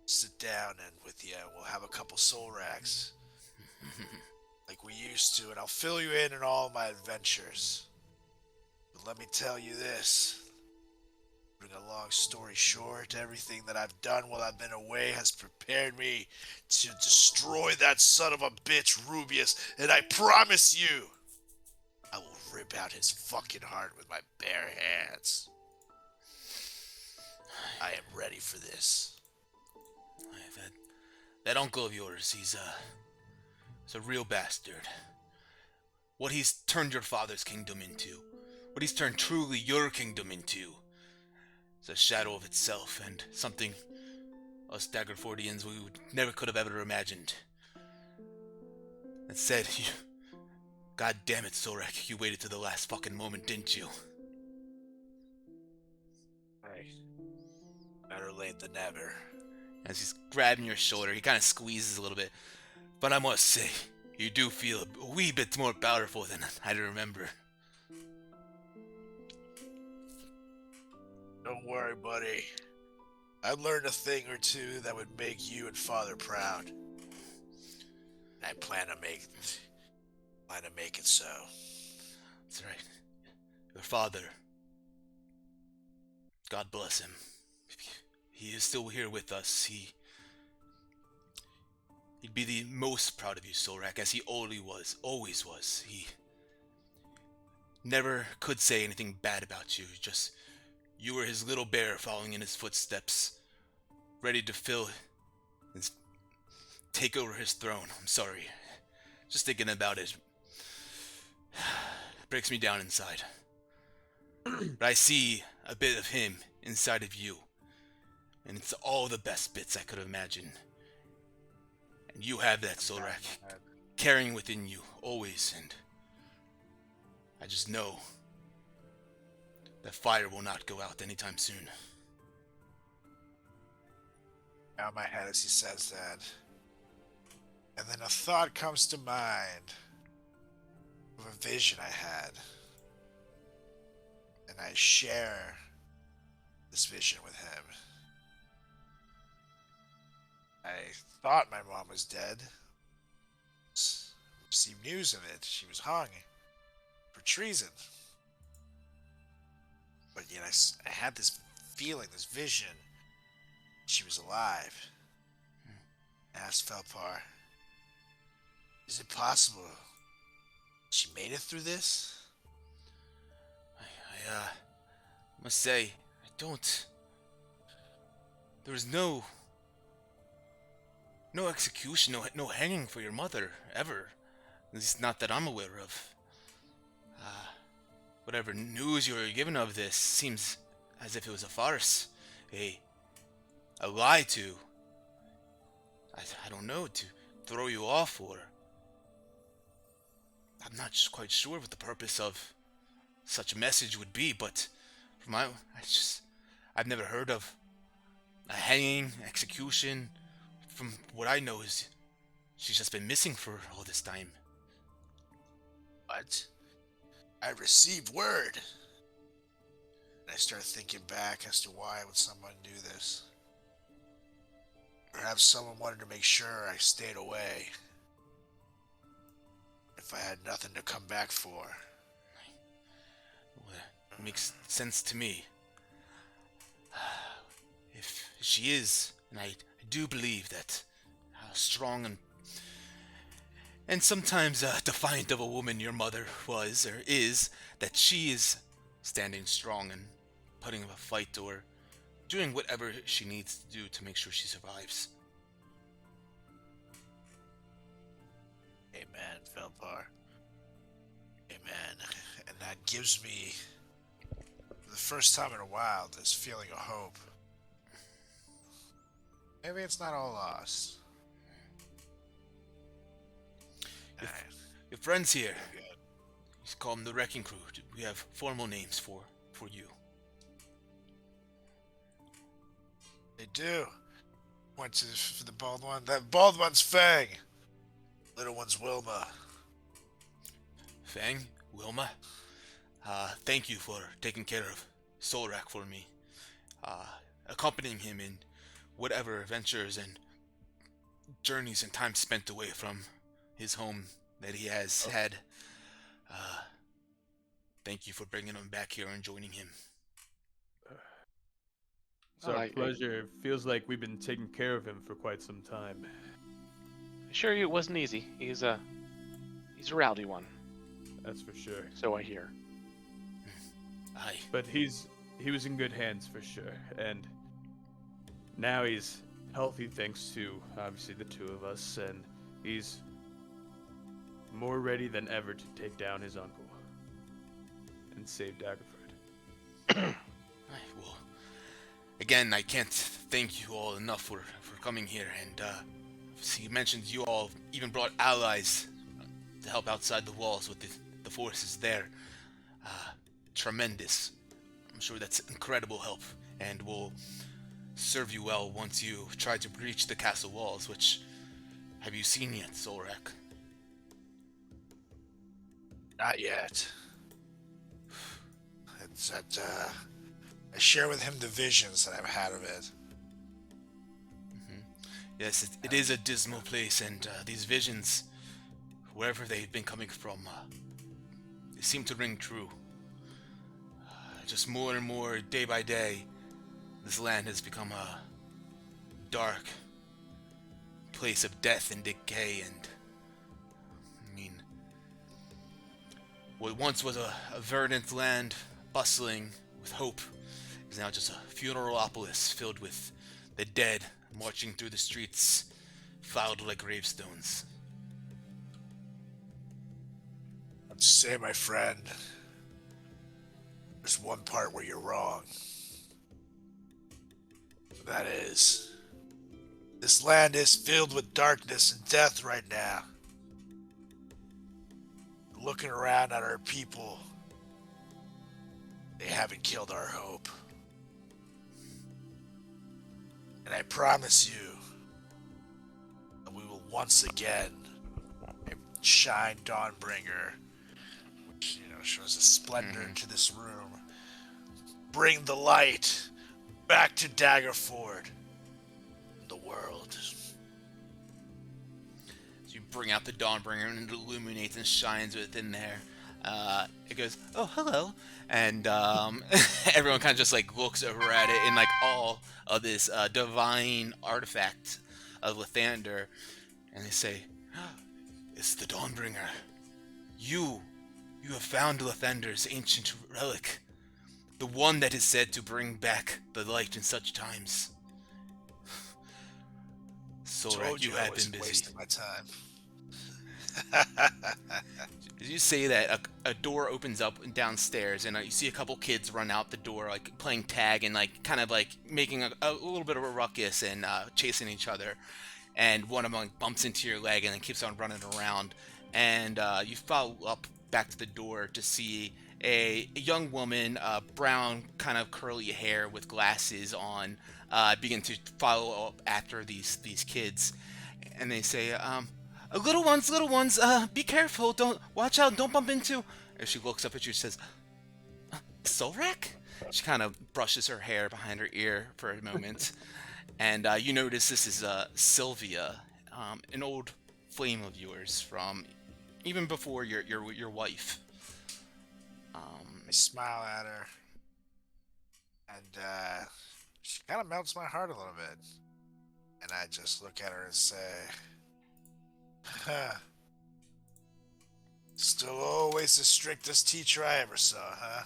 sit down and with you, we'll have a couple soul racks. Like we used to, and I'll fill you in on all my adventures. But let me tell you this. Bring a long story short, everything that I've done while I've been away has prepared me to destroy that son of a bitch, Rubius, and I promise you, I will rip out his fucking heart with my bare hands. I am ready for this. That uncle of yours, he's a real bastard. What he's turned your father's kingdom into, what he's turned truly your kingdom into, is a shadow of itself, and something us Daggerfordians we would never could have ever imagined. That said, God damn it, Sorek, you waited to the last fucking moment, didn't you? Hey, better late than never. As he's grabbing your shoulder, he kind of squeezes a little bit. But I must say, you do feel a wee bit more powerful than I remember. Don't worry, buddy. I've learned a thing or two that would make you and Father proud. I plan to make it so. That's right. Your father, God bless him. He is still here with us. He'd be the most proud of you, Solrak, as he always was. He never could say anything bad about you. Just, you were his little bear following in his footsteps, ready to fill and take over his throne. I'm sorry. Just thinking about it breaks me down inside. But I see a bit of him inside of you. And it's all the best bits I could imagine. And you have that, Solrak, carrying within you, always, and I just know that fire will not go out anytime soon. Out my head as he says that. And then a thought comes to mind of a vision I had. And I share this vision with him. I thought my mom was dead. Received news of it. She was hung for treason. But yet I had this feeling, this vision. She was alive. I asked Felpar, is it possible she made it through this? I must say, I don't... There was no execution, no hanging for your mother, ever. At least not that I'm aware of. Whatever news you were given of this seems as if it was a farce. A lie to... I don't know, to throw you off, or... I'm not quite sure what the purpose of such a message would be, but from I've never heard of a hanging, execution. From what I know is she's just been missing for all this time. What? I received word. And I start thinking back as to why would someone do this. Perhaps someone wanted to make sure I stayed away. If I had nothing to come back for. Well, it makes sense to me. If she is, and I do believe that how strong and sometimes defiant of a woman your mother was or is, that she is standing strong and putting up a fight or doing whatever she needs to do to make sure she survives. Amen, Felpar. Amen. And that gives me, for the first time in a while, this feeling of hope. Maybe it's not all lost. Your friends here, Good. you call them the Wrecking Crew. We have formal names for you. They do. Went to for the bald one. That bald one's Fang. Little one's Wilma. Fang? Wilma, thank you for taking care of Solrak for me, accompanying him in whatever adventures and journeys and time spent away from his home that he has had. Thank you for bringing him back here and joining him. It's our I- pleasure. It feels like we've been taking care of him for quite some time. I assure you, it wasn't easy. He's a rowdy one, That's for sure. so I hear. Aye. But he was in good hands for sure, and now he's healthy thanks to obviously the two of us, and he's more ready than ever to take down his uncle and save Daggerford. Aye, well, again, I can't thank you all enough for coming here, and see, you mentioned you all even brought allies to help outside the walls with the forces there. Tremendous. I'm sure that's incredible help, and will serve you well once you try to breach the castle walls, which have you seen yet, Solrak? Not yet. It's that, I share with him the visions that I've had of it. Yes, it is a dismal place, and these visions, wherever they've been coming from, they seem to ring true. Just more and more, day by day, this land has become a dark place of death and decay, and I mean, what once was a verdant land, bustling with hope, is now just a funeralopolis filled with the dead marching through the streets, filed like gravestones. I'd say, my friend, there's one part where you're wrong. That is, this land is filled with darkness and death right now. Looking around at our people, they haven't killed our hope. And I promise you that we will once again shine Dawnbringer, which, shows a splendor to this room. Bring the light back to Daggerford and the world. So you bring out the Dawnbringer and it illuminates and shines within there. It goes, oh, hello. And everyone kind of just like looks over at it in like awe of this divine artifact of Lathander. And they say, it's the Dawnbringer. You have found Lathander's ancient relic. The one that is said to bring back the light in such times. Solrak, you have been busy. Wasting my time. You say that a door opens up downstairs, and you see a couple kids run out the door, like playing tag and like kind of like making a little bit of a ruckus and chasing each other. And one of them like, bumps into your leg and then keeps on running around. And you follow up back to the door to see a young woman, brown kind of curly hair with glasses on, begin to follow up after these kids. And they say, little ones, be careful, don't, watch out, don't bump into. And she looks up at you and says, Solrak? She kind of brushes her hair behind her ear for a moment. And you notice this is Sylvia, an old flame of yours from even before your wife. I smile at her, and she kind of melts my heart a little bit. And I just look at her and say, still always the strictest teacher I ever saw, huh?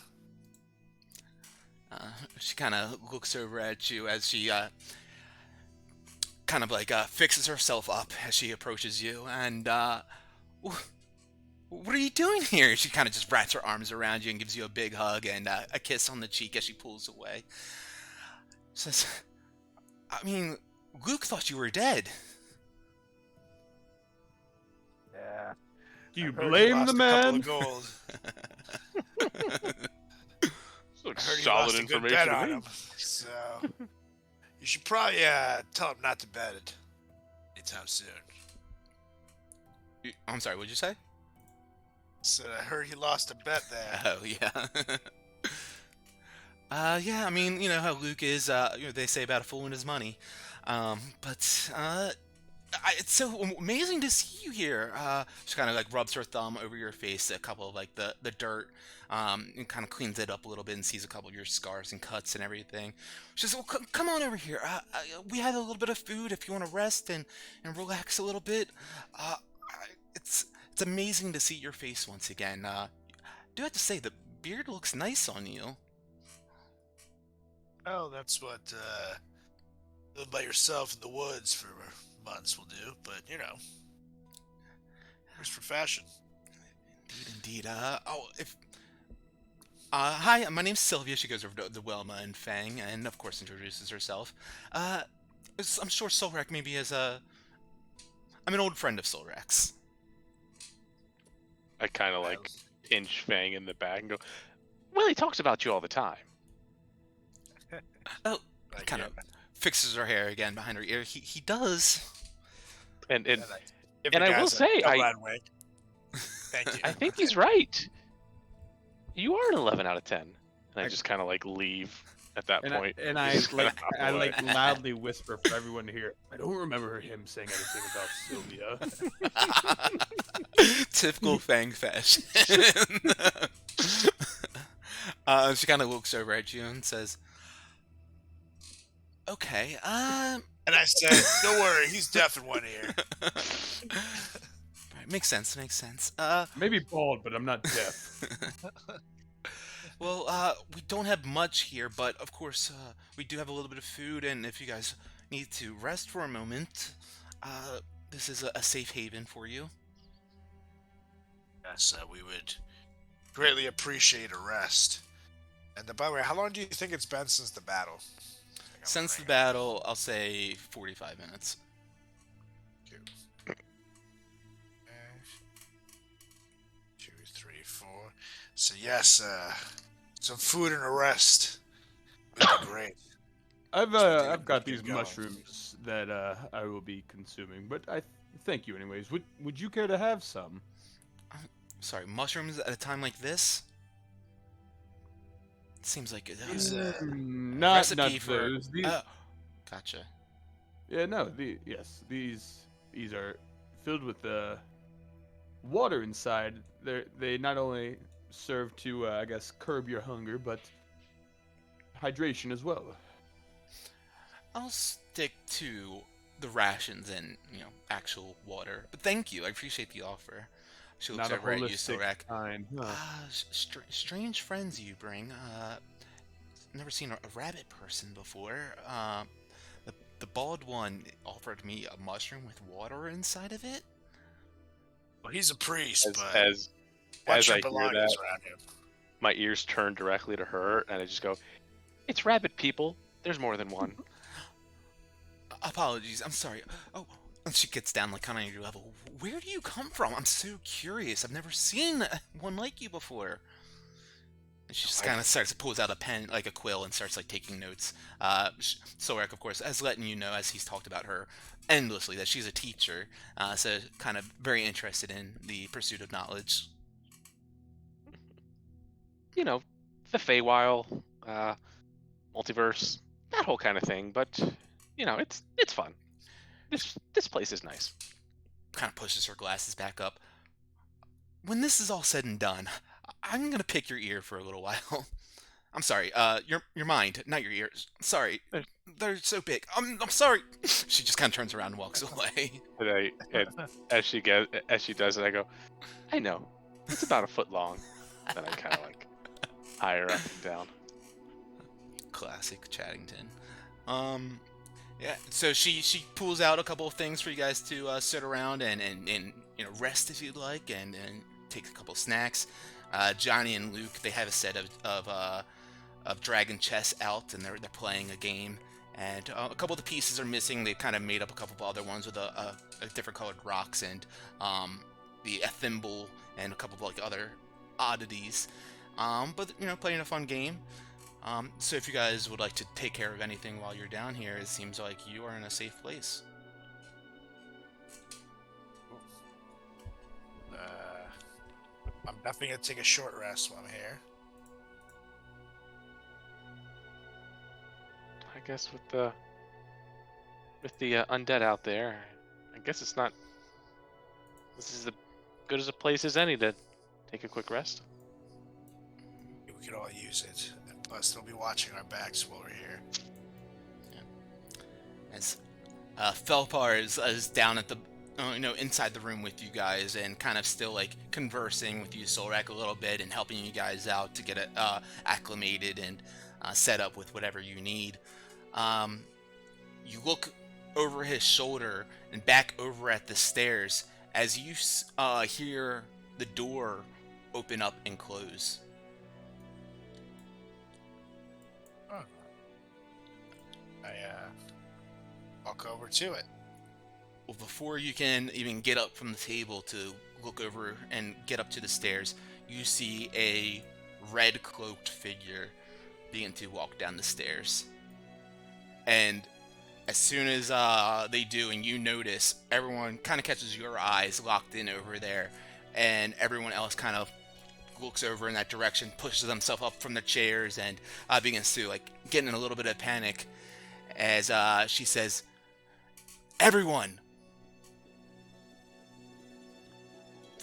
She kind of looks over at you as she kind of like fixes herself up as she approaches you, and what are you doing here? She kind of just wraps her arms around you and gives you a big hug and a kiss on the cheek as she pulls away. Says, I mean, Luke thought you were dead. Yeah. Do you I heard he blame lost the a couple man? of gold. Looks I heard he solid lost a good information bet to on me. him. So you should probably tell him not to bet it anytime soon. I'm sorry, what'd you say? So I heard he lost a bet there. Oh yeah. Yeah, I mean, you know how Luke is, they say about a fool and his money. It's so amazing to see you here. She kind of like rubs her thumb over your face, a couple of like the dirt, and kind of cleans it up a little bit and sees a couple of your scars and cuts and everything. She says, well, come on over here. We have a little bit of food if you want to rest and relax a little bit. It's amazing to see your face once again. I do have to say, the beard looks nice on you. Oh, that's what living by yourself in the woods for months will do. But you know, just for fashion. Indeed. Hi, my name's Sylvia. She goes over to Wilma and Fang, and of course introduces herself. I'm sure Solrak maybe is I'm an old friend of Solrak's. I kind of like pinch Fang in the back and go, well, he talks about you all the time. Oh, kind of fixes her hair again behind her ear. He does. And Give and the I guys will a say, glad wink. Thank you. I think he's right. You are an 11 out of 10. And I just kind of like leave at that point. I Just kinda like hop I away. like loudly whisper for everyone to hear. I don't remember him saying anything about Sylvia. Typical Fang fashion. She kind of looks over at you and says, "Okay, And I said, "Don't worry, he's deaf in one ear." right, makes sense. Makes sense. Maybe bald, but I'm not deaf. Well, we don't have much here, but of course, we do have a little bit of food, and if you guys need to rest for a moment, this is a safe haven for you." Yes, we would greatly appreciate a rest. And by the way, how long do you think it's been since the battle? Since the battle, I'll say 45 minutes. 2, 3, 4. So yes, some food and a rest would be great. I've got keep these going. mushrooms that I will be consuming, but I thank you anyways. Would you care to have some? Sorry, mushrooms at a time like this? Seems like Not recipe for. those. These, Gotcha. yeah, no. These are filled with water inside. They not only serve to I guess curb your hunger, but hydration as well. I'll stick to the rations and actual water. But thank you, I appreciate the offer. She looks Not a over at you, holistic Sorak. kind. Huh. Strange friends you bring. Never seen a rabbit person before. The bald one offered me a mushroom with water inside of it. Well, he's a priest, but As watch I your hear belongings that, around him. my ears turn directly to her, and I just go, it's rabbit people. There's more than one. Apologies, I'm sorry. Oh, and she gets down like kind of on your level. Where do you come from? I'm so curious. I've never seen one like you before. And she just kind of pulls out a pen, like a quill, and starts like taking notes. Sorak, of course, has letting you know, as he's talked about her endlessly, that she's a teacher. So kind of very interested in the pursuit of knowledge. You know, the Feywild, multiverse, that whole kind of thing. But it's fun. This place is nice. Kind of pushes her glasses back up. When this is all said and done, I'm gonna pick your ear for a little while. I'm sorry. Your mind, not your ears. Sorry, they're so big. I'm sorry. She just kind of turns around and walks away. And as she does it, I go, I know, it's about a foot long. Then I kind of like eye her up and down. Classic Chattington. Yeah. So she pulls out a couple of things for you guys to sit around and rest if you'd like, and take a couple of snacks. Johnny and Luke, they have a set of dragon chess out, and they're playing a game. And a couple of the pieces are missing. They kind of made up a couple of other ones with a different colored rocks and a thimble and a couple of like other oddities. But playing a fun game. So if you guys would like to take care of anything while you're down here, it seems like you are in a safe place. I'm definitely gonna take a short rest while I'm here. I guess with the undead out there, I guess it's not. This is as good as a place as any to take a quick rest. We could all use it. And plus, they'll be watching our backs while we're here. As Felpar is down at the inside the room with you guys and kind of still like conversing with you, Solrak, a little bit and helping you guys out to get it acclimated and set up with whatever you need. You look over his shoulder and back over at the stairs as you hear the door open up and close. Oh. I walk over to it. Well, before you can even get up from the table to look over and get up to the stairs, you see a red cloaked figure begin to walk down the stairs. And as soon as they do, and you notice, everyone kind of catches your eyes locked in over there, and everyone else kind of looks over in that direction, pushes themselves up from the chairs, and begins to like get in a little bit of panic as she says, "Everyone,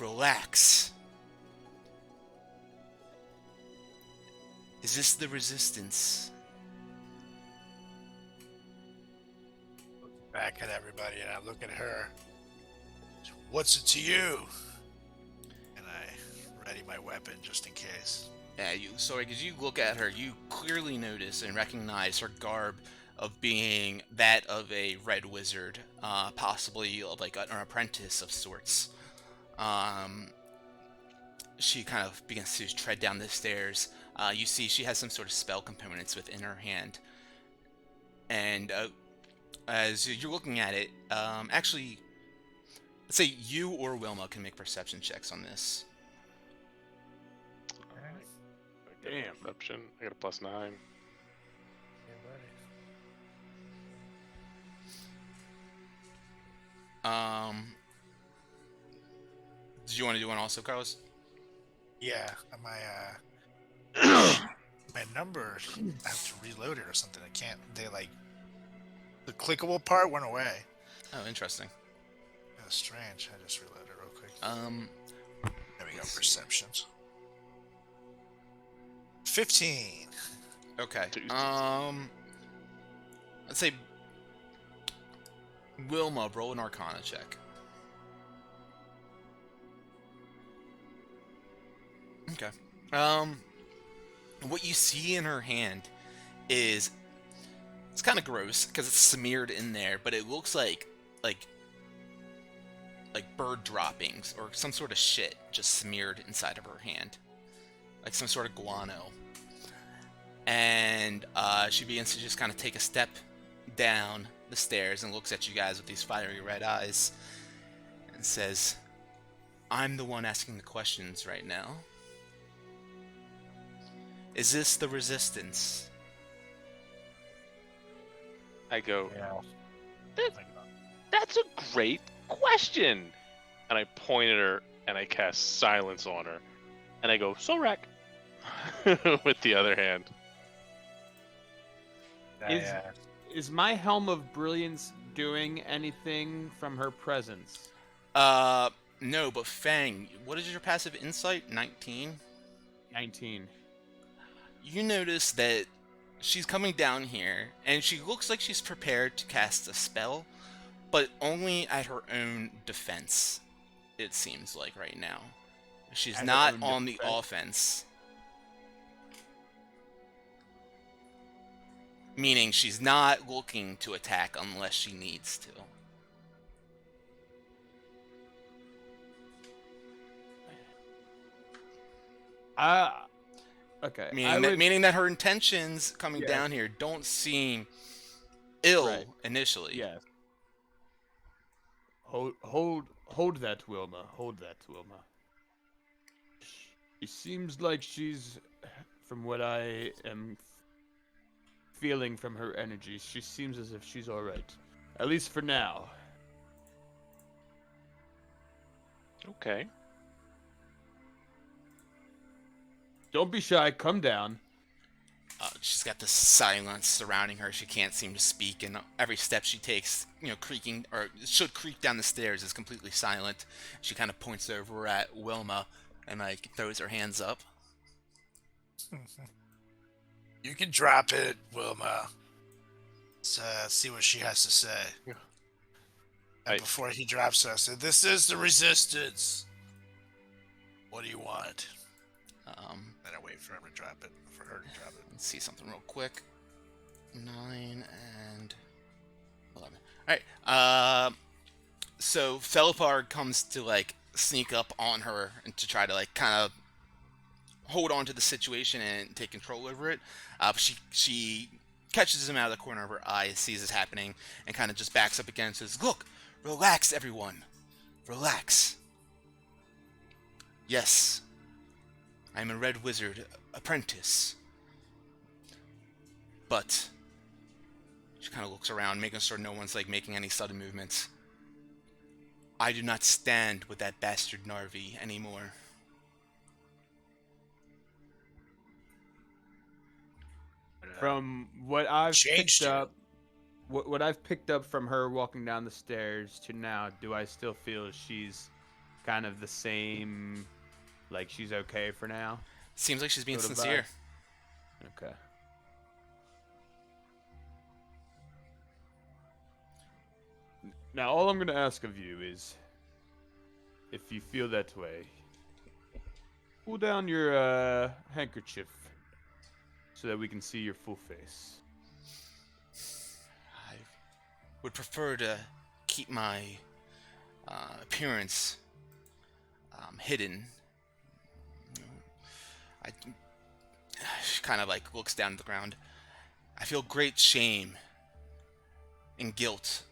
relax. Is this the resistance?" Back at everybody, and I look at her. What's it to you? And I ready my weapon just in case. Yeah, as you look at her, you clearly notice and recognize her garb of being that of a red wizard, possibly like an apprentice of sorts. She kind of begins to tread down the stairs. You see she has some sort of spell components within her hand. And as you're looking at it, actually, let's say you or Wilma can make perception checks on this. Damn. Perception. I got a +9. Did you want to do one also, Carlos? Yeah, my my number, I have to reload it or something. I can't. They like the clickable part went away. Oh, interesting. That's strange. I just reloaded it real quick. There we go. let's see. Perceptions. 15. Okay. Let's say Wilma, roll an Arcana check. Okay. What you see in her hand is, it's kind of gross because it's smeared in there, but it looks like bird droppings or some sort of shit just smeared inside of her hand, like some sort of guano. And she begins to just kind of take a step down the stairs and looks at you guys with these fiery red eyes and says, "I'm the one asking the questions right now. Is this the resistance?" I go, Yeah. that's a great question. And I point at her and I cast silence on her. And I go, Solrak, with the other hand. Is my Helm of Brilliance doing anything from her presence? No, but Fang, what is your passive insight? 19? 19. You notice that she's coming down here, and she looks like she's prepared to cast a spell, but only at her own defense, it seems like right now. She's At her not own on the defense? offense. Meaning she's not looking to attack unless she needs to. Okay. Meaning that her intentions coming Yeah. down here don't seem ill Right. initially. Yes. Hold that, Wilma. Hold that, Wilma. It seems like she's, from what I am feeling from her energy, she seems as if she's all right, at least for now. Okay. Don't be shy. Come down. She's got this silence surrounding her. She can't seem to speak, and every step she takes, creaking or should creak down the stairs, is completely silent. She kind of points over at Wilma and like throws her hands up. You can drop it, Wilma. Let's see what she has to say. And before he drops her, I said, "This is the resistance. What do you want?" Then I wait for him to drop it. For her to drop it. Let's see something real quick. 9 and 11. All right. So Felipar comes to like sneak up on her and to try to like kind of hold on to the situation and take control over it. But she catches him out of the corner of her eye, sees this happening, and kind of just backs up again and says, "Look, relax, everyone. Relax. Yes, I'm a Red Wizard apprentice. But," she kind of looks around, making sure no one's like making any sudden movements, "I do not stand with that bastard Narvi anymore." From what I've Changed picked you. up, what I've picked up from her walking down the stairs to now, do I still feel she's kind of the same, like she's okay for now? Seems like she's being Sort of sincere. Okay. Now, all I'm going to ask of you is, if you feel that way, pull down your handkerchief so that we can see your full face. I would prefer to keep my appearance hidden. She kind of like looks down to the ground. I feel great shame and guilt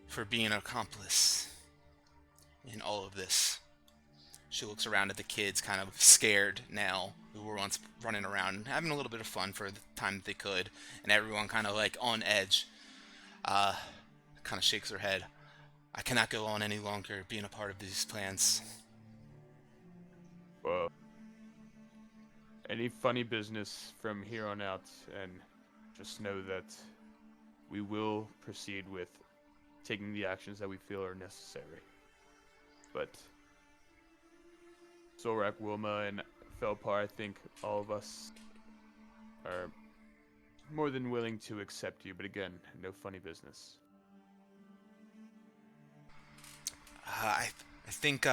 for being an accomplice in all of this. She looks around at the kids, kind of scared now, who were once running around, having a little bit of fun for the time that they could, and everyone kind of like on edge. Kind of shakes her head. I cannot go on any longer being a part of these plans. Well, any funny business from here on out, and just know that we will proceed with taking the actions that we feel are necessary. But Zorak, Wilma, and Felpar, I think all of us are more than willing to accept you, but again, no funny business. I think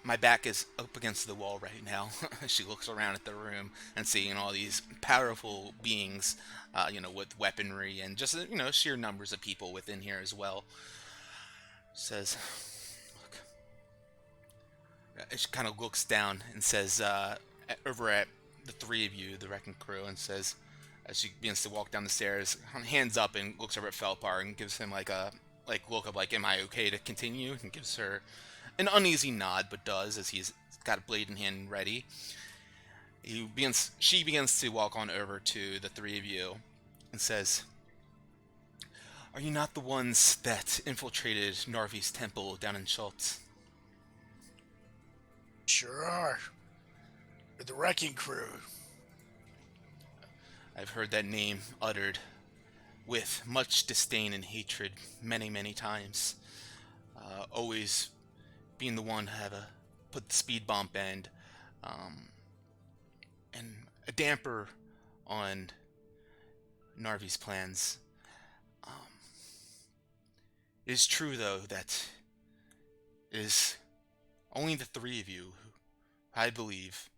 my back is up against the wall right now. She looks around at the room and seeing all these powerful beings, with weaponry and just, sheer numbers of people within here as well. Says, look. She kind of looks down and says, over at the three of you, the wrecking crew, and says, as she begins to walk down the stairs, hands up and looks over at Felpar and gives him like a look of like, am I okay to continue? And gives her an uneasy nod, but does, as he's got a blade in hand ready. She begins to walk on over to the three of you and says, are you not the ones that infiltrated Narvi's temple down in Schultz? Sure are. We're the wrecking crew. I've heard that name uttered with much disdain and hatred many, many times. Always being the one to have put the speed bump and a damper on Narvi's plans. It is true, though, that it is only the three of you who, I believe,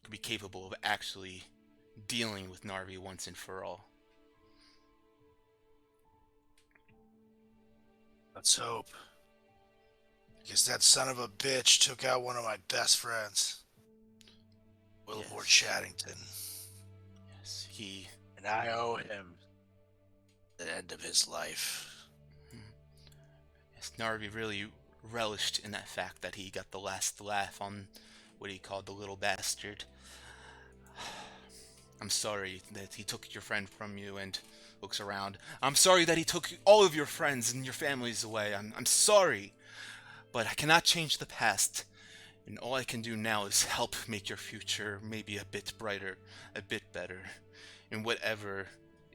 could be capable of actually dealing with Narvi once and for all. Let's hope. Because that son of a bitch took out one of my best friends. Wilmore Chattington. Yes, And I owe him the end of his life. Yes, Narvi really relished in that fact that he got the last laugh on what he called the little bastard. I'm sorry that he took your friend from you, and looks around. I'm sorry that he took all of your friends and your families away. I'm sorry, but I cannot change the past, And all I can do now is help make your future maybe a bit brighter, a bit better, in whatever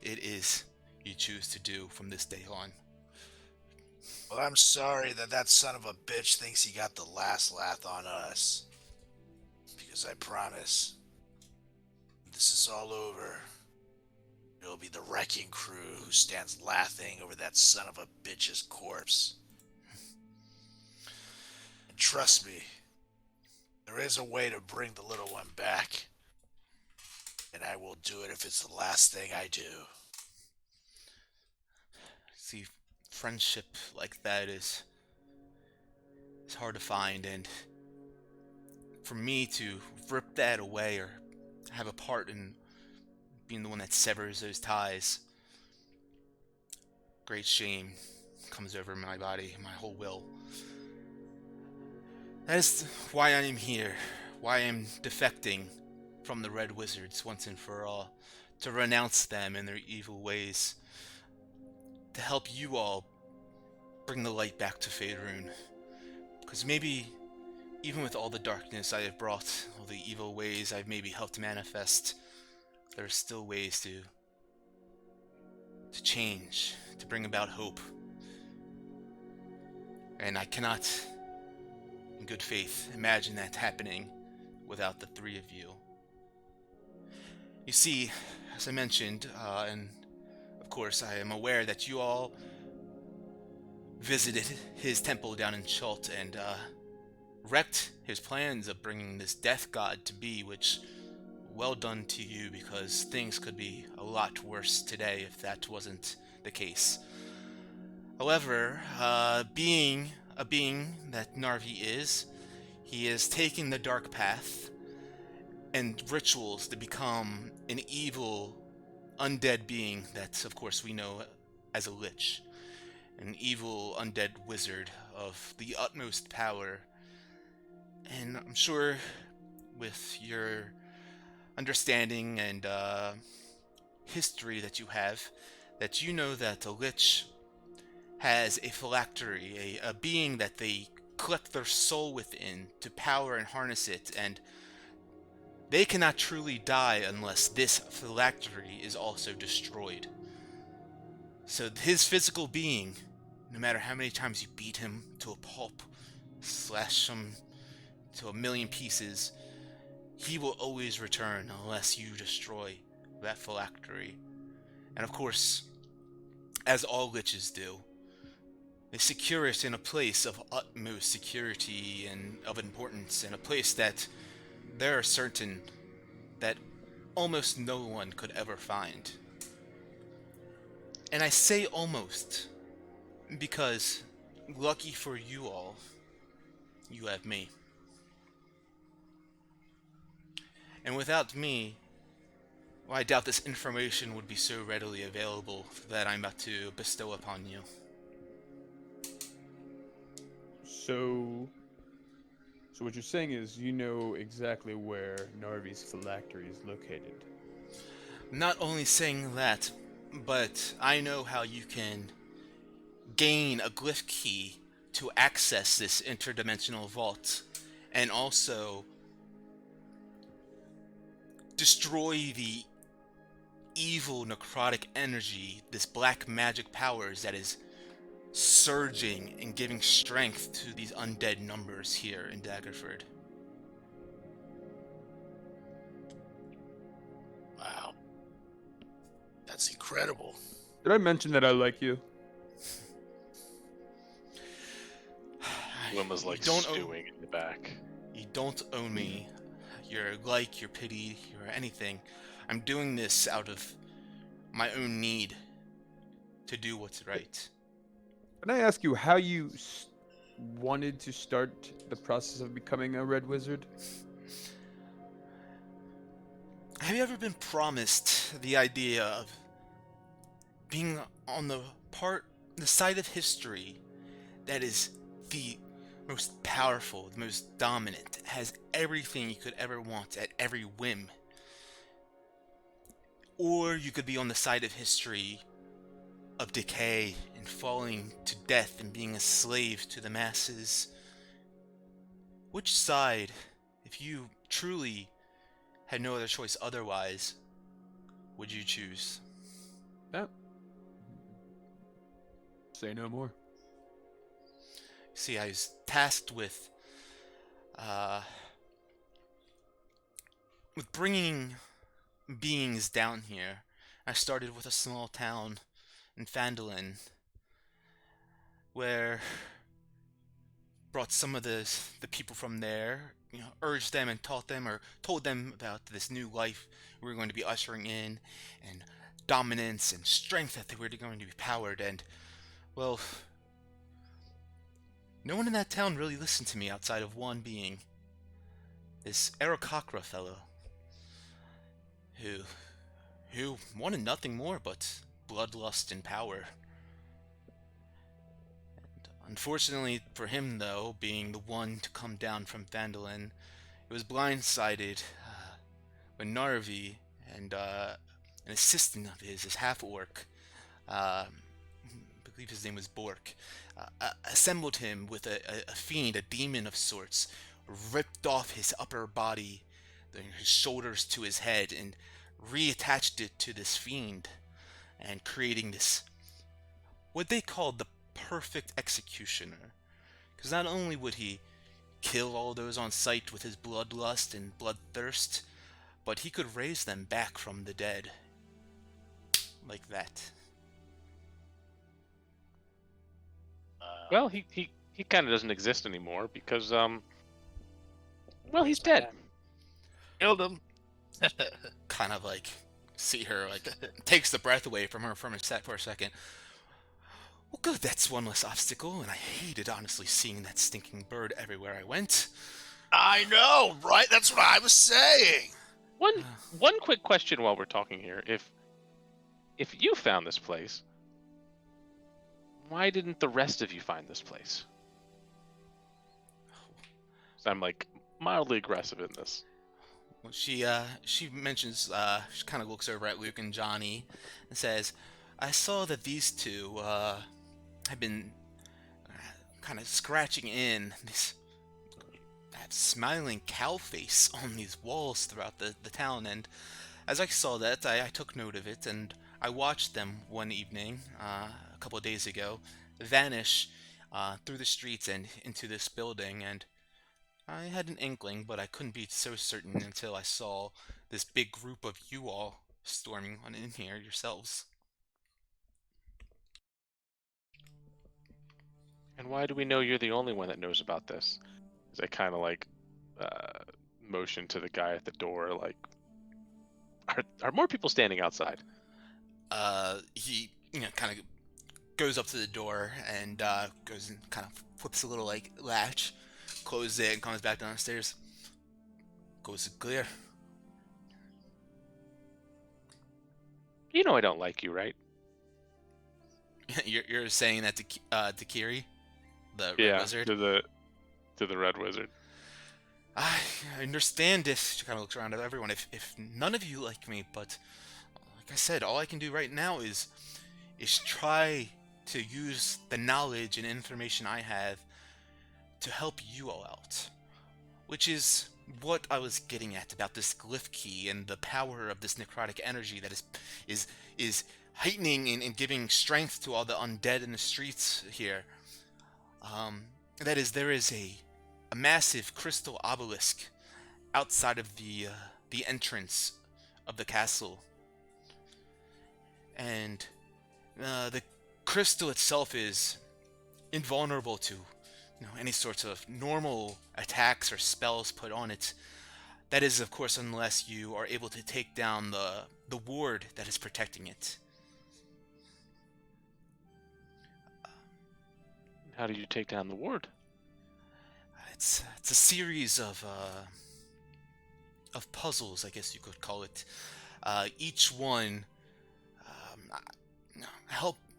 it is you choose to do from this day on. Well, I'm sorry that son of a bitch thinks he got the last laugh on us. Because I promise, when this is all over, it'll be the wrecking crew who stands laughing over that son of a bitch's corpse. And trust me, there is a way to bring the little one back. And I will do it if it's the last thing I do. See, friendship like that is hard to find, and for me to rip that away or have a part in being the one that severs those ties, great shame comes over my body, my whole will. That is why I am here, why I am defecting from the Red Wizards once and for all, to renounce them and their evil ways, to help you all bring the light back to Faerun. Because maybe, even with all the darkness I have brought, all the evil ways I've maybe helped manifest, there are still ways to change, to bring about hope. And I cannot, in good faith, imagine that happening without the three of you. You see, as I mentioned, and of course I am aware that you all visited his temple down in Chult and wrecked his plans of bringing this death god to be, which, well done to you, because things could be a lot worse today if that wasn't the case. However, being a being that Narvi is, he is taking the dark path and rituals to become an evil, undead being that, of course, we know as a lich. An evil, undead wizard of the utmost power. And I'm sure with your understanding and history that you have, that you know that a lich has a phylactery, a being that they collect their soul within to power and harness it, and they cannot truly die unless this phylactery is also destroyed. So his physical being, no matter how many times you beat him to a pulp, slash him to a million pieces, he will always return unless you destroy that phylactery. And of course, as all liches do, they secure it in a place of utmost security and of importance, in a place that they are certain that almost no one could ever find. And I say almost, because lucky for you all, you have me. And without me, well, I doubt this information would be so readily available that I'm about to bestow upon you. So what you're saying is you know exactly where Narvi's phylactery is located. Not only saying that, but I know how you can gain a glyph key to access this interdimensional vault, and also destroy the evil necrotic energy, this black magic powers that is surging and giving strength to these undead numbers here in Daggerford. Wow. That's incredible. Did I mention that I like you? Wilma's like don't stewing in the back. You don't owe me your like, your pity, your anything. I'm doing this out of my own need to do what's right. Can I ask you how you wanted to start the process of becoming a red wizard? Have you ever been promised the idea of being on the side of history that is the most powerful, the most dominant, has everything you could ever want at every whim? Or you could be on the side of history of decay and falling to death and being a slave to the masses, which side, if you truly had no other choice otherwise, would you choose? Yep. Say no more. See, I was tasked with bringing beings down here. I started with a small town in Phandalin, where brought some of the people from there, urged them and taught them or told them about this new life we were going to be ushering in, and dominance and strength that they were going to be powered. And well, no one in that town really listened to me outside of one being, this Aarakocra fellow, who wanted nothing more but bloodlust and power. And unfortunately for him, though, being the one to come down from Phandalin, he was blindsided when Narvi and an assistant of his half-orc, I believe his name was Bork, assembled him with a fiend, a demon of sorts, ripped off his upper body, his shoulders to his head, and reattached it to this fiend, and creating this, what they called the perfect executioner. Because not only would he kill all those on sight with his bloodlust and bloodthirst, but he could raise them back from the dead. Like that. Well, he kind of doesn't exist anymore because well, he's dead. Killed him. Kind of like see her like takes the breath away from her for a second. Well, good, that's one less obstacle, and I hated honestly seeing that stinking bird everywhere I went. I know, right? That's what I was saying. One quick question while we're talking here: if you found this place, why didn't the rest of you find this place? So I'm like mildly aggressive in this. Well, she mentions, she kind of looks over at Luke and Johnny and says, I saw that these two have been kind of scratching in that smiling cow face on these walls throughout the town, and as I saw that, I took note of it, and I watched them one evening, a couple of days ago, vanish through the streets and into this building, and I had an inkling, but I couldn't be so certain until I saw this big group of you all storming on in here yourselves. And why do we know you're the only one that knows about this? As I kind of like motion to the guy at the door, like, are more people standing outside? He kind of goes up to the door and goes and kind of flips a little like latch, closes it, and comes back downstairs. Goes clear. You know I don't like you, right? You're saying that to Kiri, the red wizard. to the red wizard. I understand if she kind of looks around at everyone. If none of you like me, but like I said, all I can do right now is try to use the knowledge and information I have to help you all out, which is what I was getting at about this glyph key and the power of this necrotic energy that is heightening and giving strength to all the undead in the streets here. That is, there is a massive crystal obelisk outside of the entrance of the castle, and the crystal itself is invulnerable to any sorts of normal attacks or spells put on it. That is, of course, unless you are able to take down the ward that is protecting it. How do you take down the ward? It's a series of puzzles, I guess you could call it. Each one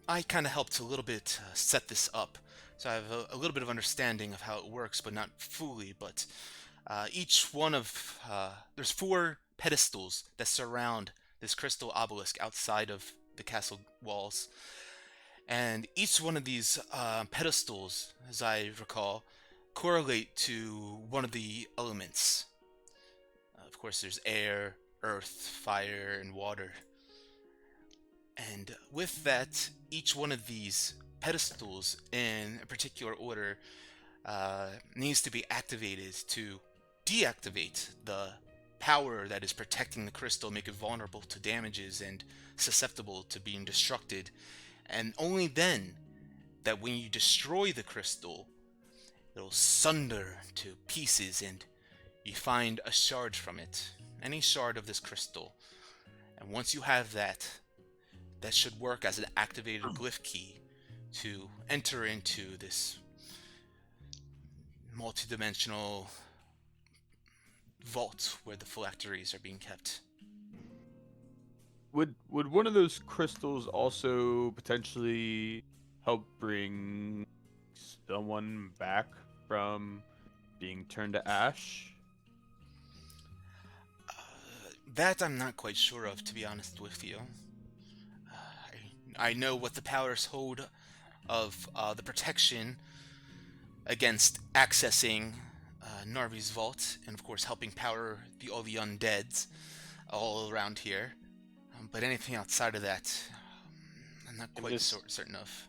I kind of helped a little bit set this up, so I have a little bit of understanding of how it works, but not fully. But each one of there's 4 pedestals that surround this crystal obelisk outside of the castle walls, and each one of these pedestals, as I recall, correlate to one of the elements. Of course, there's air, earth, fire, and water. And with that, each one of these pedestals in a particular order needs to be activated to deactivate the power that is protecting the crystal, make it vulnerable to damages and susceptible to being destructed. And only then, that when you destroy the crystal, it'll sunder to pieces and you find a shard from it. Any shard of this crystal. And once you have that, that should work as an activated glyph key to enter into this multi-dimensional vault where the phylacteries are being kept. Would one of those crystals also potentially help bring someone back from being turned to ash? That I'm not quite sure of, to be honest with you. I know what the powers hold of the protection against accessing Narvi's vault, and of course helping power all the undeads all around here. But anything outside of that, I'm not quite certain of.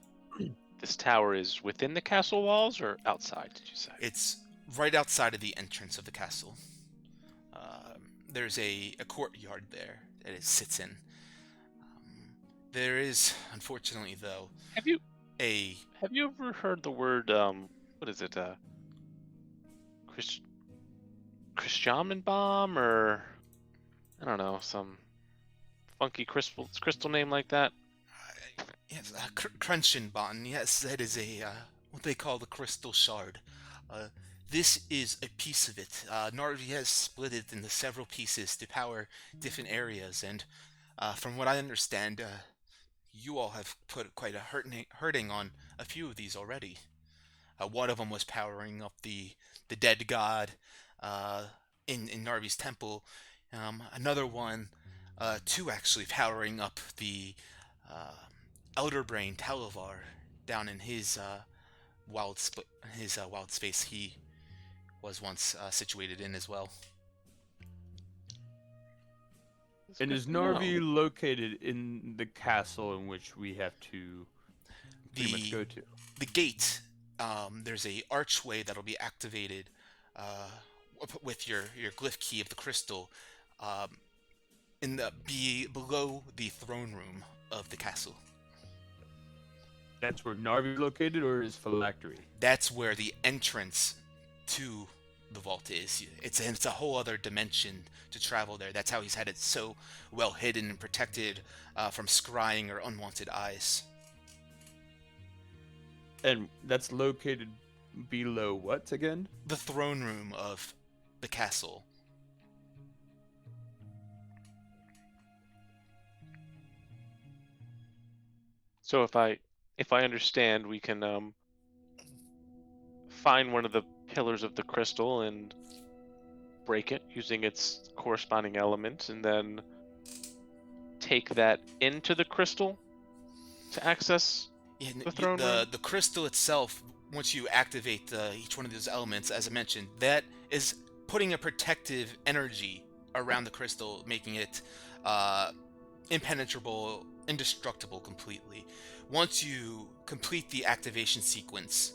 This tower is within the castle walls or outside, did you say? It's right outside of the entrance of the castle. There's a courtyard there that it sits in. There is, unfortunately, though, Have you ever heard the word what is it? Christian bomb, or I don't know, some funky crystal name like that? Yes, Crunch'n'Bon. Yes, that is a what they call the crystal shard. This is a piece of it. Narvi has split it into several pieces to power different areas, and from what I understand, you all have put quite a hurting on a few of these already. One of them was powering up the dead god in Narvi's temple. Another one, two actually, powering up the Elder Brain Talovar down in his wild space he was once situated in as well. And is Narvi located in the castle in which we have to pretty much go to? The gate, there's a archway that'll be activated with your glyph key of the crystal below the throne room of the castle. That's where Narvi located, or is phylactery? That's where the entrance to the vault is. It's a whole other dimension to travel there. That's how he's had it so well hidden and protected from scrying or unwanted eyes. And that's located below what again? The throne room of the castle. So if I understand, we can find one of the pillars of the crystal and break it using its corresponding element, and then take that into the crystal to access the throne room? The crystal itself, once you activate each one of those elements, as I mentioned, that is putting a protective energy around the crystal, making it impenetrable, indestructible completely. Once you complete the activation sequence,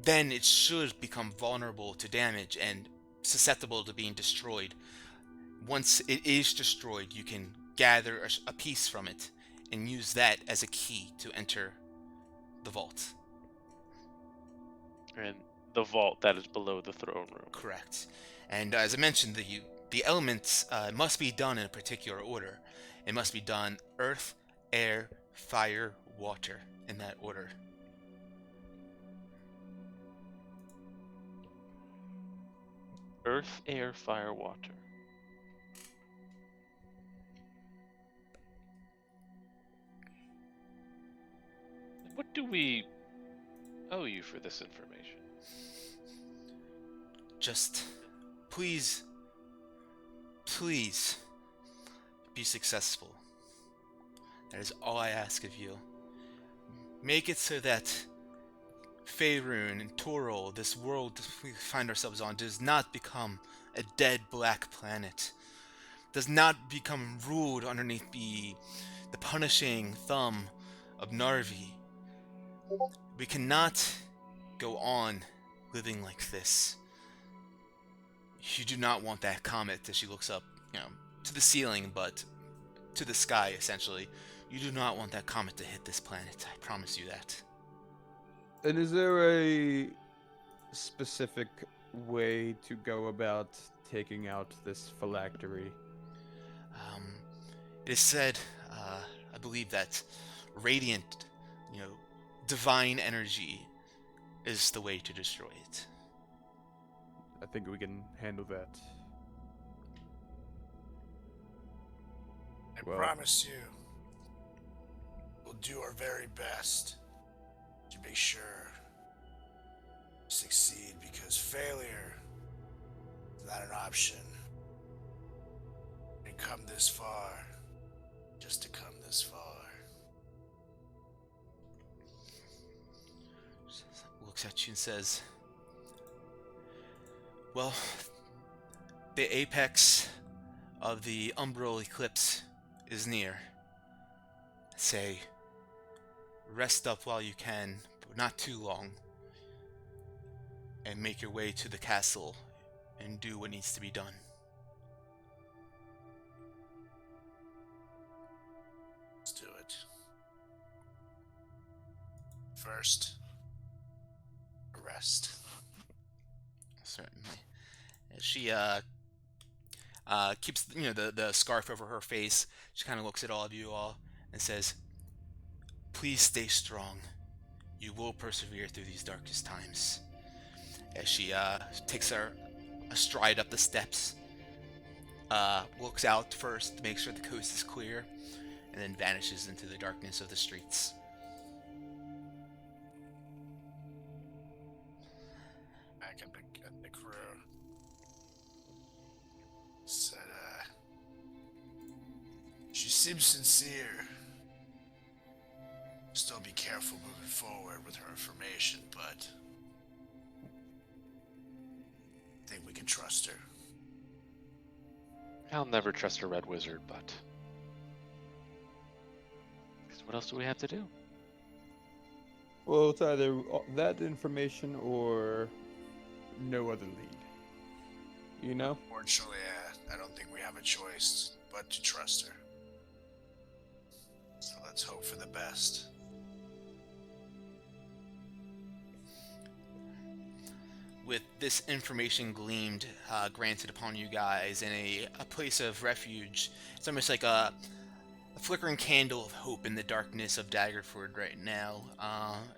then it should become vulnerable to damage and susceptible to being destroyed. Once it is destroyed, you can gather a piece from it and use that as a key to enter the vault. And the vault that is below the throne room. Correct. And as I mentioned, the elements must be done in a particular order. It must be done earth, air, fire, water, in that order. Earth, air, fire, water. What do we owe you for this information? Just please be successful. That is all I ask of you. Make it so that Faerun and Toril, this world we find ourselves on, does not become a dead black planet. Does not become ruled underneath the punishing thumb of Narvi. We cannot go on living like this. You do not want that comet as she looks up, to the ceiling, but to the sky, essentially. You do not want that comet to hit this planet. I promise you that. And is there a specific way to go about taking out this phylactery? It is said, I believe that radiant, divine energy is the way to destroy it. I think we can handle that. I Well- promise you, we'll do our very best to make sure we succeed, because failure is not an option. We come this far just to come this far. Looks at you and says, well, the apex of the umbral eclipse is near. Say, rest up while you can, but not too long, and make your way to the castle and do what needs to be done. Let's do it. First, arrest. Certainly. As she keeps the scarf over her face, she kind of looks at all of you all and says, please stay strong. You will persevere through these darkest times. As she takes a stride up the steps, looks out first to make sure the coast is clear, and then vanishes into the darkness of the streets. Back in the crew. Said, she seems sincere. Still be careful moving forward with her information, but I think we can trust her. I'll never trust a red wizard, but 'cause what else do we have to do? Well, it's either that information or no other lead. You know? Fortunately, I don't think we have a choice but to trust her. So let's hope for the best. With this information granted upon you guys in a place of refuge, it's almost like a flickering candle of hope in the darkness of Daggerford right now.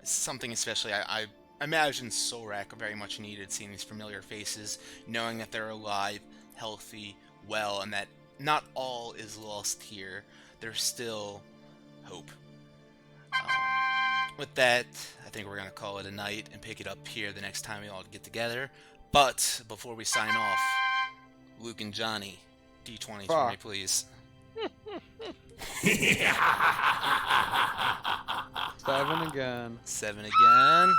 Something especially I imagine Solrak very much needed, seeing these familiar faces, knowing that they're alive, healthy, well, and that not all is lost here. There's still hope. With that, I think we're going to call it a night and pick it up here the next time we all get together. But before we sign off, Luke and Johnny, D20s for me, please. 7 again. 7 again.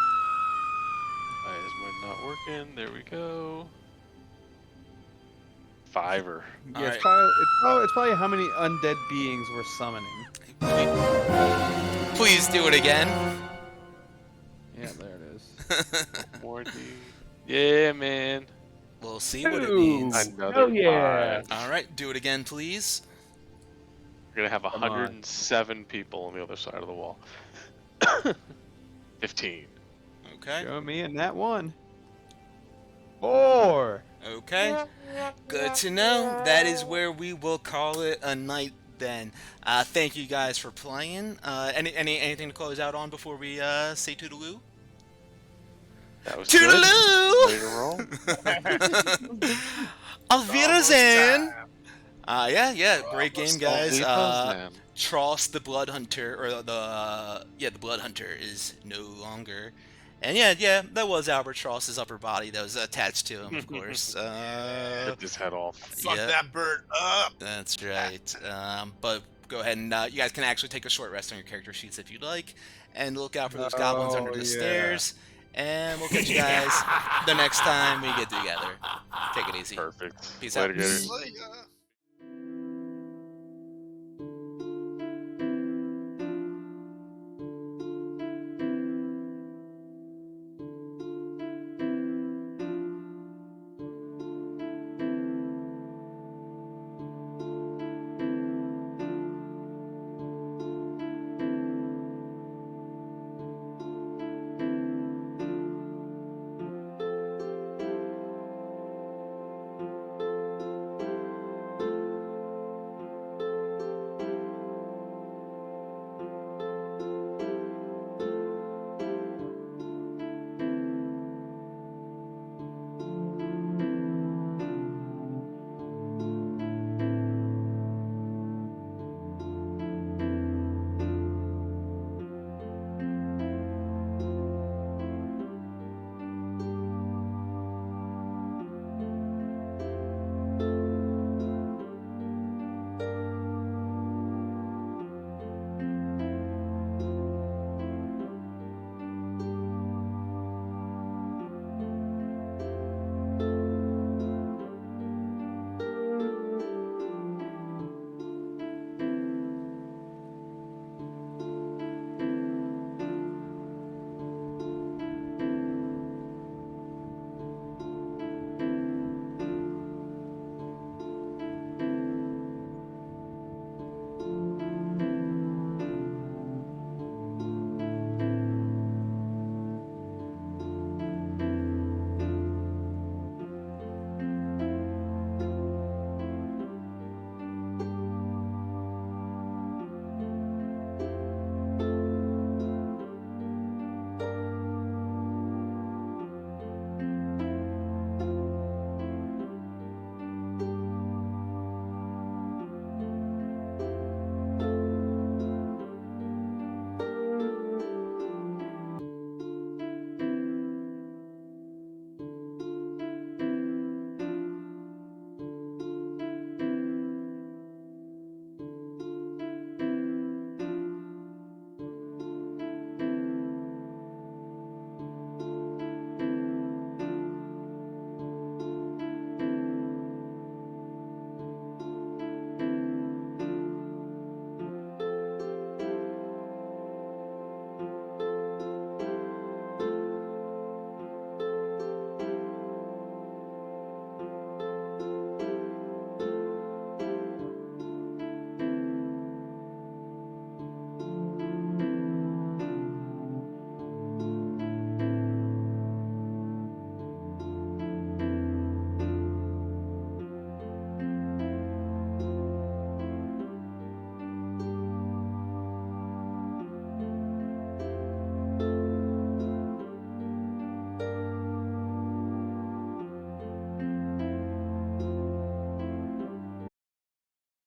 Is mine not working? There we go. 5er. Yeah, Alright. it's probably how many undead beings we're summoning. Please do it again. Yeah, there it is. More D. Yeah, man. We'll see what it Ooh. means. Another yeah. 5. Alright, do it again, please. We're gonna have on. 107 people on the other side of the wall. 15. Okay. Show me in that one. 4. Okay. Good to know. That is where we will call it a night then. Thank you guys for playing. Anything to close out on before we say toodaloo? That was Toodaloo! good. Ready to roll? Auf Wiedersehen! Time. Yeah, great game, guys. Man. Tross the Blood Hunter, or the Blood Hunter is no longer. And yeah, that was Albert Tross's upper body that was attached to him, of course. Ripped his head off. Fuck Yeah. that bird up! That's right. But go ahead and you guys can actually take a short rest on your character sheets if you'd like, and look out for those goblins under the Oh, yeah. stairs. And we'll catch you guys the next time we get together. Take it easy. Perfect. Peace Later, out. Gators. See ya.